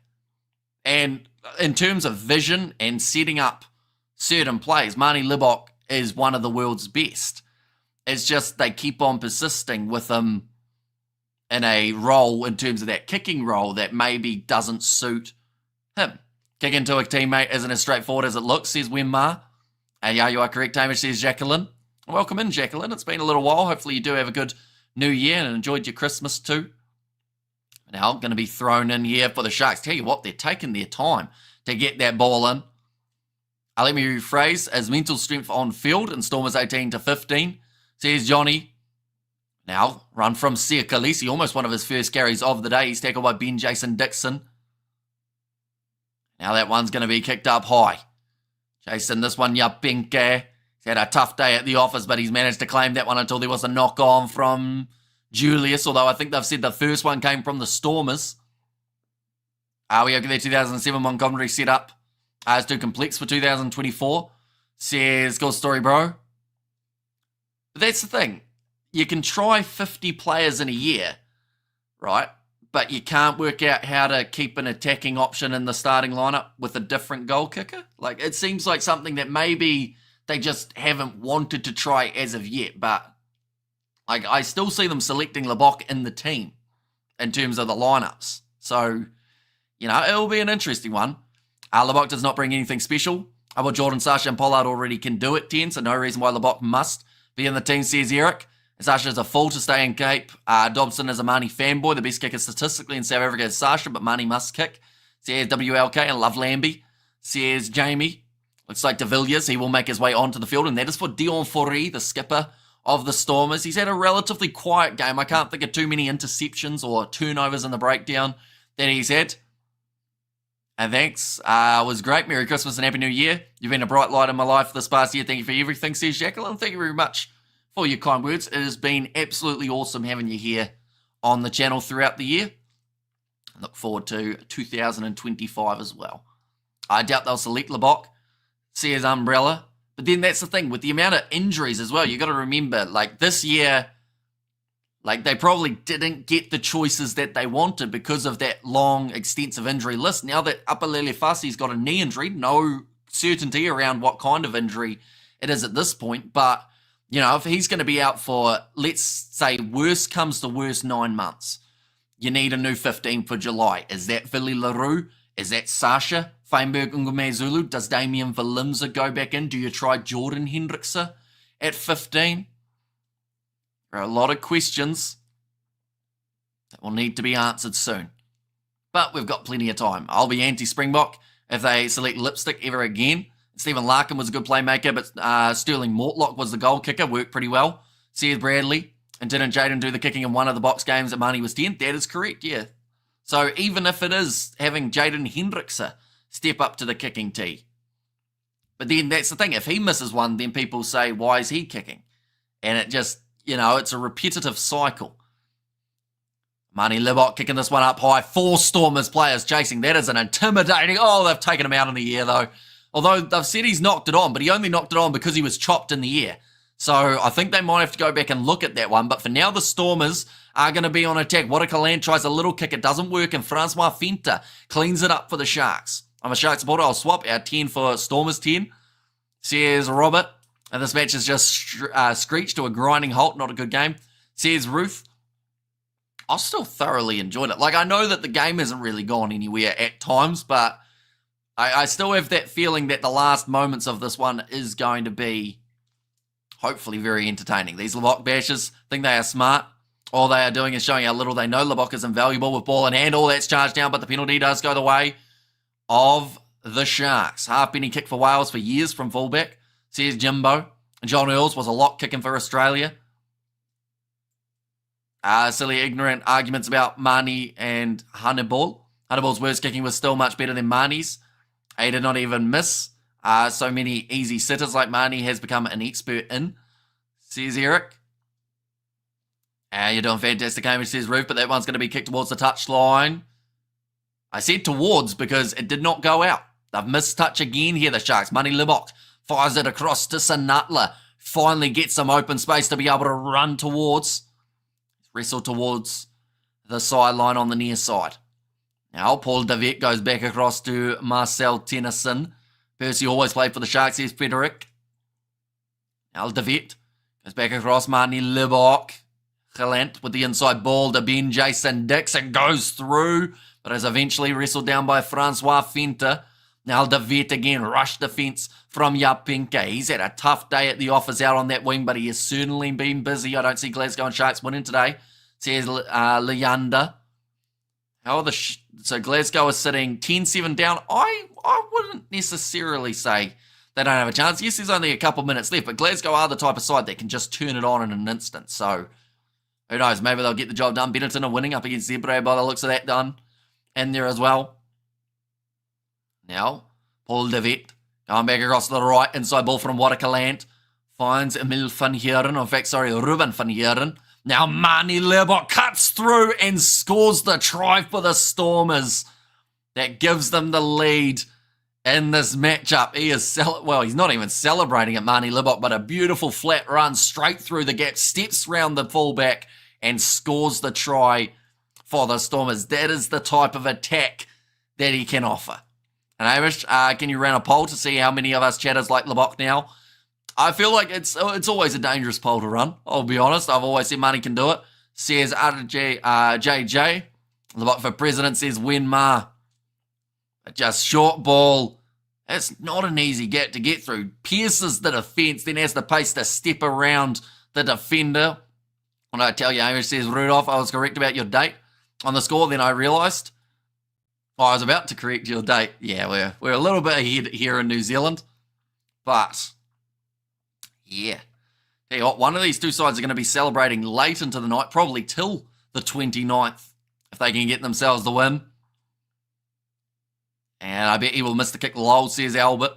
[SPEAKER 1] And in terms of vision and setting up certain plays, Marnie Libok is one of the world's best. It's just they keep on persisting with him in a role in terms of that kicking role that maybe doesn't suit him. Kicking to a teammate isn't as straightforward as it looks, says Wimma. Yeah, you are correct, Hamish, says Jacqueline. Welcome in, Jacqueline. It's been a little while. Hopefully you do have a good New Year and enjoyed your Christmas too. Now, going to be thrown in here for the Sharks. Tell you what, they're taking their time to get that ball in. Let me rephrase. As mental strength on field in Stormers 18-15, says Johnny. Now, run from Sia Khaleesi, almost one of his first carries of the day. He's tackled by Ben Jason Dixon. Now that one's going to be kicked up high. Jason, this one, Yapinke. He's had a tough day at the office, but he's managed to claim that one until there was a knock on from Julius, although I think they've said the first one came from the Stormers. We have their 2007 Montgomery set up. It's too complex for 2024. Says, good story, bro. But that's the thing. You can try 50 players in a year, right? But you can't work out how to keep an attacking option in the starting lineup with a different goal kicker. Like, it seems like something that maybe they just haven't wanted to try as of yet, but like, I still see them selecting Libok in the team in terms of the lineups. So, you know, it'll be an interesting one. Libok does not bring anything special. Jordan, Sasha, and Pollard already can do it, 10, so no reason why Libok must be in the team, says Eric. Sasha is a fool to stay in Cape. Dobson is a Marnie fanboy. The best kicker statistically in South Africa is Sasha, but Marnie must kick, says WLK, and love Lambie, says Jamie. Looks like De Villiers, he will make his way onto the field, and that is for Dion Fourie, the skipper of the Stormers. He's had a relatively quiet game. I can't think of too many interceptions or turnovers in the breakdown that he's had. And thanks. Was great. Merry Christmas and Happy New Year. You've been a bright light in my life this past year. Thank you for everything, says Jacqueline. Thank you very much for your kind words. It has been absolutely awesome having you here on the channel throughout the year. I look forward to 2025 as well. I doubt they'll select Libok, says Umbrella. But then that's the thing, with the amount of injuries as well, you got to remember, like this year, like they probably didn't get the choices that they wanted because of that long, extensive injury list. Now that Apalele Fasi's got a knee injury, no certainty around what kind of injury it is at this point. But, you know, if he's going to be out for, let's say, worst comes to worst, 9 months, you need a new 15 for July. Is that Vili LaRue? Is that Sasha? Feinberg Ngume Zulu? Does Damian Valimza go back in? Do you try Jordan Hendrickse at 15? There are a lot of questions that will need to be answered soon. But we've got plenty of time. I'll be anti-Springbok if they select Lipstick ever again. Stephen Larkin was a good playmaker, but Sterling Mortlock was the goal kicker. Worked pretty well. Sears Bradley. And didn't Jaden do the kicking in one of the box games that Marnie was 10? That is correct, yeah. So even if it is having Jaden Hendrickse step up to the kicking tee. But then that's the thing. If he misses one, then people say, why is he kicking? And it just, you know, it's a repetitive cycle. Marnie Libok kicking this one up high. 4 Stormers players chasing. That is an intimidating. Oh, they've taken him out in the air, though. Although they've said he's knocked it on, but he only knocked it on because he was chopped in the air. So I think they might have to go back and look at that one. But for now, the Stormers are going to be on attack. Watakalan tries a little kick. It doesn't work, and Francois Fenta cleans it up for the Sharks. I'm a Sharks supporter. I'll swap our 10 for Stormers 10, says Robert. And this match has just screeched to a grinding halt. Not a good game, says Ruth. I still thoroughly enjoyed it. Like, I know that the game hasn't really gone anywhere at times, but I still have that feeling that the last moments of this one is going to be hopefully very entertaining. These Libok bashers think they are smart. All they are doing is showing how little they know. Libok is invaluable with ball in hand. All that's charged down, but the penalty does go the way of the Sharks. Half-penny kick for Wales for years from fullback, says Jimbo. John Earls was a lock kicking for Australia. Silly, ignorant arguments about Marnie and Hannibal. Hannibal's worst kicking was still much better than Marnie's. He did not even miss so many easy sitters like Marnie has become an expert in, says Eric. You're doing fantastic, Hamish, says Ruth, but that one's going to be kicked towards the touchline. I said towards because it did not go out. They've missed touch again here, the Sharks. Marnie Libok fires it across to Sanatla. Finally gets some open space to be able to run towards. Wrestle towards the sideline on the near side. Now, Paul Davet goes back across to Marcel Tennyson. Percy always played for the Sharks, here's Frederick. Now, Davet goes back across, Marnie Libok. Gelant with the inside ball to Ben Jason Dixon, goes through, but is eventually wrestled down by Francois Fenter. Now Davet again, rush defence from Yapinka. He's had a tough day at the office out on that wing, but he has certainly been busy. I don't see Glasgow and Sharks winning today, says Leander. How are so Glasgow is sitting 10-7 down. I wouldn't necessarily say they don't have a chance. Yes, there's only a couple minutes left, but Glasgow are the type of side that can just turn it on in an instant. So who knows? Maybe they'll get the job done. Benetton are winning up against Zebre by the looks of that done. And there as well. Now, Paul Davet going back across to the right. Inside ball from Watercaland. Finds Emil van Heeren. In fact, sorry, Ruben van Heeren. Now, Marnie Lebok cuts through and scores the try for the Stormers. That gives them the lead in this matchup. He is, he's not even celebrating at Marnie Lebok, but a beautiful flat run straight through the gap, steps round the fullback and scores the try for the Stormers. That is the type of attack that he can offer. And Hamish, can you run a poll to see how many of us chatters like Lebok now? I feel like it's always a dangerous poll to run. I'll be honest. I've always said Marnie can do it. Says JJ. Lebok for president says Wen Ma. Just short ball. It's not an easy gap to get through. Pierces the defence, then has the pace to step around the defender. When I tell you, Hamish says, Rudolph, I was correct about your date on the score. Then I realised I was about to correct your date. Yeah, we're a little bit ahead here in New Zealand. But, yeah. Tell you what, one of these two sides are going to be celebrating late into the night, probably till the 29th, if they can get themselves the win. And I bet he will miss the kick lol, says Albert.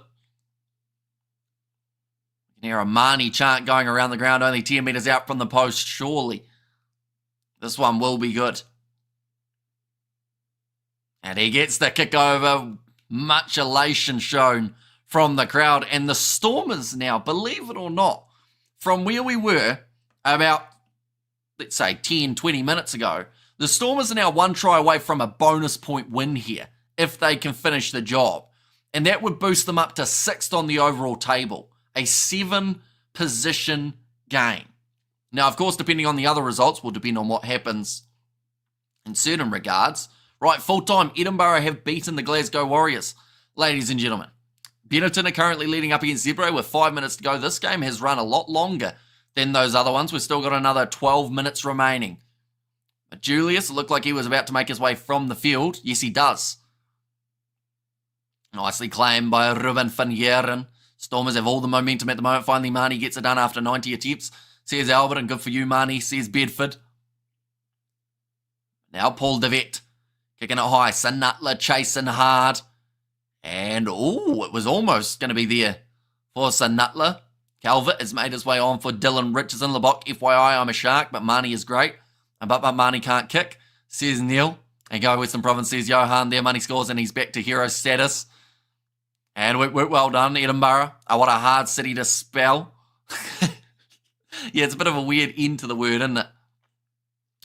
[SPEAKER 1] You can hear a Marnie chant going around the ground, only 10 metres out from the post, surely. This one will be good. And he gets the kick over. Much elation shown from the crowd. And the Stormers now, believe it or not, from where we were about, let's say, 10, 20 minutes ago, the Stormers are now one try away from a bonus point win here, if they can finish the job. And that would boost them up to 6th on the overall table. A 7-position game. Now, of course, depending on the other results, will depend on what happens in certain regards. Right, full-time, Edinburgh have beaten the Glasgow Warriors. Ladies and gentlemen, Benetton are currently leading up against Zebre with 5 minutes to go. This game has run a lot longer than those other ones. We've still got another 12 minutes remaining. But Julius looked like he was about to make his way from the field. Yes, he does. Nicely claimed by Ruben van Heeren. Stormers have all the momentum at the moment. Finally, Marnie gets it done after 90 attempts. Says Albert, and good for you, Marnie, says Bedford. Now Paul Davet kicking it high. Sanutla chasing hard. And, it was almost going to be there for Sanutla. Calvert has made his way on for Dylan Richardson. Lebok, FYI, I'm a Shark, but Marnie is great. But Marnie can't kick, says Neil. And Go Western Province says Johan there. Money scores and he's back to hero status. And well done, Edinburgh. What a hard city to spell. Yeah, it's a bit of a weird end to the word, isn't it?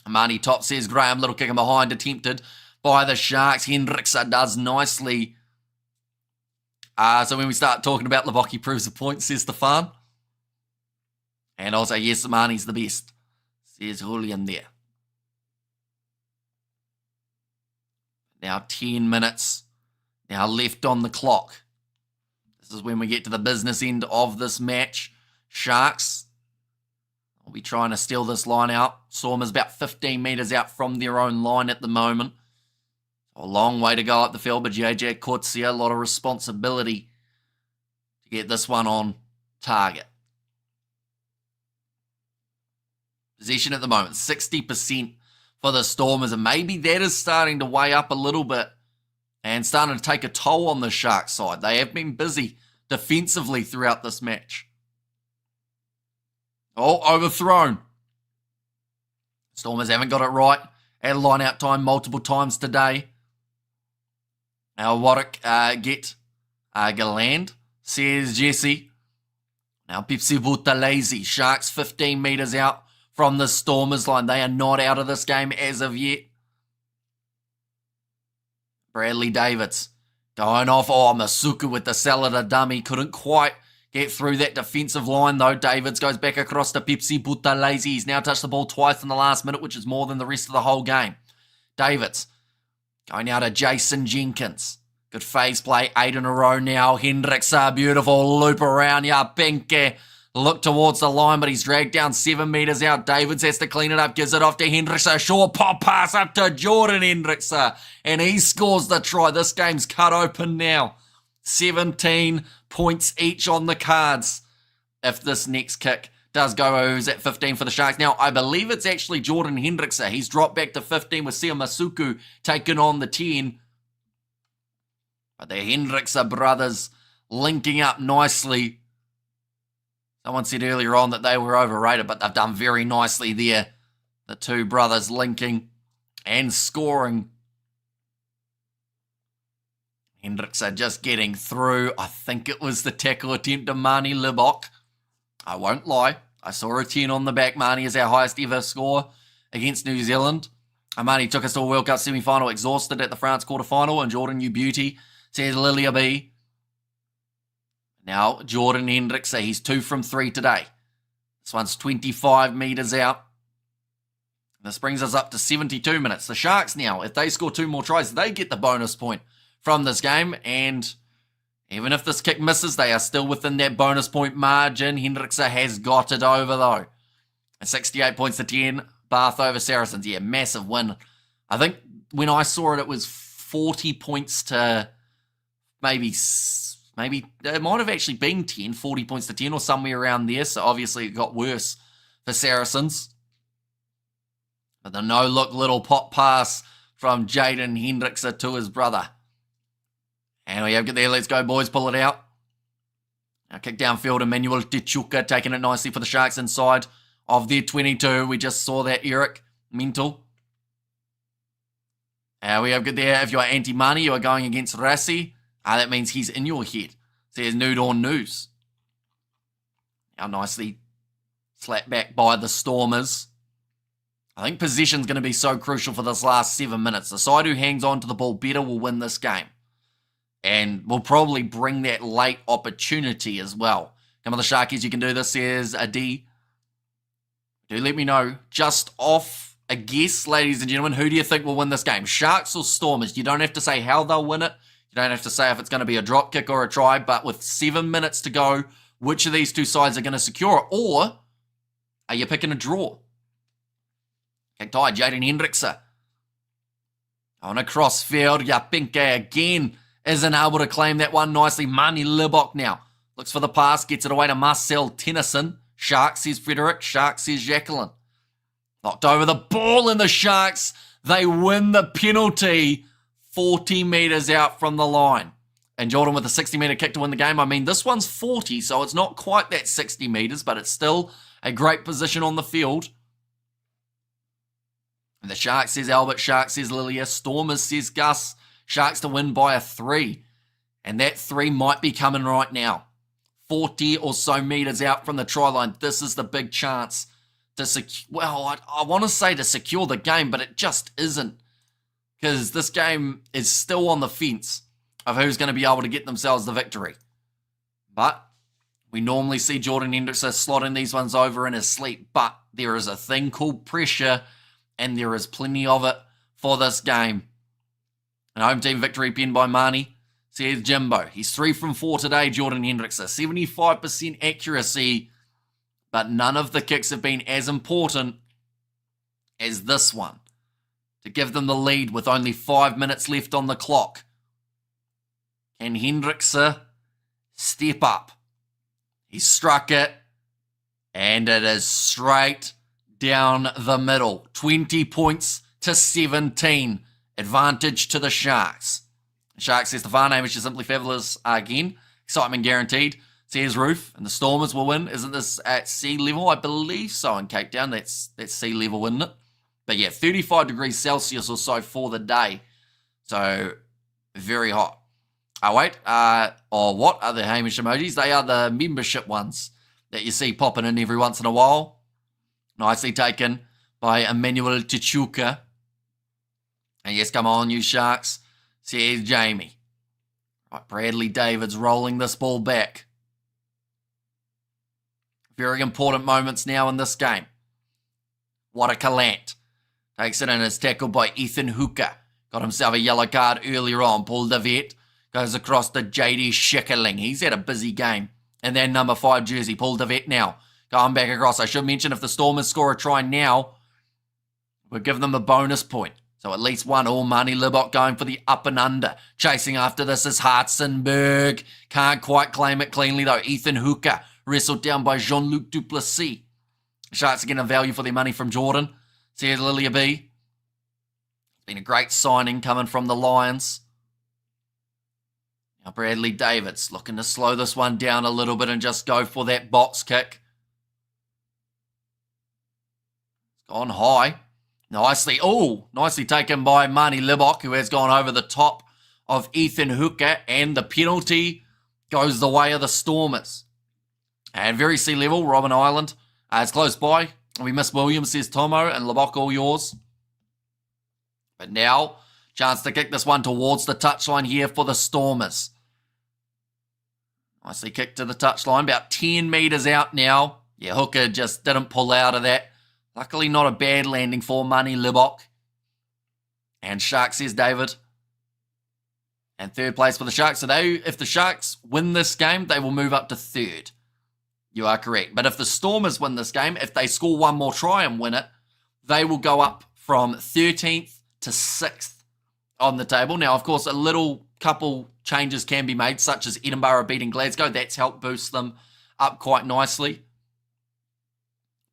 [SPEAKER 1] Marnie top says Graham, little kick in behind, attempted by the Sharks. Hendricksa does nicely. So when we start talking about Lebok, he proves the point, says Stefan. And also, yes, Marnie's the best, says Julian there. Now 10 minutes now left on the clock. This is when we get to the business end of this match. Sharks will be trying to steal this line out. Stormers about 15 metres out from their own line at the moment. A long way to go up the field, but JJ Coetzee, a lot of responsibility to get this one on target. Possession at the moment, 60% for the Stormers, and maybe that is starting to weigh up a little bit and starting to take a toll on the Sharks side. They have been busy defensively throughout this match. Overthrown. Stormers haven't got it right at line-out time multiple times today. Now Warwick get Galand, says Jesse. Now Pepsi Butalese, Sharks 15 metres out from the Stormers line. They are not out of this game as of yet. Bradley Davids going off. Oh, Masuku with the Salada dummy. Couldn't quite get through that defensive line, though. Davids goes back across to Pepsi Buthelezi. He's now touched the ball twice in the last minute, which is more than the rest of the whole game. Davids going out to Jason Jenkins. Good phase play, 8 in a row now. Hendricks, a beautiful loop around. Yeah, Benke look towards the line, but he's dragged down 7 metres out. Davids has to clean it up, gives it off to Hendricks. A short pop pass up to Jordan Hendricks, and he scores the try. This game's cut open now. 17 points each on the cards if this next kick does go. Who's at 15 for the Sharks. Now, I believe it's actually Jordan Hendricks. He's dropped back to 15 with Sia Masuku taking on the 10. But the Hendricks brothers linking up nicely. Someone said earlier on that they were overrated, but they've done very nicely there. The two brothers linking and scoring. Hendricks are just getting through. I think it was the tackle attempt to Marnie Libok. I won't lie. I saw a 10 on the back. Marnie is our highest ever score against New Zealand. Marnie took us to a World Cup semi-final exhausted at the France quarter-final. And Jordan, you beauty, says Lilia B. Now, Jordan Hendricks, he's 2 from 3 today. This one's 25 metres out. This brings us up to 72 minutes. The Sharks now, if they score 2 more tries, they get the bonus point from this game. And even if this kick misses, they are still within that bonus point margin. Hendricks has got it over, though. 68 points to 10. Bath over Saracens. Yeah, massive win. I think when I saw it, it was 40 points to maybe it might have actually been 10, 40 points to 10 or somewhere around there. So obviously it got worse for Saracens. But the no-look little pop pass from Jaden Hendricks to his brother. And we have it there. Let's go, boys. Pull it out. Now kick downfield. Emmanuel Tichuka taking it nicely for the Sharks inside of their 22. We just saw that, Eric. Mental. We have good there. If you are anti-money, you are going against Rassi. That means he's in your head. Says Nude on News. Now nicely slapped back by the Stormers. I think possession's going to be so crucial for this last 7 minutes. The side who hangs on to the ball better will win this game. And will probably bring that late opportunity as well. Come on, the Sharkies, you can do this. Says a D. Do let me know. Just off a guess, ladies and gentlemen. Who do you think will win this game? Sharks or Stormers? You don't have to say how they'll win it. You don't have to say if it's going to be a drop kick or a try, but with 7 minutes to go, which of these two sides are going to secure it? Or are you picking a draw? Kick tie, Jaden Hendricks. On a crossfield, Yapinke again isn't able to claim that one nicely. Marnie Libok now looks for the pass, gets it away to Marcel Tennyson. Sharks says Frederick, Sharks says Jacqueline. Knocked over the ball in the Sharks. They win the penalty. 40 metres out from the line. And Jordan with a 60-metre kick to win the game. I mean, this one's 40, so it's not quite that 60 metres, but it's still a great position on the field. And the Sharks says Albert, Sharks says Lilia, Stormers says Gus. Sharks to win by a 3. And that 3 might be coming right now. 40 or so metres out from the try line. This is the big chance to secure, well, I want to say to secure the game, but it just isn't. Because this game is still on the fence of who's going to be able to get themselves the victory. But we normally see Jordan Hendricks slotting these ones over in his sleep. But there is a thing called pressure, and there is plenty of it for this game. An home team victory pinned by Marnie. Says Jimbo. He's 3 from 4 today, Jordan Hendricks. 75% accuracy, but none of the kicks have been as important as this one. To give them the lead with only 5 minutes left on the clock. Can Hendricks step up? He struck it, and it is straight down the middle. 20 points to 17. Advantage to the Sharks. Sharks says Stefano, which is simply fabulous again. Excitement guaranteed. Says Roof, and the Stormers will win. Isn't this at sea level? I believe so in Cape Town. That's sea level, isn't it? But yeah, 35 degrees Celsius or so for the day. So, very hot. Oh, wait. Or what are the Hamish emojis? They are the membership ones that you see popping in every once in a while. Nicely taken by Emmanuel Tichuka. And yes, come on, you Sharks. says Jamie. Right, Bradley Davids rolling this ball back. Very important moments now in this game. Watakalant takes it in, is tackled by Ethan Hooker. Got himself a yellow card earlier on. Paul Devet goes across to JD Schickerling. He's had a busy game. And then number 5 jersey, Paul Devet now. Going back across. I should mention if the Stormers score a try now, we'll give them a bonus point. So at least one all. Marnie Libok going for the up and under. Chasing after this is Hartzenberg. Can't quite claim it cleanly though. Ethan Hooker wrestled down by Jean-Luc Duplessis. Sharks getting a value for their money from Jordan. Says Lilia B. Been a great signing coming from the Lions. Now Bradley Davids looking to slow this one down a little bit and just go for that box kick. It's gone high. Nicely taken by Marnie Libok, who has gone over the top of Ethan Hooker, and the penalty goes the way of the Stormers. And very sea level, Robben Island. It's close by. We miss Williams, says Tomo, and Libok all yours. But now, chance to kick this one towards the touchline here for the Stormers. Nicely kicked to the touchline, about 10 metres out now. Yeah, Hooker just didn't pull out of that. Luckily not a bad landing for Marnie Libok. And Sharks, says David. And third place for the Sharks. So if the Sharks win this game, they will move up to third. You are correct. But if the Stormers win this game, if they score one more try and win it, they will go up from 13th to 6th on the table. Now, of course, a little couple changes can be made, such as Edinburgh beating Glasgow. That's helped boost them up quite nicely.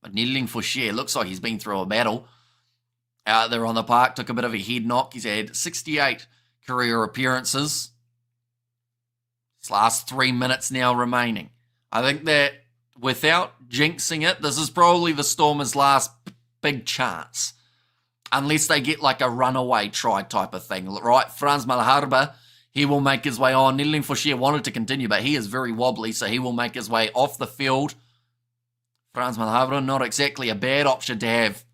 [SPEAKER 1] But Needling for share, looks like he's been through a battle out there on the park. Took a bit of a head knock. He's had 68 career appearances. His last 3 minutes now remaining. I think that without jinxing it, this is probably the Stormers' last big chance. Unless they get like a runaway try type of thing, right? Franz Malharba, he will make his way on. Needling for share wanted to continue, but he is very wobbly, so he will make his way off the field. Franz Malharba, not exactly a bad option to have.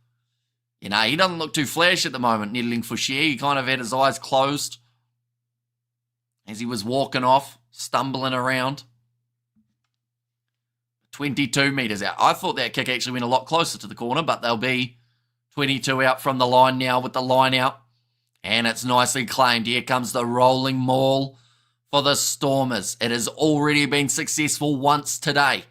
[SPEAKER 1] You know, he doesn't look too flash at the moment, Needling for share. He kind of had his eyes closed as he was walking off, stumbling around. 22 metres out. I thought that kick actually went a lot closer to the corner, but they'll be 22 out from the line now with the line out. And it's nicely claimed. Here comes the rolling maul for the Stormers. It has already been successful once today.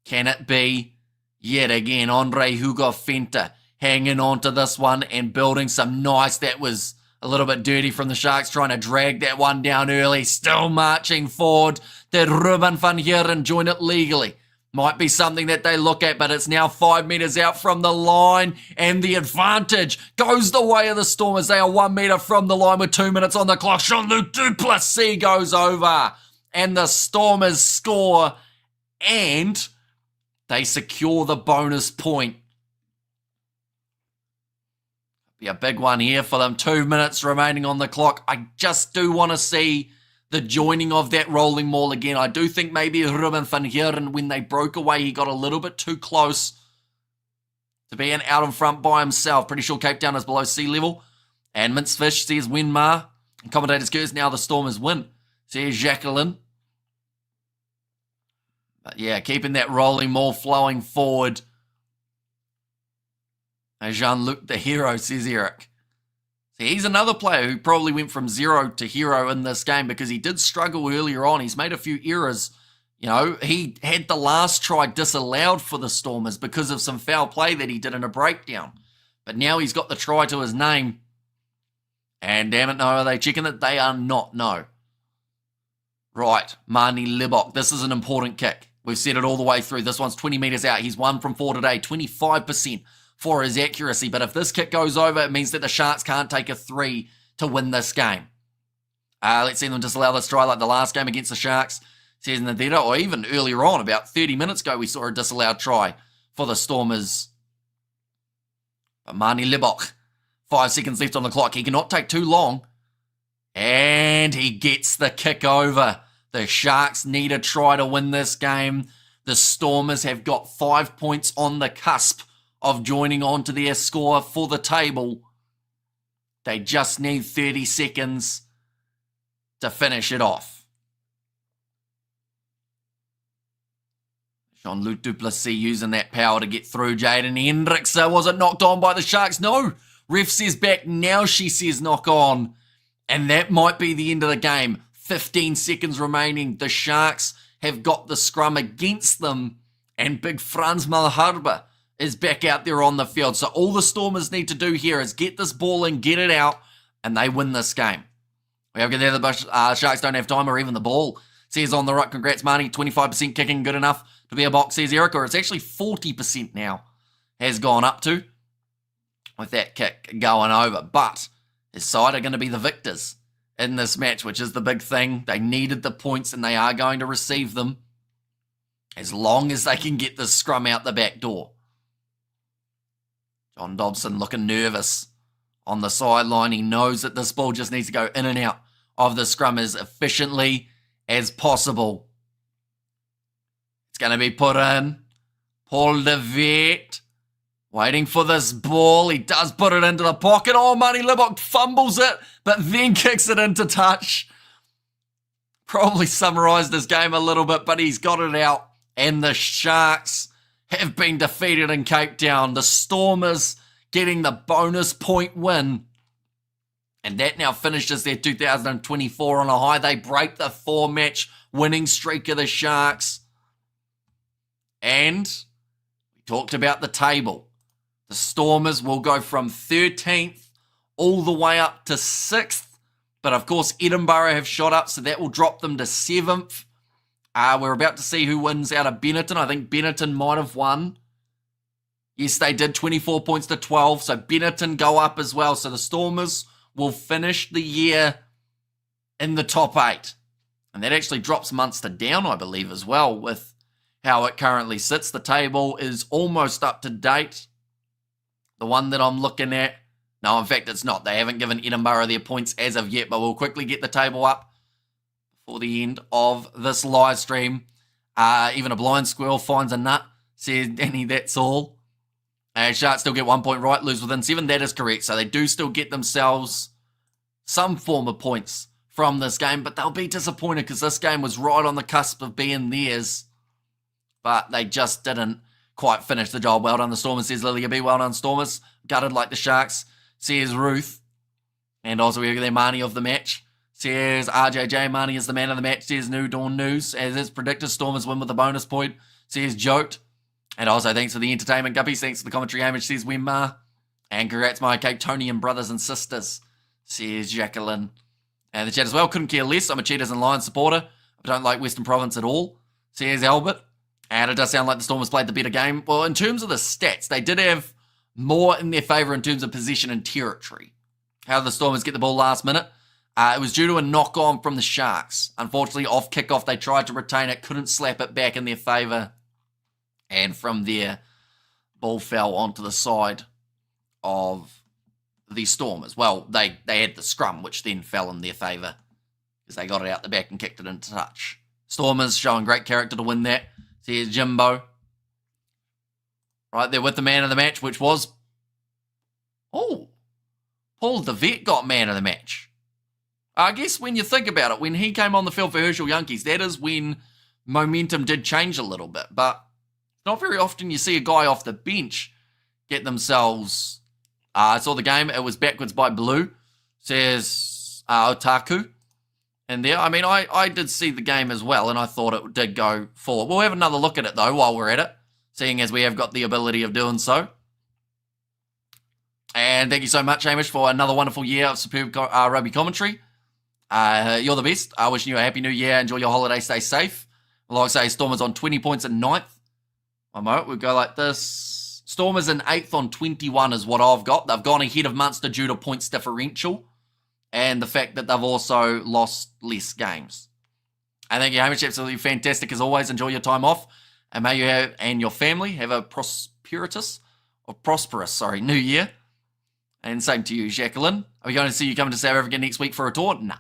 [SPEAKER 1] Can it be yet again? Andre Hugo Fenta hanging on to this one and building some nice. That was a little bit dirty from the Sharks, trying to drag that one down early. Still marching forward. Did Ruben van Heeren join it legally? Might be something that they look at, but it's now 5 metres out from the line, and the advantage goes the way of the Stormers. They are 1 metre from the line with 2 minutes on the clock. Jean-Luc Duplessis goes over, and the Stormers score, and they secure the bonus point. Be a big one here for them. 2 minutes remaining on the clock. I just do want to see the joining of that rolling maul again. I do think maybe Ruben van Heeren, when they broke away, he got a little bit too close to being out in front by himself. Pretty sure Cape Town is below sea level. And Mincefish says Winmar. And commentators curse, now the Stormers win, says Jacqueline. But yeah, keeping that rolling maul flowing forward. Jean-Luc the hero, says Eric. See, he's another player who probably went from zero to hero in this game because he did struggle earlier on. He's made a few errors. You know, he had the last try disallowed for the Stormers because of some foul play that he did in a breakdown. But now he's got the try to his name. And damn it, no, are they checking it? They are not, no. Right, Marnie Libok. This is an important kick. We've said it all the way through. This one's 20 metres out. He's 1 from 4 today, 25%. For his accuracy, but if this kick goes over, it means that the Sharks can't take a 3 to win this game. Let's see them disallow this try like the last game against the Sharks, says Nadira, or even earlier on, about 30 minutes ago, we saw a disallowed try for the Stormers. But Marnie Libok, 5 seconds left on the clock. He cannot take too long. And he gets the kick over. The Sharks need a try to win this game. The Stormers have got 5 points on the cusp of joining on to their score for the table. They just need 30 seconds to finish it off. Jean-Luc Duplessis using that power to get through. Jaden Hendrickse, was it knocked on by the Sharks? No. Ref says back. Now she says knock on. And that might be the end of the game. 15 seconds remaining. The Sharks have got the scrum against them. And big Frans Malherbe is back out there on the field. So all the Stormers need to do here is get this ball in, get it out, and they win this game. We have there the Sharks don't have time or even the ball. Says on the right, congrats Marnie, 25% kicking, good enough to be a box, says Erica. It's actually 40% now, has gone up to, with that kick going over. But his side are going to be the victors in this match, which is the big thing. They needed the points and they are going to receive them as long as they can get this scrum out the back door. John Dobson looking nervous on the sideline. He knows that this ball just needs to go in and out of the scrum as efficiently as possible. It's going to be put in. Paul de Vet waiting for this ball. He does put it into the pocket. Oh, Marty Libok fumbles it, but then kicks it into touch. Probably summarised his game a little bit, but he's got it out. And the Sharks have been defeated in Cape Town. The Stormers getting the bonus point win. And that now finishes their 2024 on a high. They break the 4-match winning streak of the Sharks. And we talked about the table. The Stormers will go from 13th all the way up to 6th. But of course, Edinburgh have shot up, so that will drop them to 7th. We're about to see who wins out of Benetton. I think Benetton might have won. Yes, they did, 24 points to 12. So Benetton go up as well. So the Stormers will finish the year in the top 8. And that actually drops Munster down, I believe, as well, with how it currently sits. The table is almost up to date. The one that I'm looking at. No, in fact, it's not. They haven't given Edinburgh their points as of yet, but we'll quickly get the table up before the end of this live stream. Even a blind squirrel finds a nut, says Danny, that's all. Sharks still get 1 point right, lose within 7. That is correct. So they do still get themselves some form of points from this game, but they'll be disappointed because this game was right on the cusp of being theirs, but they just didn't quite finish the job. Well done, the Stormers, says Lilia B. Well done, Stormers. Gutted like the Sharks, says Ruth. And also we have their Marnie of the match, says RJJ. Marnie is the man of the match, says New Dawn News. As is predicted, Stormers win with a bonus point, says Joked. And also thanks for the entertainment, Guppies. Thanks for the commentary, Hamish, says Wimma. And congrats, my Cape Tonian brothers and sisters, says Jacqueline. And the chat as well, couldn't care less. I'm a Cheetahs and Lions supporter. I don't like Western Province at all, says Albert. And it does sound like the Stormers played the better game. Well, in terms of the stats, they did have more in their favour in terms of possession and territory. How did the Stormers get the ball last minute? It was due to a knock-on from the Sharks. Unfortunately, off kickoff, they tried to retain it, couldn't slap it back in their favour. And from there, ball fell onto the side of the Stormers. Well, they had the scrum, which then fell in their favour because they got it out the back and kicked it into touch. Stormers showing great character to win that. Here's Jimbo. Right there with the man of the match, which was... Oh, Paul the Vet got man of the match. I guess when you think about it, when he came on the field for Herschel Yankees, that is when momentum did change a little bit. But not very often you see a guy off the bench get themselves... I saw the game. It was backwards by Blue, says Otaku. And there, I mean, I did see the game as well, and I thought it did go forward. We'll have another look at it, though, while we're at it, seeing as we have got the ability of doing so. And thank you so much, Hamish, for another wonderful year of superb rugby commentary. You're the best. I wish you a happy new year. Enjoy your holiday. Stay safe. Like I say, Stormers on 20 points at 9th. One moment, we'll go like this. Stormers in 8th on 21 is what I've got. They've gone ahead of Munster due to points differential and the fact that they've also lost less games. I think, Hamish, absolutely fantastic as always. Enjoy your time off. And may you have, and your family have a prosperous new year. And same to you, Jacqueline. Are we going to see you coming to South Africa next week for a tour? Nah.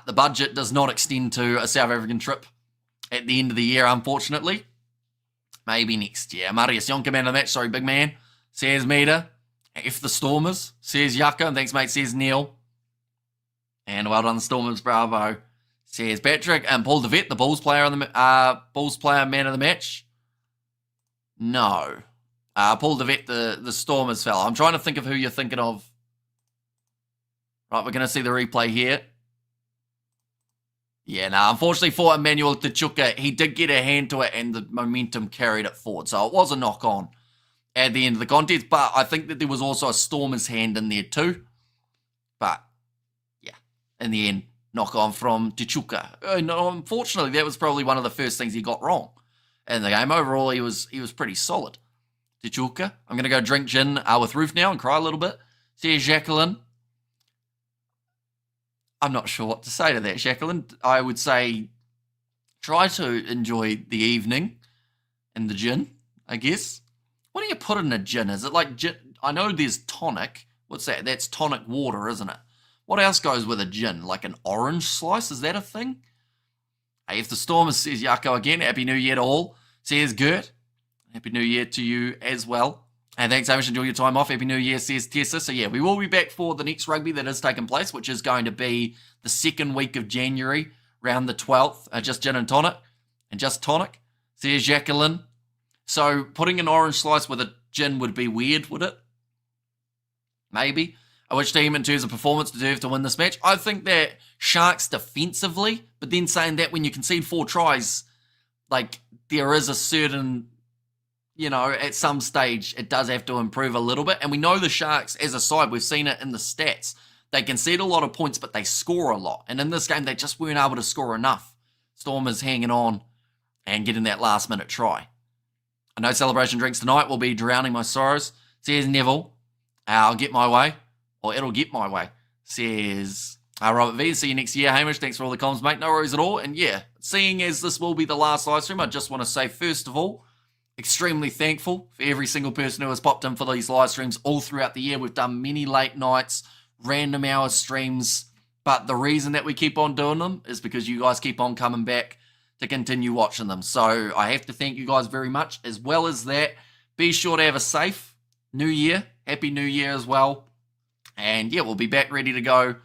[SPEAKER 1] The budget does not extend to a South African trip at the end of the year, unfortunately. Maybe next year. Marius Yonka, man of the match. Sorry, big man. Says Meter. F the Stormers. Says Yucca. And thanks, mate. Says Neil. And well done, Stormers, bravo. Says Patrick. And Paul DeVette, the Bulls player, man of the match. No. Paul DeVette, the Stormers fella. I'm trying to think of who you're thinking of. Right, we're going to see the replay here. Yeah, no, unfortunately for Emmanuel Tachuka, he did get a hand to it and the momentum carried it forward. So it was a knock-on at the end of the contest, but I think that there was also a Stormers hand in there too. But, yeah, in the end, knock-on from Tachuka. No, unfortunately, that was probably one of the first things he got wrong in the game. Overall, he was pretty solid. Tachuka, I'm going to go drink gin with Ruth now and cry a little bit. See Jacqueline. I'm not sure what to say to that, Jacqueline. I would say try to enjoy the evening and the gin, I guess. What do you put in a gin? Is it like gin? I know there's tonic. What's that? That's tonic water, isn't it? What else goes with a gin? Like an orange slice? Is that a thing? Hey, if the Stormers says Yako again, Happy New Year to all. Says Gert. Happy New Year to you as well. And thanks so much. Enjoy your time off. Happy New Year, says Tessa. So yeah, we will be back for the next rugby that is taking place, which is going to be the second week of January, around the 12th. Just gin and tonic. And just tonic. Says Jacqueline. So putting an orange slice with a gin would be weird, would it? Maybe. Which team in terms of performance deserve to win this match? I think that Sharks defensively, but then saying that when you concede 4 tries, like there is a certain... at some stage, it does have to improve a little bit. And we know the Sharks, as a side, we've seen it in the stats. They concede a lot of points, but they score a lot. And in this game, they just weren't able to score enough. Stormers hanging on and getting that last-minute try. I know celebration drinks tonight will be drowning my sorrows. Says Neville, I'll get my way. Or it'll get my way. Says Robert V. See you next year, Hamish. Thanks for all the comms, mate. No worries at all. And yeah, seeing as this will be the last live stream, I just want to say, first of all, extremely thankful for every single person who has popped in for these live streams all throughout the year. We've done many late nights, random hour streams, but the reason that we keep on doing them is because you guys keep on coming back to continue watching them. So I have to thank you guys very much. As well as that, be sure to have a safe New Year. Happy New Year as well. And yeah, we'll be back ready to go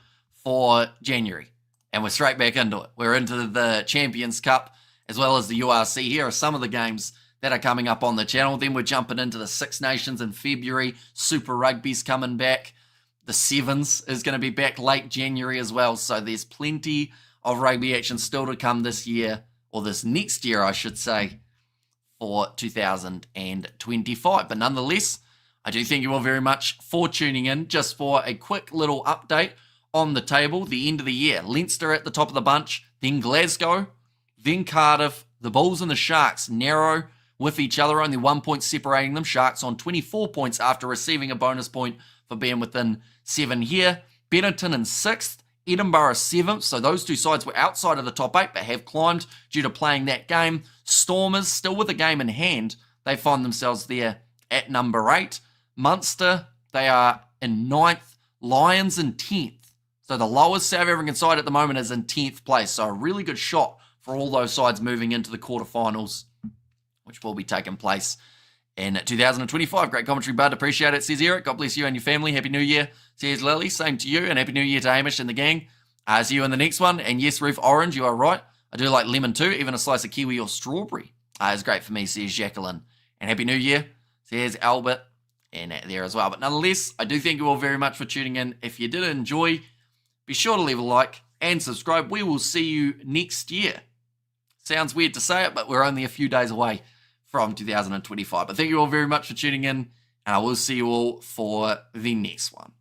[SPEAKER 1] for January. And we're straight back into it. We're into the Champions Cup as well as the URC. Here are some of the games that are coming up on the channel. Then we're jumping into the Six Nations in February. Super Rugby's coming back. The Sevens is going to be back late January as well. So there's plenty of rugby action still to come this year, or this next year, I should say, for 2025. But nonetheless, I do thank you all very much for tuning in. Just for a quick little update on the table, the end of the year. Leinster at the top of the bunch, then Glasgow, then Cardiff. The Bulls and the Sharks narrow with each other, only 1 point separating them. Sharks on 24 points after receiving a bonus point for being within 7 here. Benetton in 6th, Edinburgh 7th. So those two sides were outside of the top 8 but have climbed due to playing that game. Stormers still with a game in hand. They find themselves there at number 8. Munster, they are in 9th. Lions in 10th. So the lowest South African side at the moment is in 10th place. So a really good shot for all those sides moving into the quarterfinals, which will be taking place in 2025. Great commentary, bud. Appreciate it, says Eric. God bless you and your family. Happy New Year, says Lily. Same to you, and Happy New Year to Hamish and the gang. See you in the next one. And yes, Ruth, orange, you are right. I do like lemon too. Even a slice of kiwi or strawberry is great for me, says Jacqueline. And Happy New Year, says Albert, and there as well. But nonetheless, I do thank you all very much for tuning in. If you did enjoy, be sure to leave a like and subscribe. We will see you next year. Sounds weird to say it, but we're only a few days away from 2025. But thank you all very much for tuning in, and I will see you all for the next one.